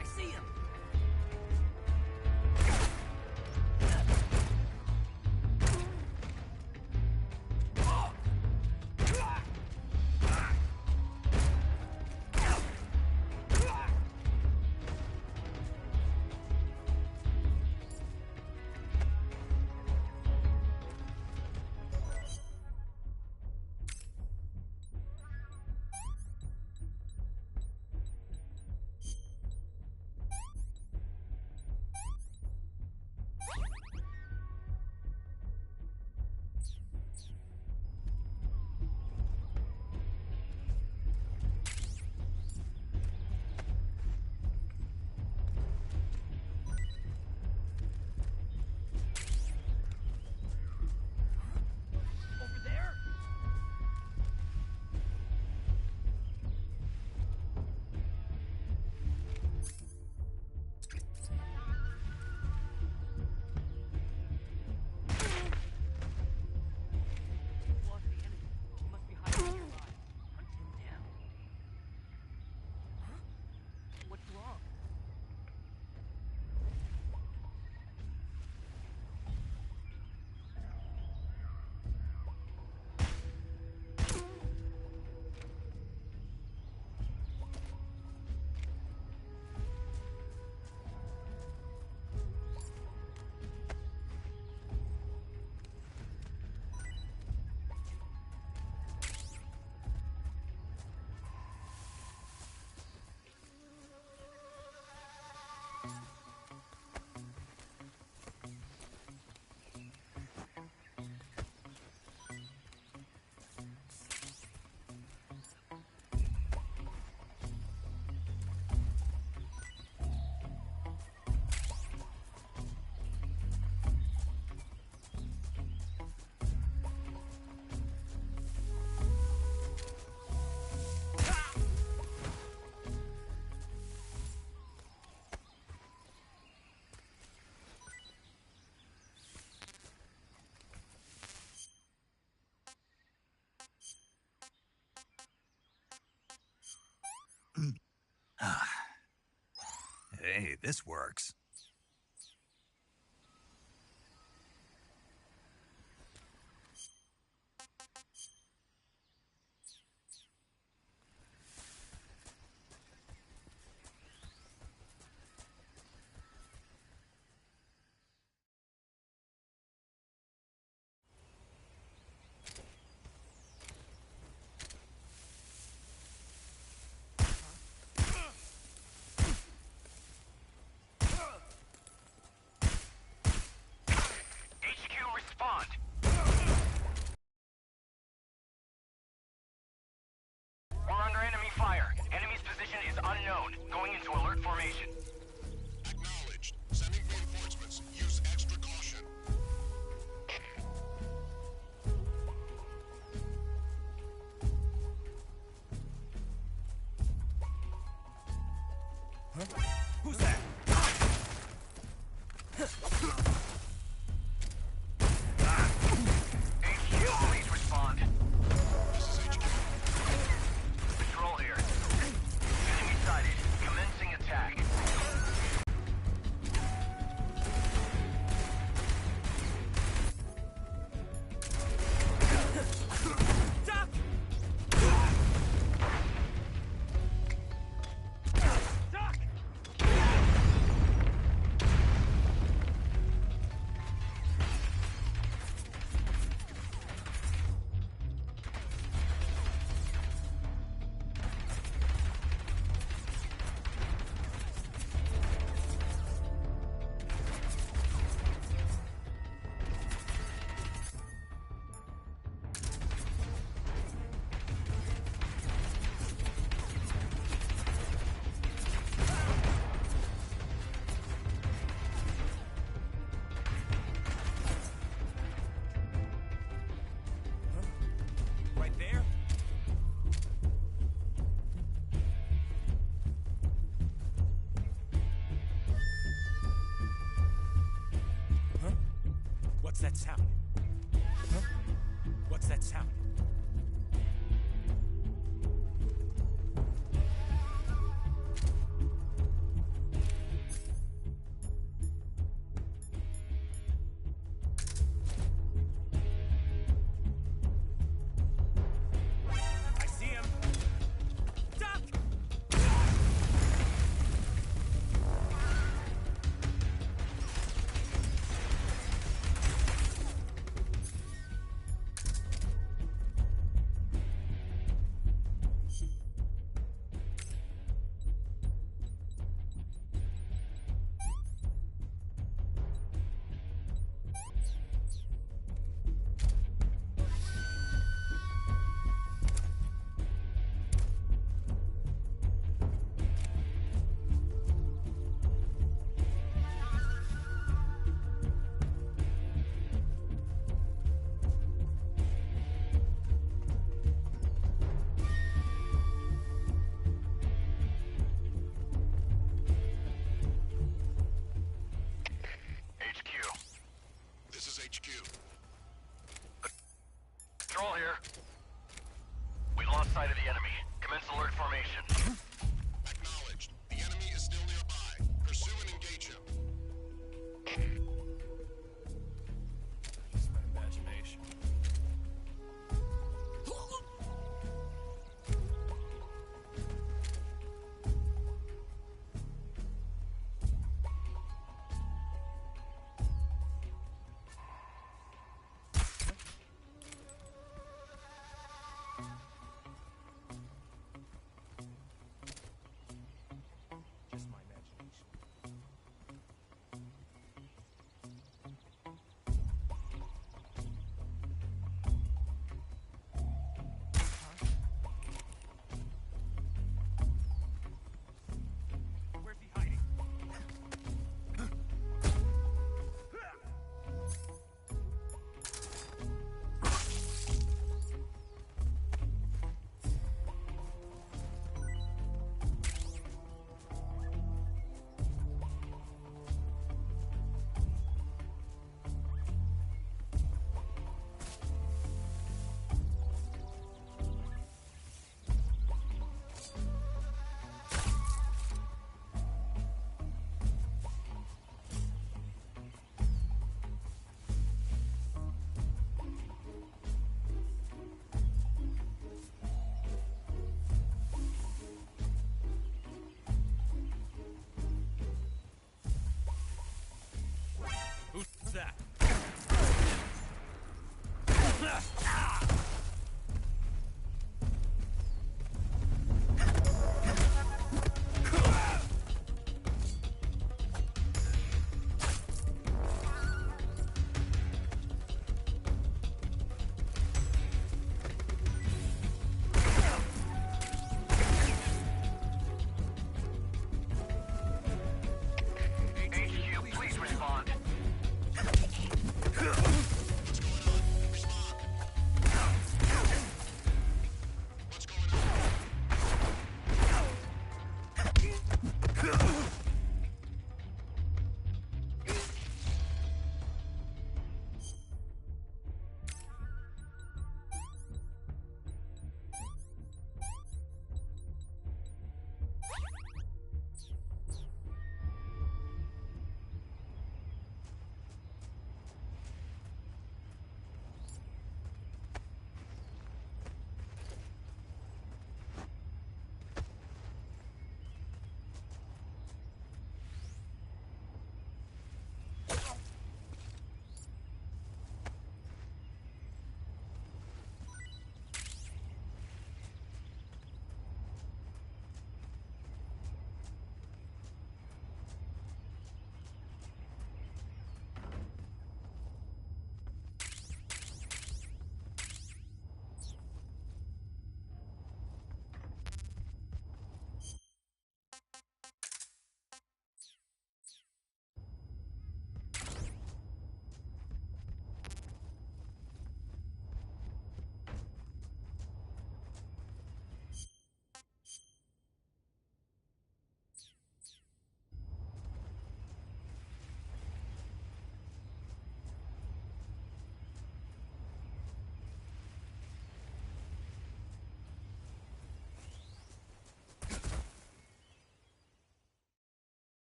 I see him. Over there? Lost the enemy. He must be hiding nearby. Hunt him down. What's wrong? Hey, this works. Who's that? HQ, please respond. This is HQ. Patrol here. Enemy sighted. Commencing attack. Duck! Duck! Right there? Huh? What's that sound? Huh? What's that sound? I see him. Duck!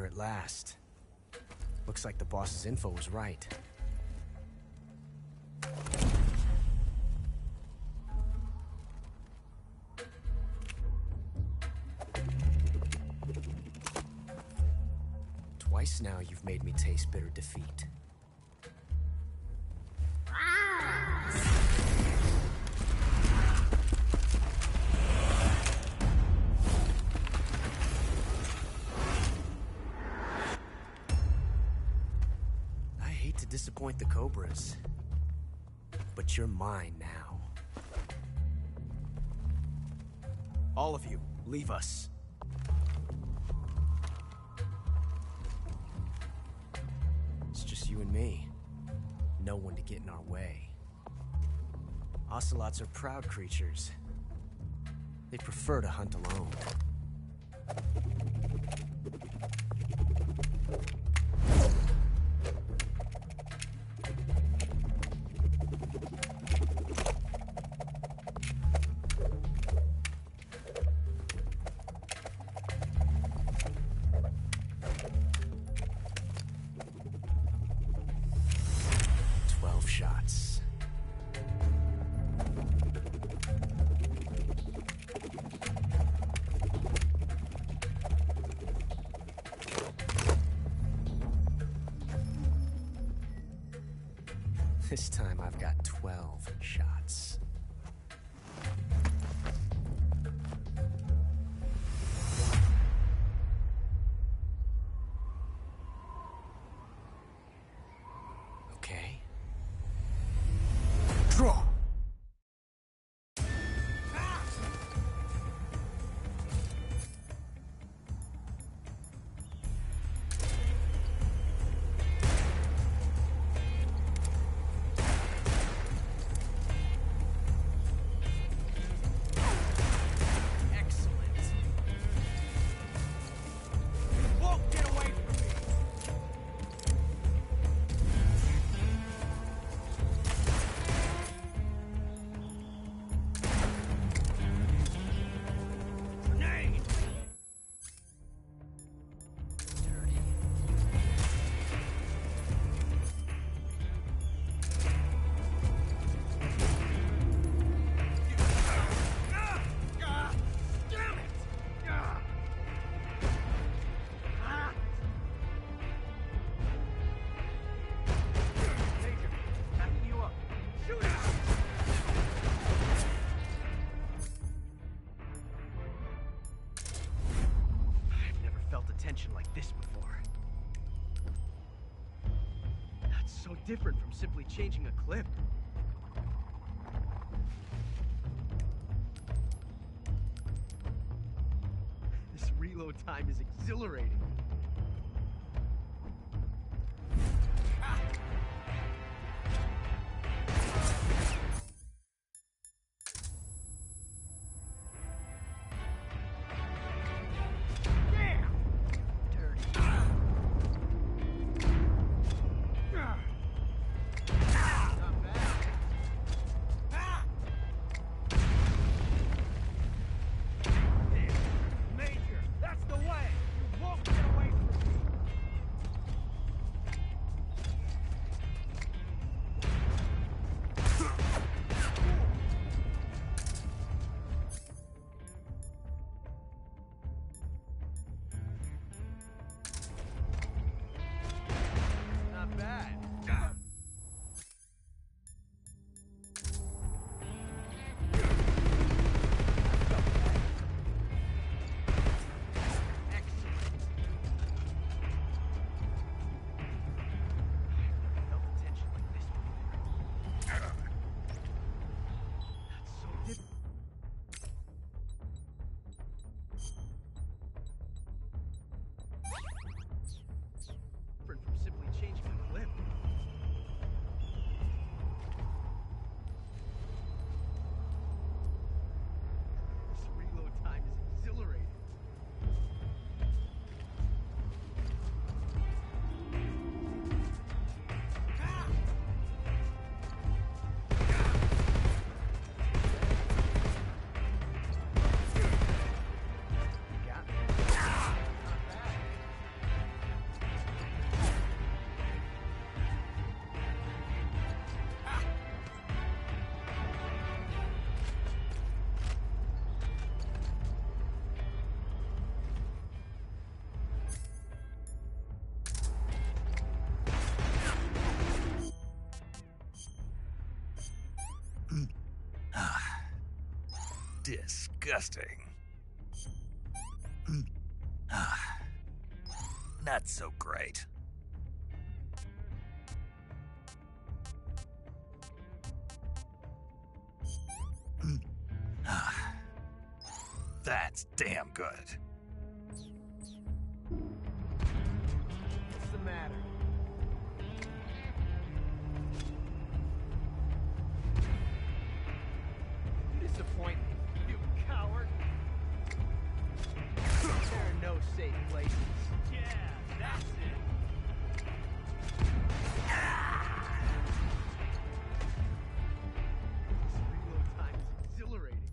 at last. Looks like the boss's info was right. Twice now you've made me taste bitter defeat. I hate to disappoint the Cobras, but you're mine now. All of you, leave us. It's just you and me. No one to get in our way. Ocelots are proud creatures. They prefer to hunt alone. Shots. This time I've got 12 shots. Okay. Draw! Tension like this before. That's so different from simply changing a clip. This reload time is exhilarating. Major, that's the way! You won't get away! Disgusting. Not so great. That's damn good. What's the matter? You disappoint me, you coward. There are no safe places. Yeah, that's it. This reload time is exhilarating.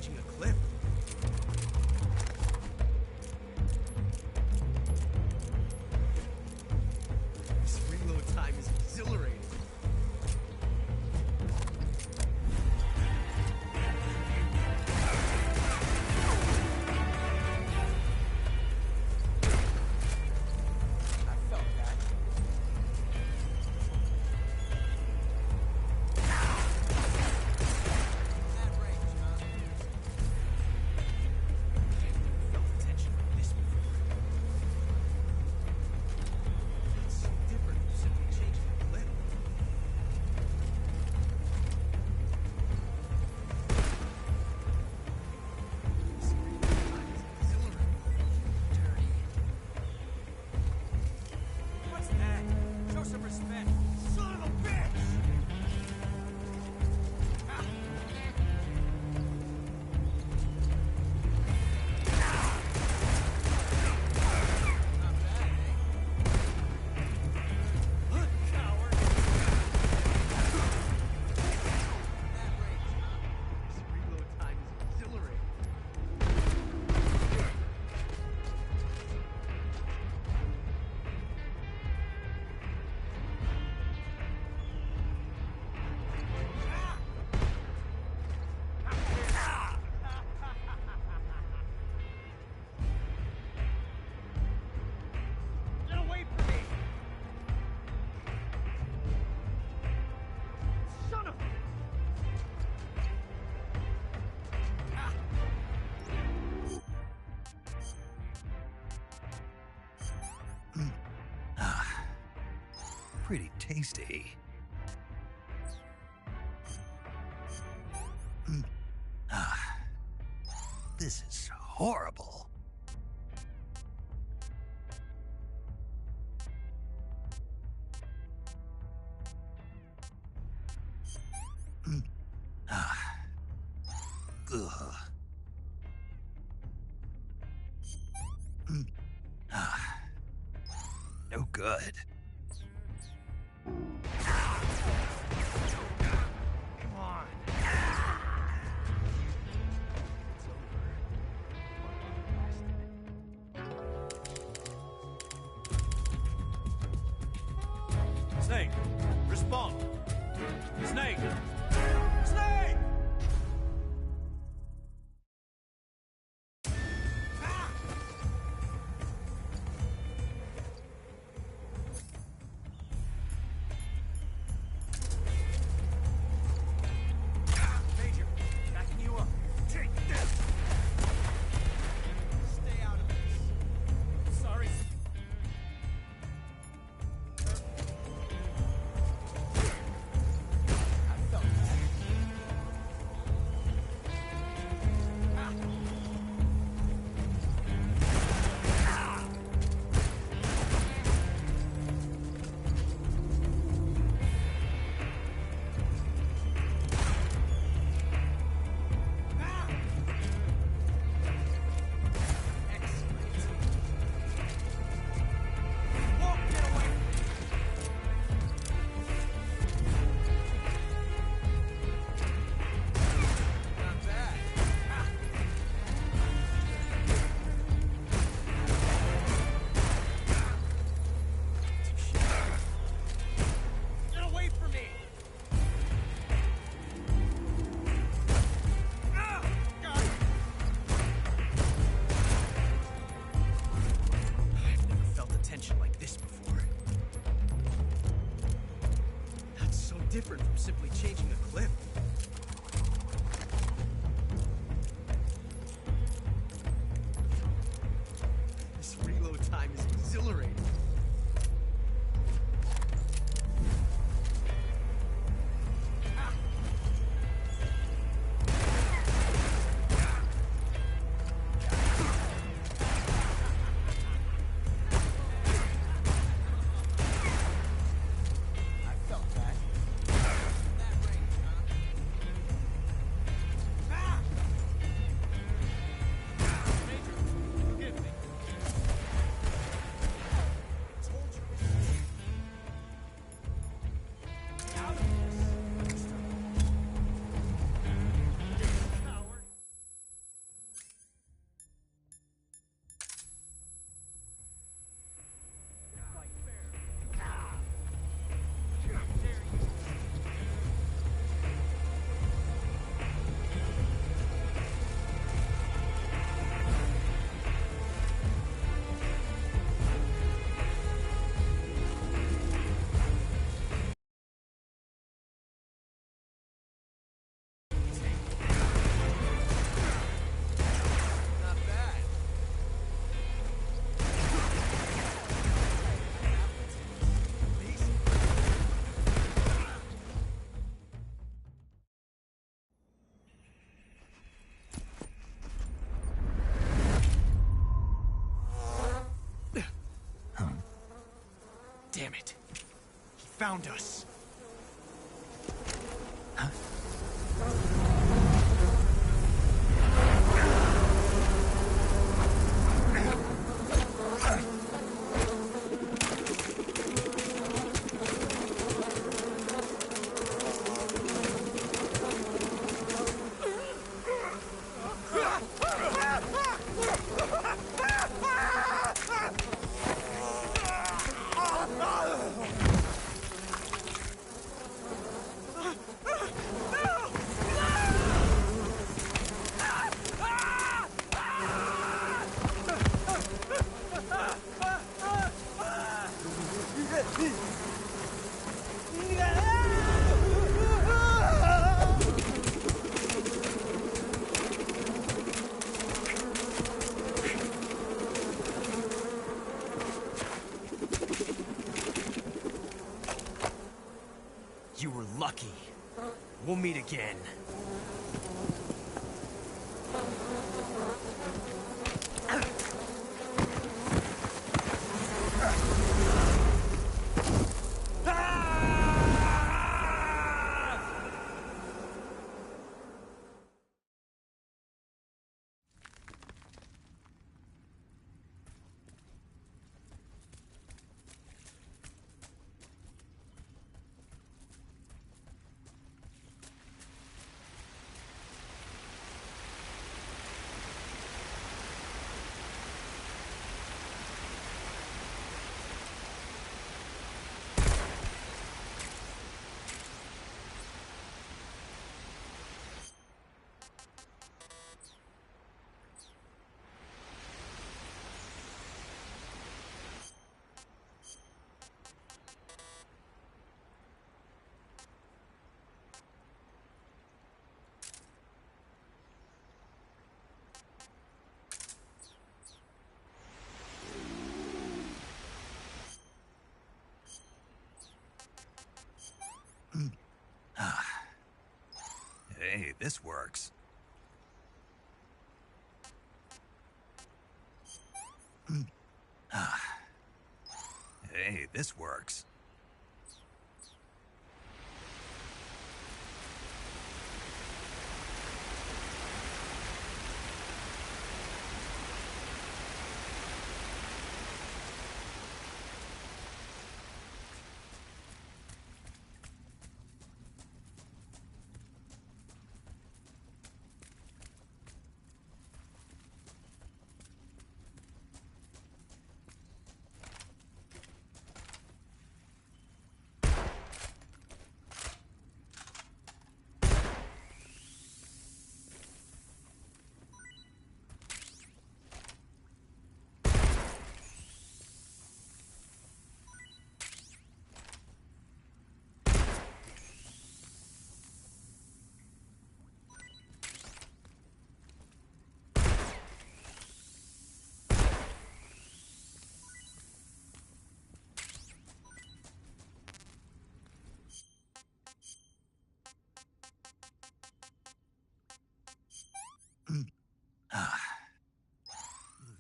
changing a clip. This reload time is exhilarating. Pretty tasty. This is horrible. Ugh. No good. Come on. Snake, respond. Snake! Snake! Major, backing you up. Take this! Stay out of this. Sorry. I felt that. Get away from me! God. I've never felt a tension like this before. That's so different from simply changing a clip. This reload time is exhilarating. I felt that. That range, huh? Major, forgive me. Damn it. He found us. You were lucky. We'll meet again. Hey, this works. Hey, this works.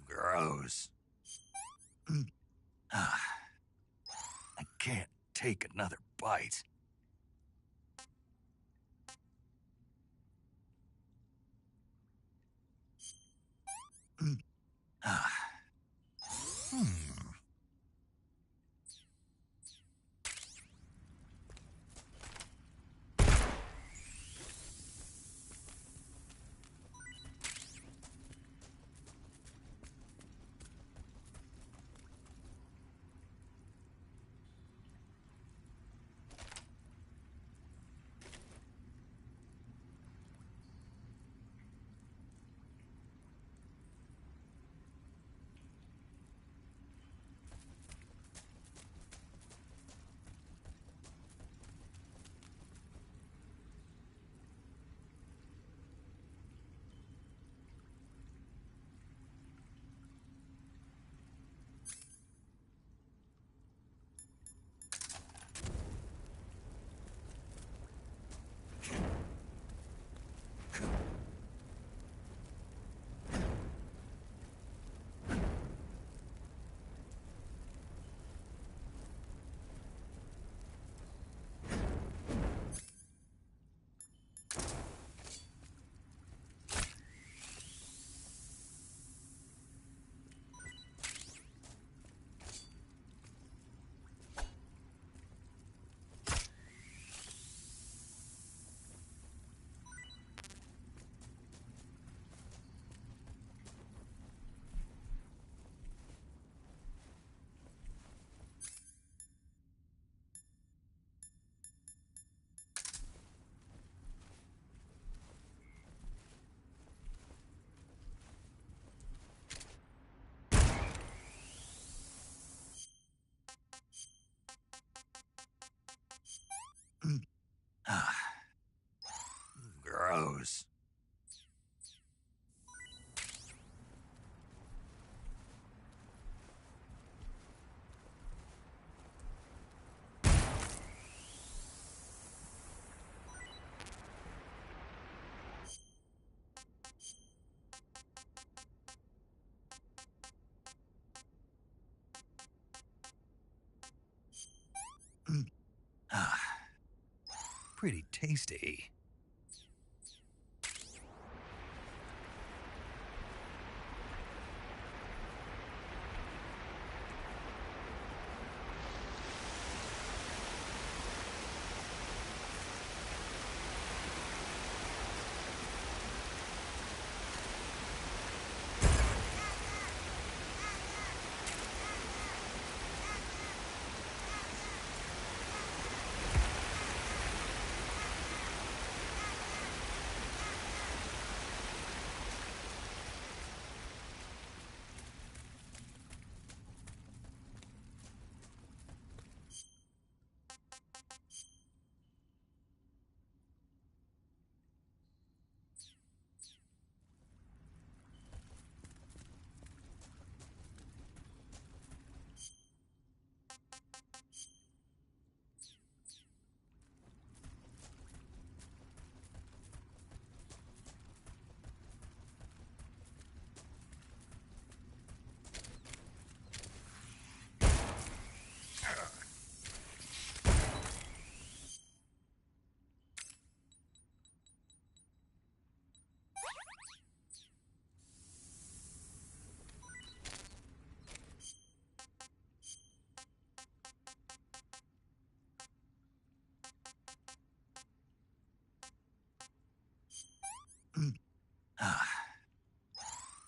Gross. I can't take another bite. pretty tasty.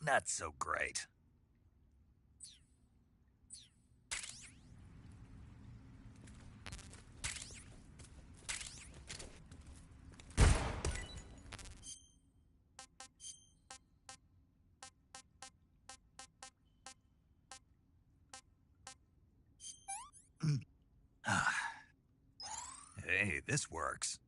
Not so great. Hey, this works.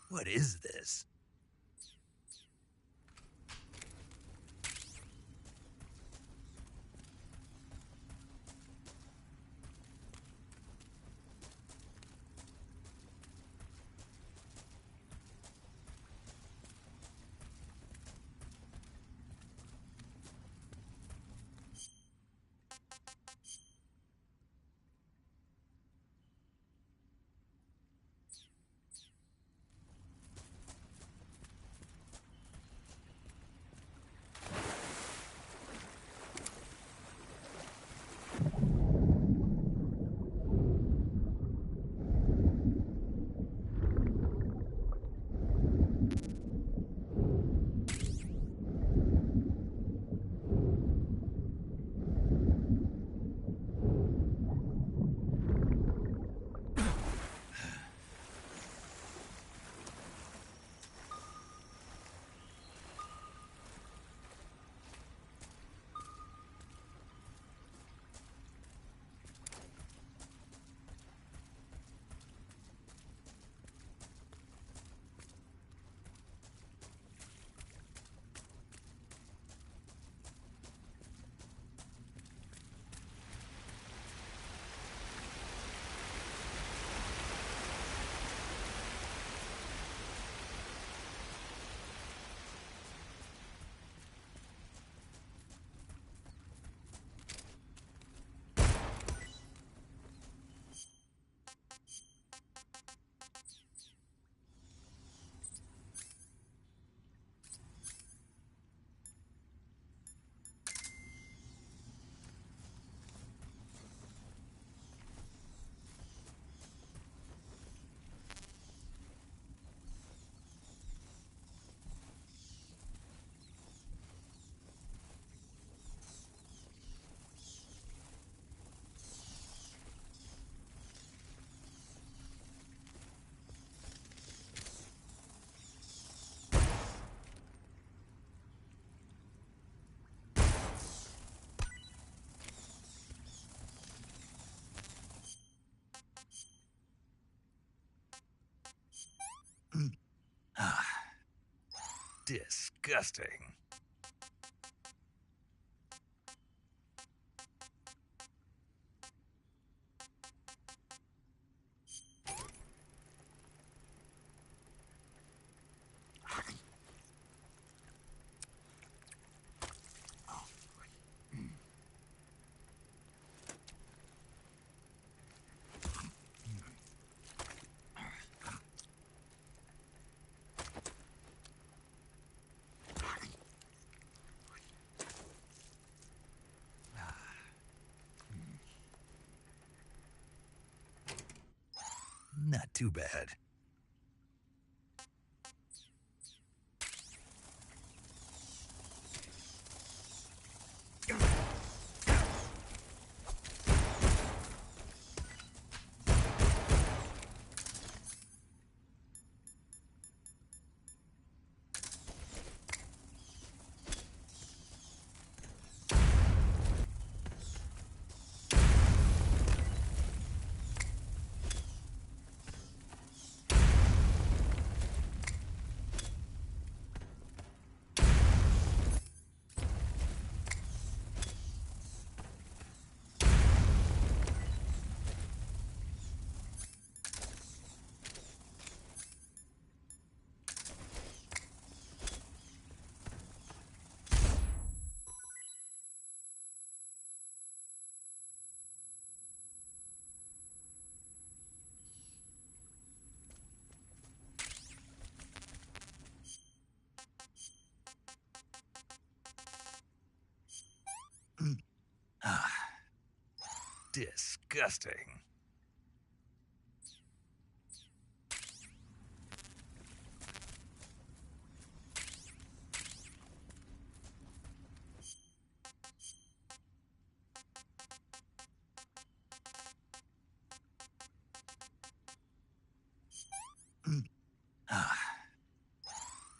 What is this? Disgusting. Not too bad. Disgusting.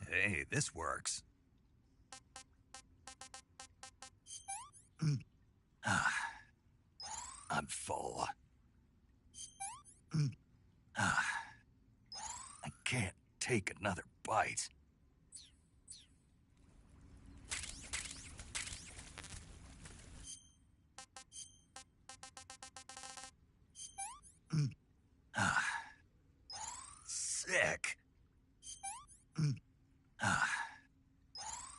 Hey, this works. I'm full. I can't take another bite. Sick.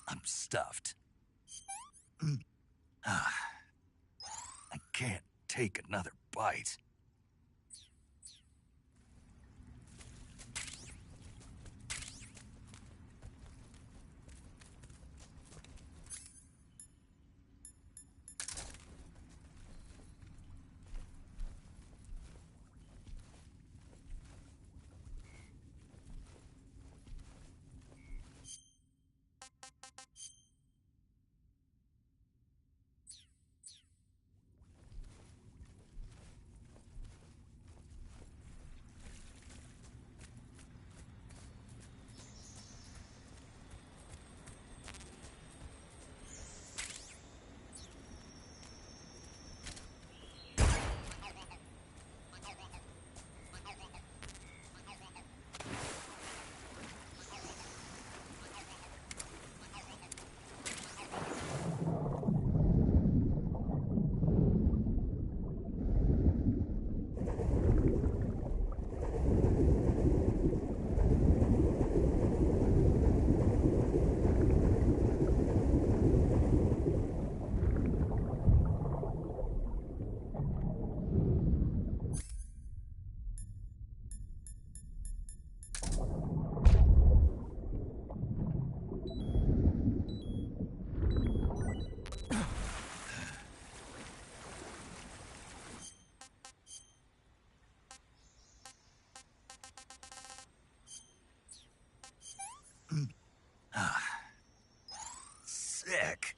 I'm stuffed. I can't take another bite. Sick.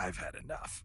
I've had enough.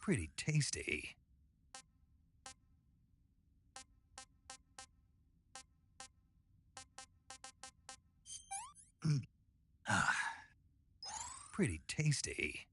Pretty tasty. Pretty tasty.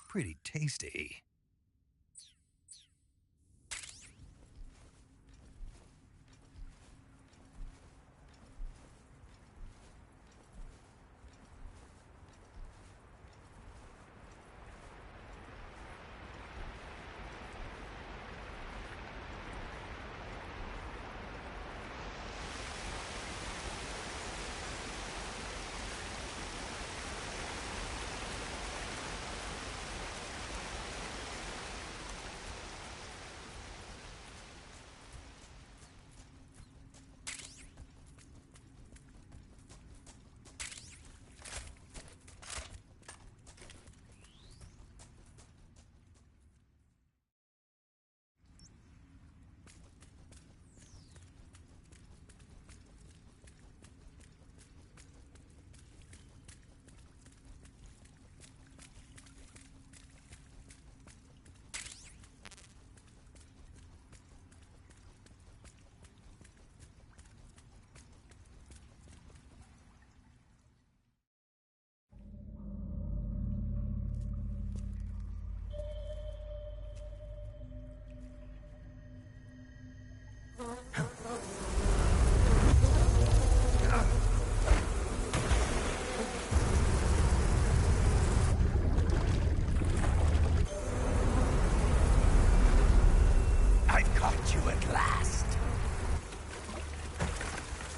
Pretty tasty.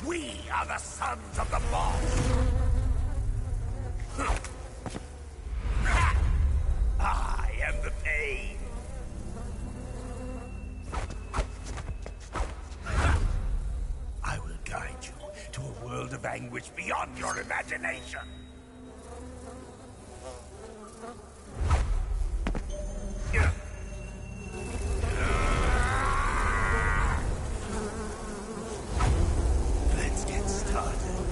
We are the sons of the boss! I am the pain! I will guide you to a world of anguish beyond your imagination! Let's get started.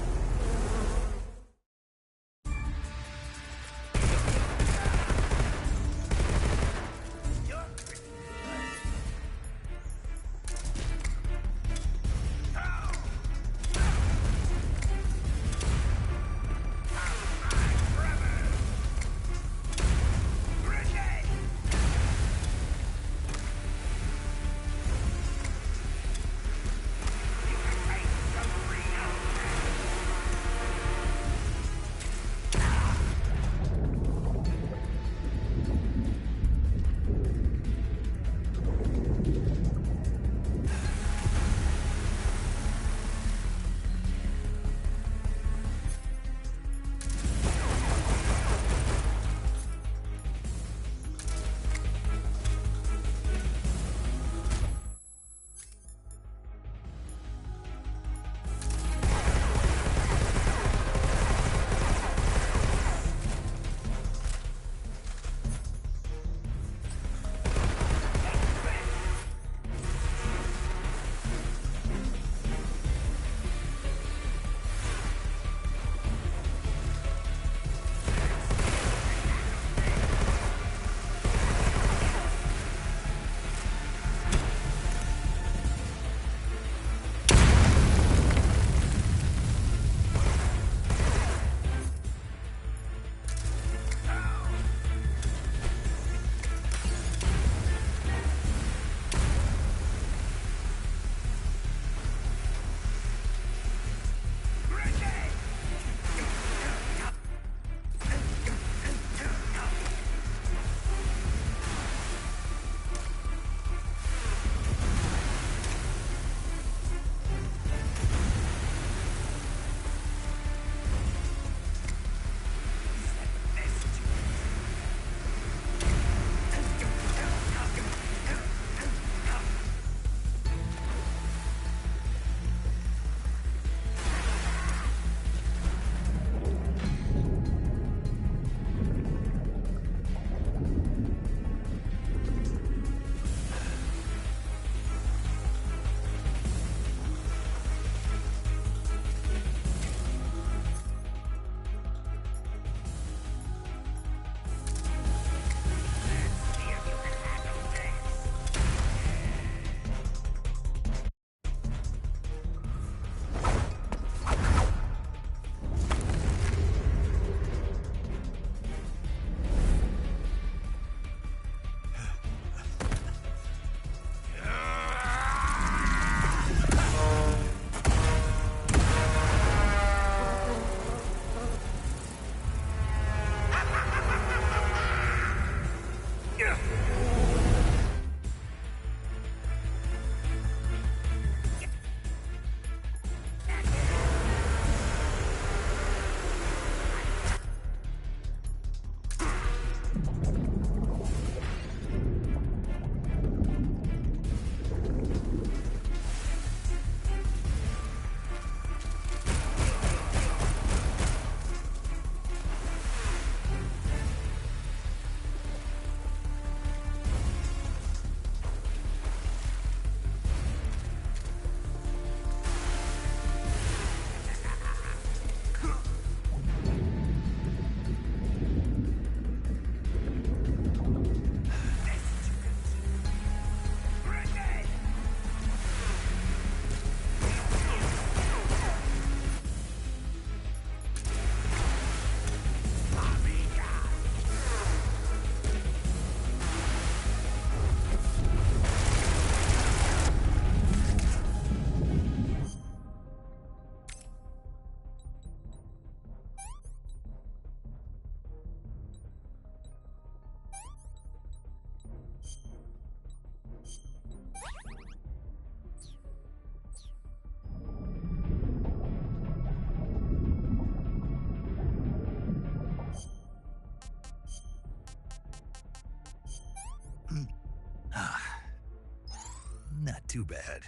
too bad.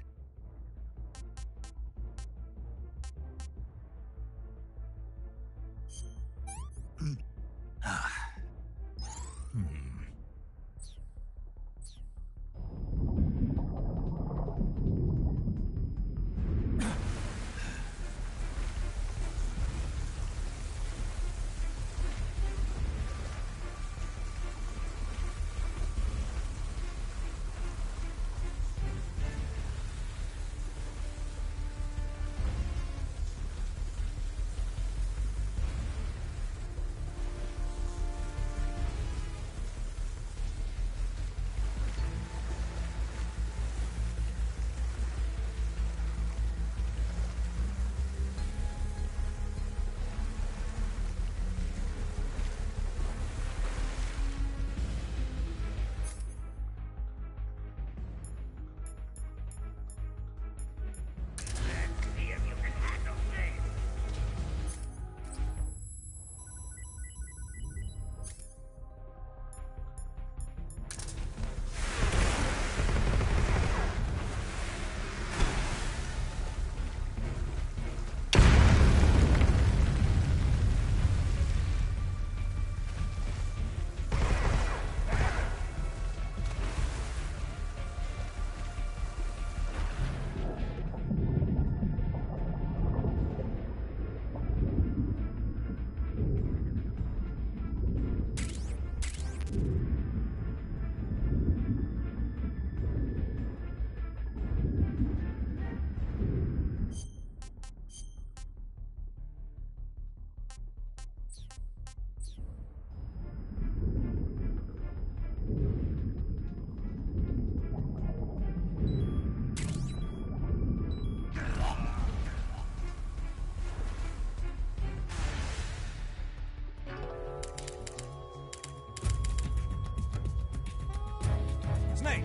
Snake,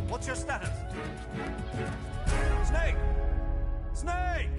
what's your status? Snake! Snake!